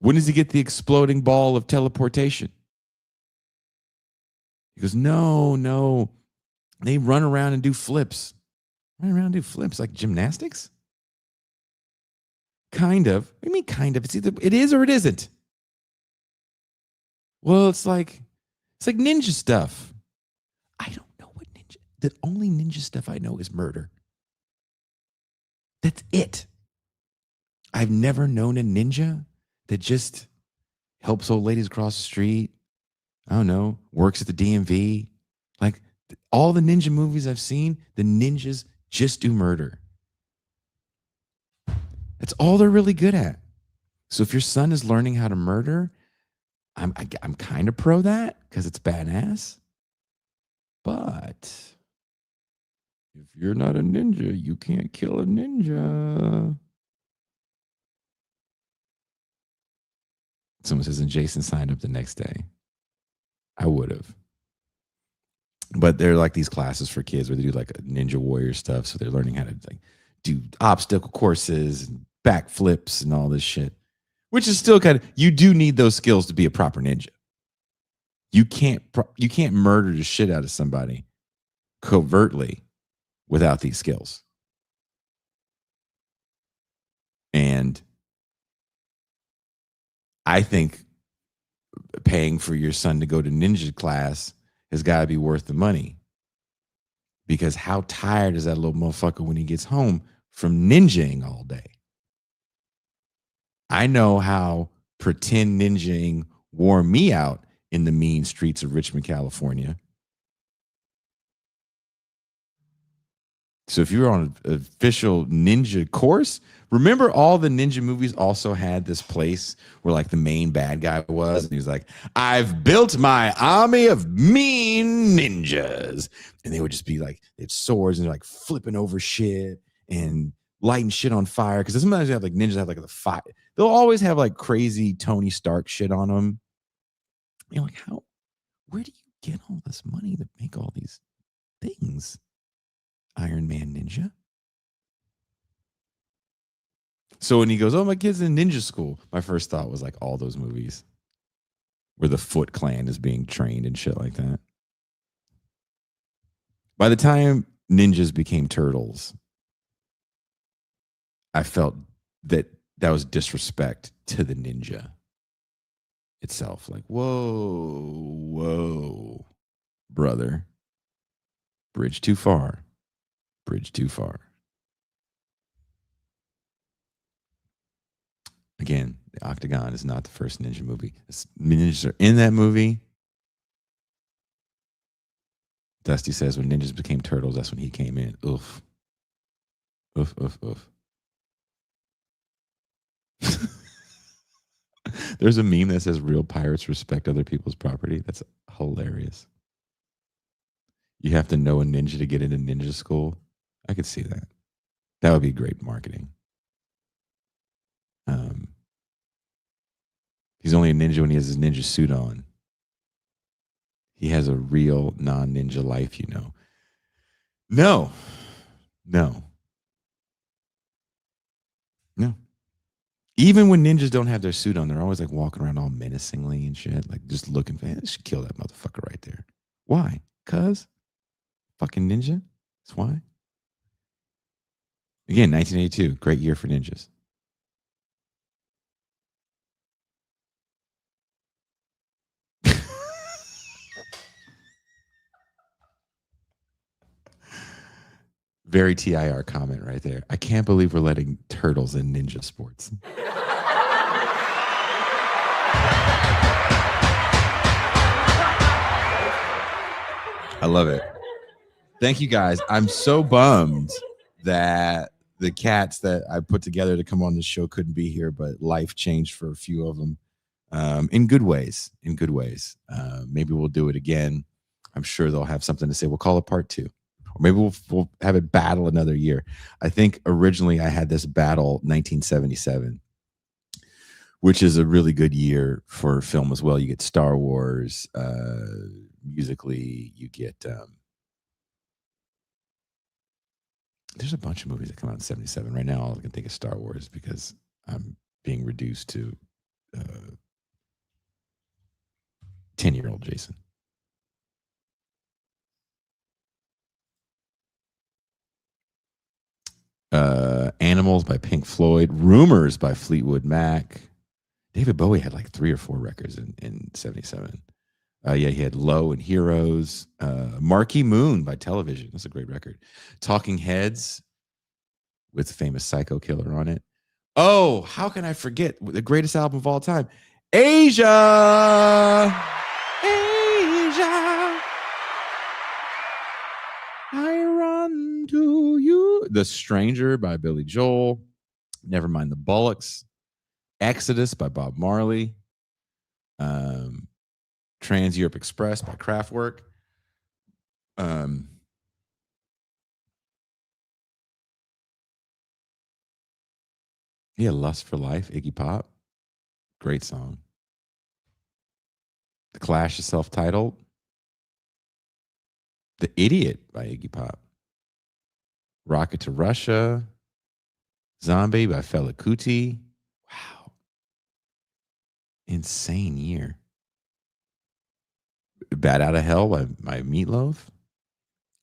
When does he get the exploding ball of teleportation? He goes, no. They run around and do flips. Run around and do flips like gymnastics? Kind of. What do you mean kind of? It's either it is or it isn't. Well, it's like ninja stuff. I don't know what ninja. The only ninja stuff I know is murder. That's it. I've never known a ninja that just helps old ladies across the street. I don't know, works at the DMV. Like all the ninja movies I've seen, the ninjas just do murder. That's all they're really good at. So if your son is learning how to murder, I'm kind of pro that because it's badass. But if you're not a ninja, you can't kill a ninja. Someone says, and Jason signed up the next day. I would have. But they're like these classes for kids where they do like Ninja Warrior stuff. So they're learning how to like do obstacle courses and backflips and all this shit, which is still kind of, you do need those skills to be a proper ninja. You can't murder the shit out of somebody covertly without these skills. And I think paying for your son to go to ninja class has got to be worth the money. Because how tired is that little motherfucker when he gets home from ninjaing all day? I know how pretend ninjaing wore me out in the mean streets of Richmond, California. So if you were on an official ninja course, remember all the ninja movies also had this place where like the main bad guy was, and he was like, I've built my army of mean ninjas. And they would just be like, they have swords and they're like flipping over shit and lighting shit on fire. Because sometimes you have like ninjas have like the fire. They'll always have like crazy Tony Stark shit on them. You're like, where do you get all this money to make all these things? Iron Man Ninja. So when he goes, oh, my kid's in ninja school, my first thought was like all those movies where the Foot Clan is being trained and shit like that. By the time ninjas became turtles, I felt that was disrespect to the ninja itself. Like, whoa, brother. Bridge too far. Again, The Octagon is not the first ninja movie. Ninjas are in that movie. Dusty says when ninjas became turtles, that's when he came in. Oof. There's a meme that says real pirates respect other people's property. That's hilarious. You have to know a ninja to get into ninja school. I could see that. That would be great marketing. He's only a ninja when he has his ninja suit on. He has a real non-ninja life, you know. No. Even when ninjas don't have their suit on, they're always like walking around all menacingly and shit, like just looking for, I should kill that motherfucker right there. Why? Because fucking ninja. That's why. Again, 1982, great year for ninjas. Very TIR comment right there. I can't believe we're letting turtles in ninja sports. I love it. Thank you guys. I'm so bummed that the cats that I put together to come on the show couldn't be here, but life changed for a few of them. in good ways. In good ways. Maybe we'll do it again. I'm sure they'll have something to say. We'll call it part 2. Or maybe we'll have it battle another year. I think originally I had this battle 1977, which is a really good year for film as well. You get Star Wars, musically, you get there's a bunch of movies that come out in 77. Right now, all I can think is Star Wars because I'm being reduced to 10-year-old Jason. Animals by Pink Floyd, Rumors by Fleetwood Mac. David Bowie had like 3 or 4 records in 77. Yeah, he had Low and Heroes. Marquee Moon by Television. That's a great record. Talking Heads with famous Psycho Killer on it. Oh, how can I forget the greatest album of all time? Asia. I run to you. The Stranger by Billy Joel. Nevermind the Bollocks. Exodus by Bob Marley. Trans Europe Express by Kraftwerk. Yeah, Lust for Life, Iggy Pop. Great song. The Clash is self-titled. The Idiot by Iggy Pop. Rocket to Russia. Zombie by Fela Kuti. Wow. Insane year. Bat Out of Hell by Meatloaf.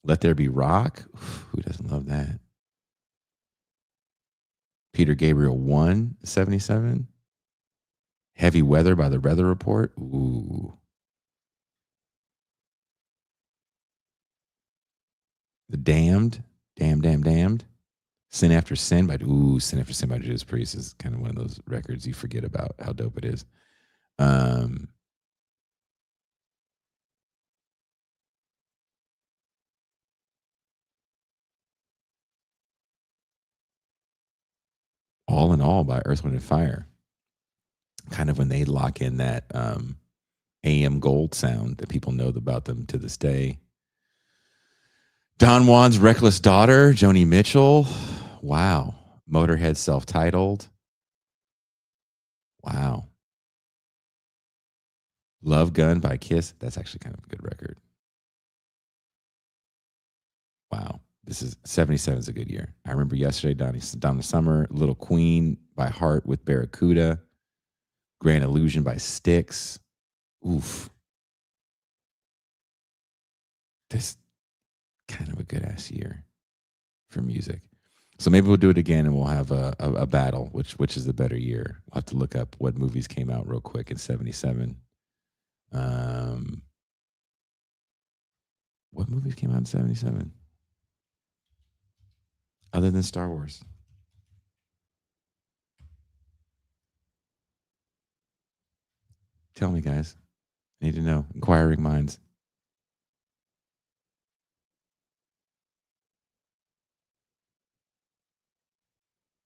Let There Be Rock. Who doesn't love that? Peter Gabriel 1, 77. Heavy Weather by The Weather Report. Ooh. The Damned. Damned. Sin After Sin by Sin After Sin by Judas Priest is kind of one of those records you forget about how dope it is. All in All by Earth, Wind and Fire. Kind of when they lock in that AM gold sound that people know about them to this day. Don Juan's Reckless Daughter, Joni Mitchell. Wow. Motorhead self-titled. Wow. Love Gun by Kiss. That's actually kind of a good record. Wow. This is 77 is a good year. I remember yesterday, Donna Summer, Little Queen by Heart with Barracuda, Grand Illusion by Styx. Oof. This kind of a good ass year for music. So maybe we'll do it again and we'll have a battle, which is the better year. We'll have to look up what movies came out real quick in 77. What movies came out in 77? Other than Star Wars. Tell me, guys. I need to know. Inquiring minds.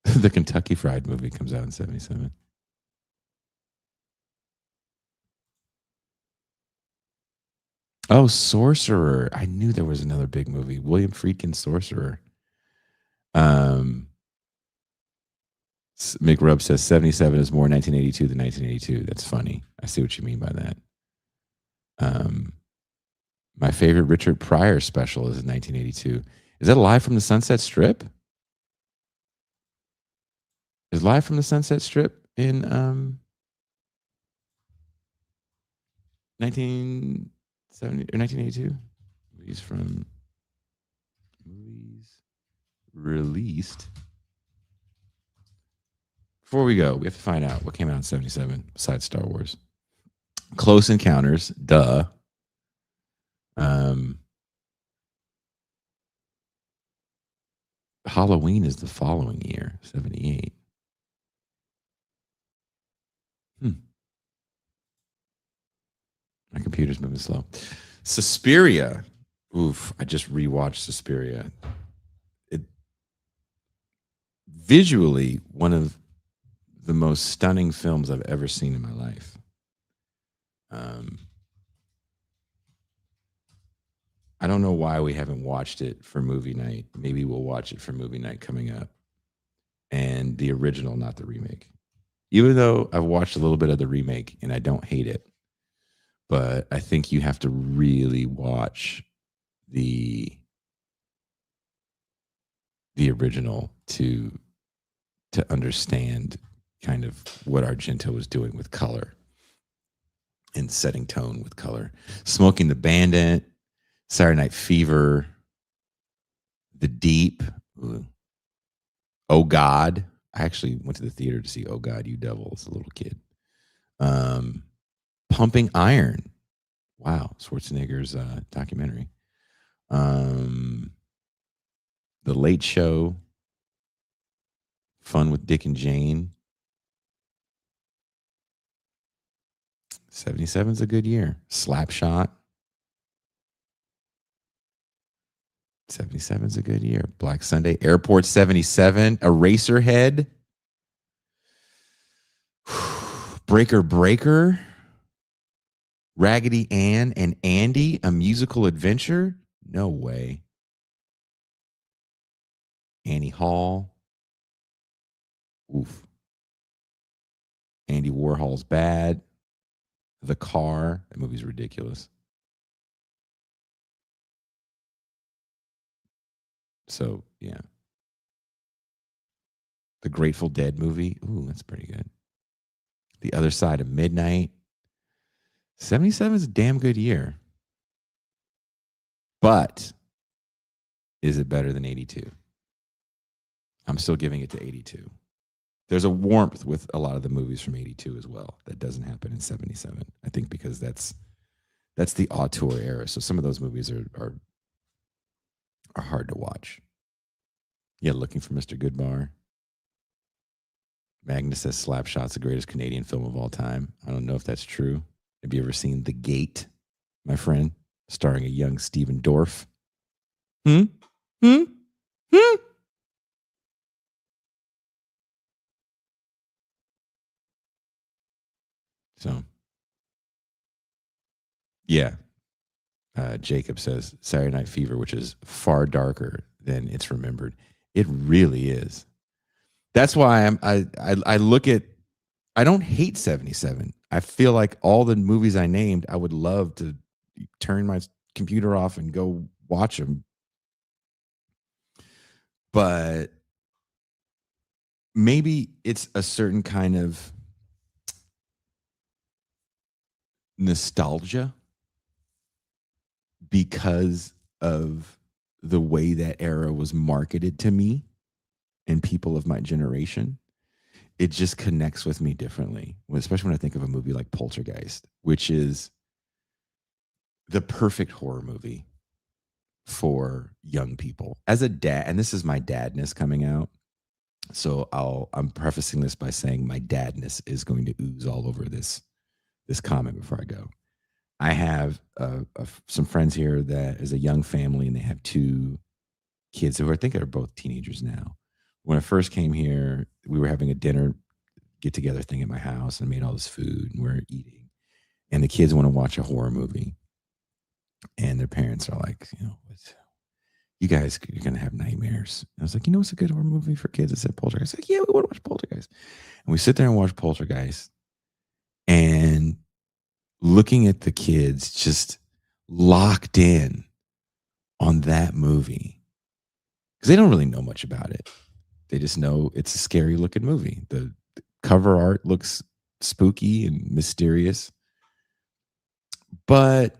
The Kentucky Fried movie comes out in 77. Oh, Sorcerer. I knew there was another big movie. William Friedkin's Sorcerer. McRub says 77 is more 1982 than 1982. That's funny. I see what you mean by that. My favorite Richard Pryor special is in 1982. Is that Live from the Sunset Strip? Is Live from the Sunset Strip in 1970 or 1982? Movies released. Before we go, we have to find out what came out in 77 besides Star Wars. Close Encounters, duh. Halloween is the following year, 78. My computer's moving slow. Suspiria. Oof, I just rewatched Suspiria. Visually, one of the most stunning films I've ever seen in my life. I don't know why we haven't watched it for movie night. Maybe we'll watch it for movie night coming up. And the original, not the remake. Even though I've watched a little bit of the remake and I don't hate it, but I think you have to really watch the original to understand kind of what Argento was doing with color and setting tone with color. Smoking the Bandit, Saturday Night Fever, The Deep, Oh God. I actually went to the theater to see Oh God, You Devil as a little kid. Pumping Iron. Wow, Schwarzenegger's documentary. The Late Show. Fun with Dick and Jane. 77's a good year. Slapshot. 77's a good year. Black Sunday. Airport 77. Eraserhead. Breaker Breaker. Raggedy Ann and Andy, a musical adventure? No way. Annie Hall. Oof. Andy Warhol's Bad. The Car. That movie's ridiculous. So, yeah. The Grateful Dead movie. Ooh, that's pretty good. The Other Side of Midnight. 77 is a damn good year. But is it better than 82? I'm still giving it to 82. There's a warmth with a lot of the movies from 82 as well that doesn't happen in 77. I think because that's the auteur era. So some of those movies are hard to watch. Yeah, Looking for Mr. Goodbar. Magnus says Slapshot's the greatest Canadian film of all time. I don't know if that's true. Have you ever seen The Gate, my friend, starring a young Stephen Dorff? So, yeah. Jacob says Saturday Night Fever, which is far darker than it's remembered. It really is. That's why I look at, I don't hate 77. I feel like all the movies I named, I would love to turn my computer off and go watch them. But maybe it's a certain kind of nostalgia because of the way that era was marketed to me and people of my generation. It just connects with me differently, especially when I think of a movie like Poltergeist, which is the perfect horror movie for young people. As a dad, and this is my dadness coming out, so I'm prefacing this by saying my dadness is going to ooze all over this comment before I go. I have some friends here that is a young family, and they have two kids who I think are both teenagers now. When I first came here, we were having a dinner get together thing at my house and made all this food and we're eating. And the kids want to watch a horror movie. And their parents are like, you guys, you're going to have nightmares. And I was like, what's a good horror movie for kids? I said Poltergeist. Like, yeah, we want to watch Poltergeist. And we sit there and watch Poltergeist. And looking at the kids just locked in on that movie. Because they don't really know much about it. They just know it's a scary looking movie. The cover art looks spooky and mysterious. But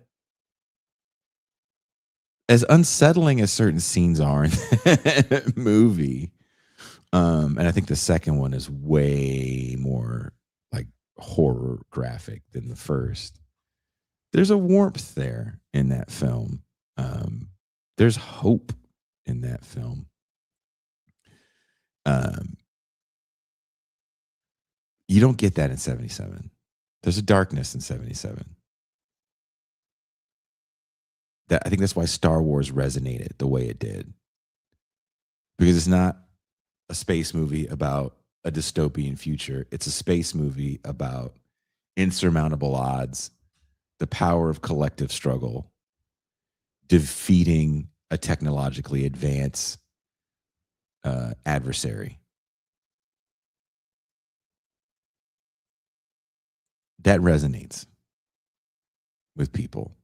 as unsettling as certain scenes are in that movie, and I think the second one is way more like horror graphic than the first, there's a warmth there in that film. There's hope in that film. You don't get that in 77. There's a darkness in 77. I think that's why Star Wars resonated the way it did. Because it's not a space movie about a dystopian future. It's a space movie about insurmountable odds the power of collective struggle defeating a technologically advanced adversary. That resonates with people.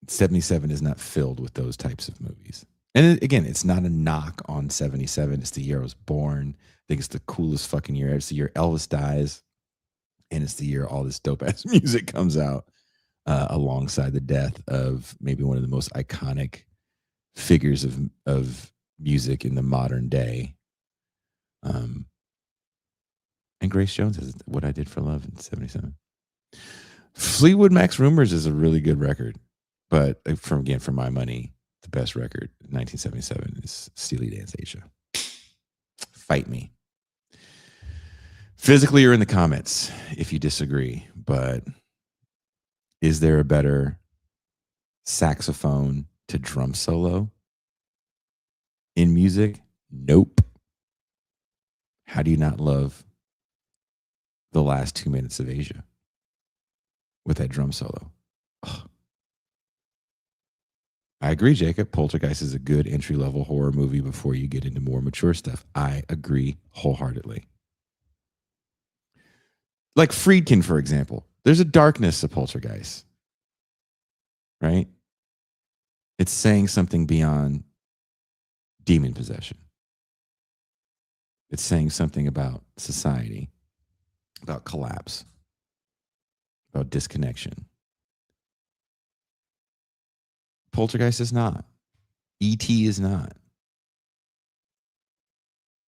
77 is not filled with those types of movies. And again, it's not a knock on 77. It's the year I was born. I think it's the coolest fucking year. It's the year Elvis dies. And it's the year all this dope ass music comes out alongside the death of maybe one of the most iconic figures of music in the modern day. And Grace Jones is What I Did for Love in 77. Fleetwood Mac's Rumors is a really good record. But for my money, the best record in 1977 is Steely Dan's Asia. Fight me. Physically or in the comments if you disagree. But is there a better saxophone to drum solo in music? Nope. How do you not love the last 2 minutes of Asia with that drum solo? Ugh. I agree, Jacob. Poltergeist is a good entry-level horror movie before you get into more mature stuff. I agree wholeheartedly. Like Friedkin, for example. There's a darkness to Poltergeist, right? It's saying something beyond demon possession. It's saying something about society, about collapse, about disconnection. Poltergeist is not. E.T. is not.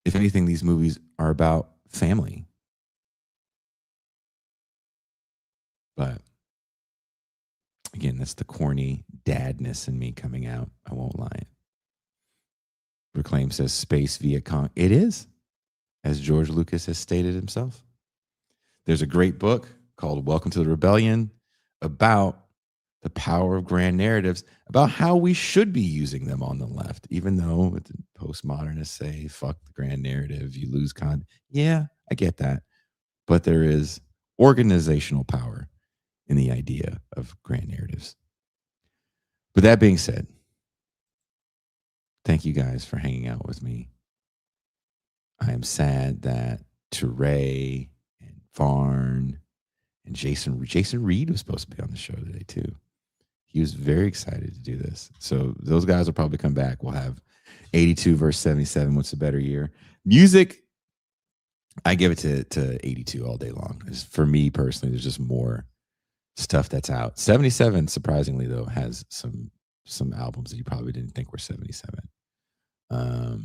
If anything, these movies are about family. But again, that's the corny dadness in me coming out. I won't lie. Reclaim says space Viet Cong. It is, as George Lucas has stated himself. There's a great book called Welcome to the Rebellion about the power of grand narratives, about how we should be using them on the left, even though the postmodernists say, fuck the grand narrative, you lose con. Yeah, I get that. But there is organizational power in the idea of grand narratives. But that being said, thank you guys for hanging out with me. I am sad that Teray and Varn and Jason Reed was supposed to be on the show today too. He was very excited to do this. So those guys will probably come back. We'll have 82 versus 77. What's a better year? Music, I give it to 82 all day long. For me personally, there's just more stuff that's out. 77, surprisingly though, has some albums that you probably didn't think were 77. I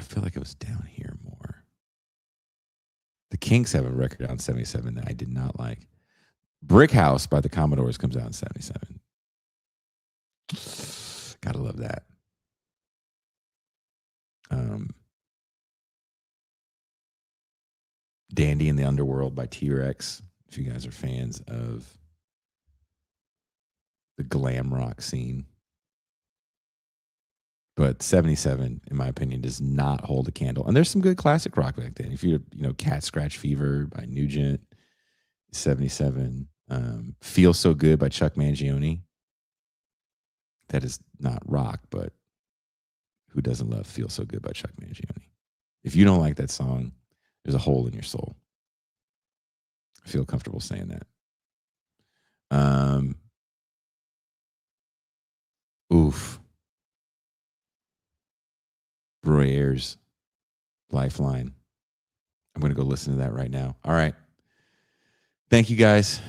feel like it was down here more. The Kinks have a record on 77 that I did not like. Brick House by the Commodores comes out in 77. Gotta love that. Dandy in the Underworld by T-Rex, if you guys are fans of the glam rock scene. But 77, in my opinion, does not hold a candle. And there's some good classic rock back then. If you're, Cat Scratch Fever by Nugent, 77. Feel So Good by Chuck Mangione. That is not rock, but who doesn't love Feel So Good by Chuck Mangione? If you don't like that song, there's a hole in your soul. I feel comfortable saying that. Oof. Roy Ayers, Lifeline. I'm going to go listen to that right now. All right. Thank you, guys.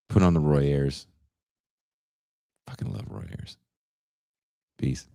Put on the Roy Ayers. Fucking love Roy Ayers. Peace.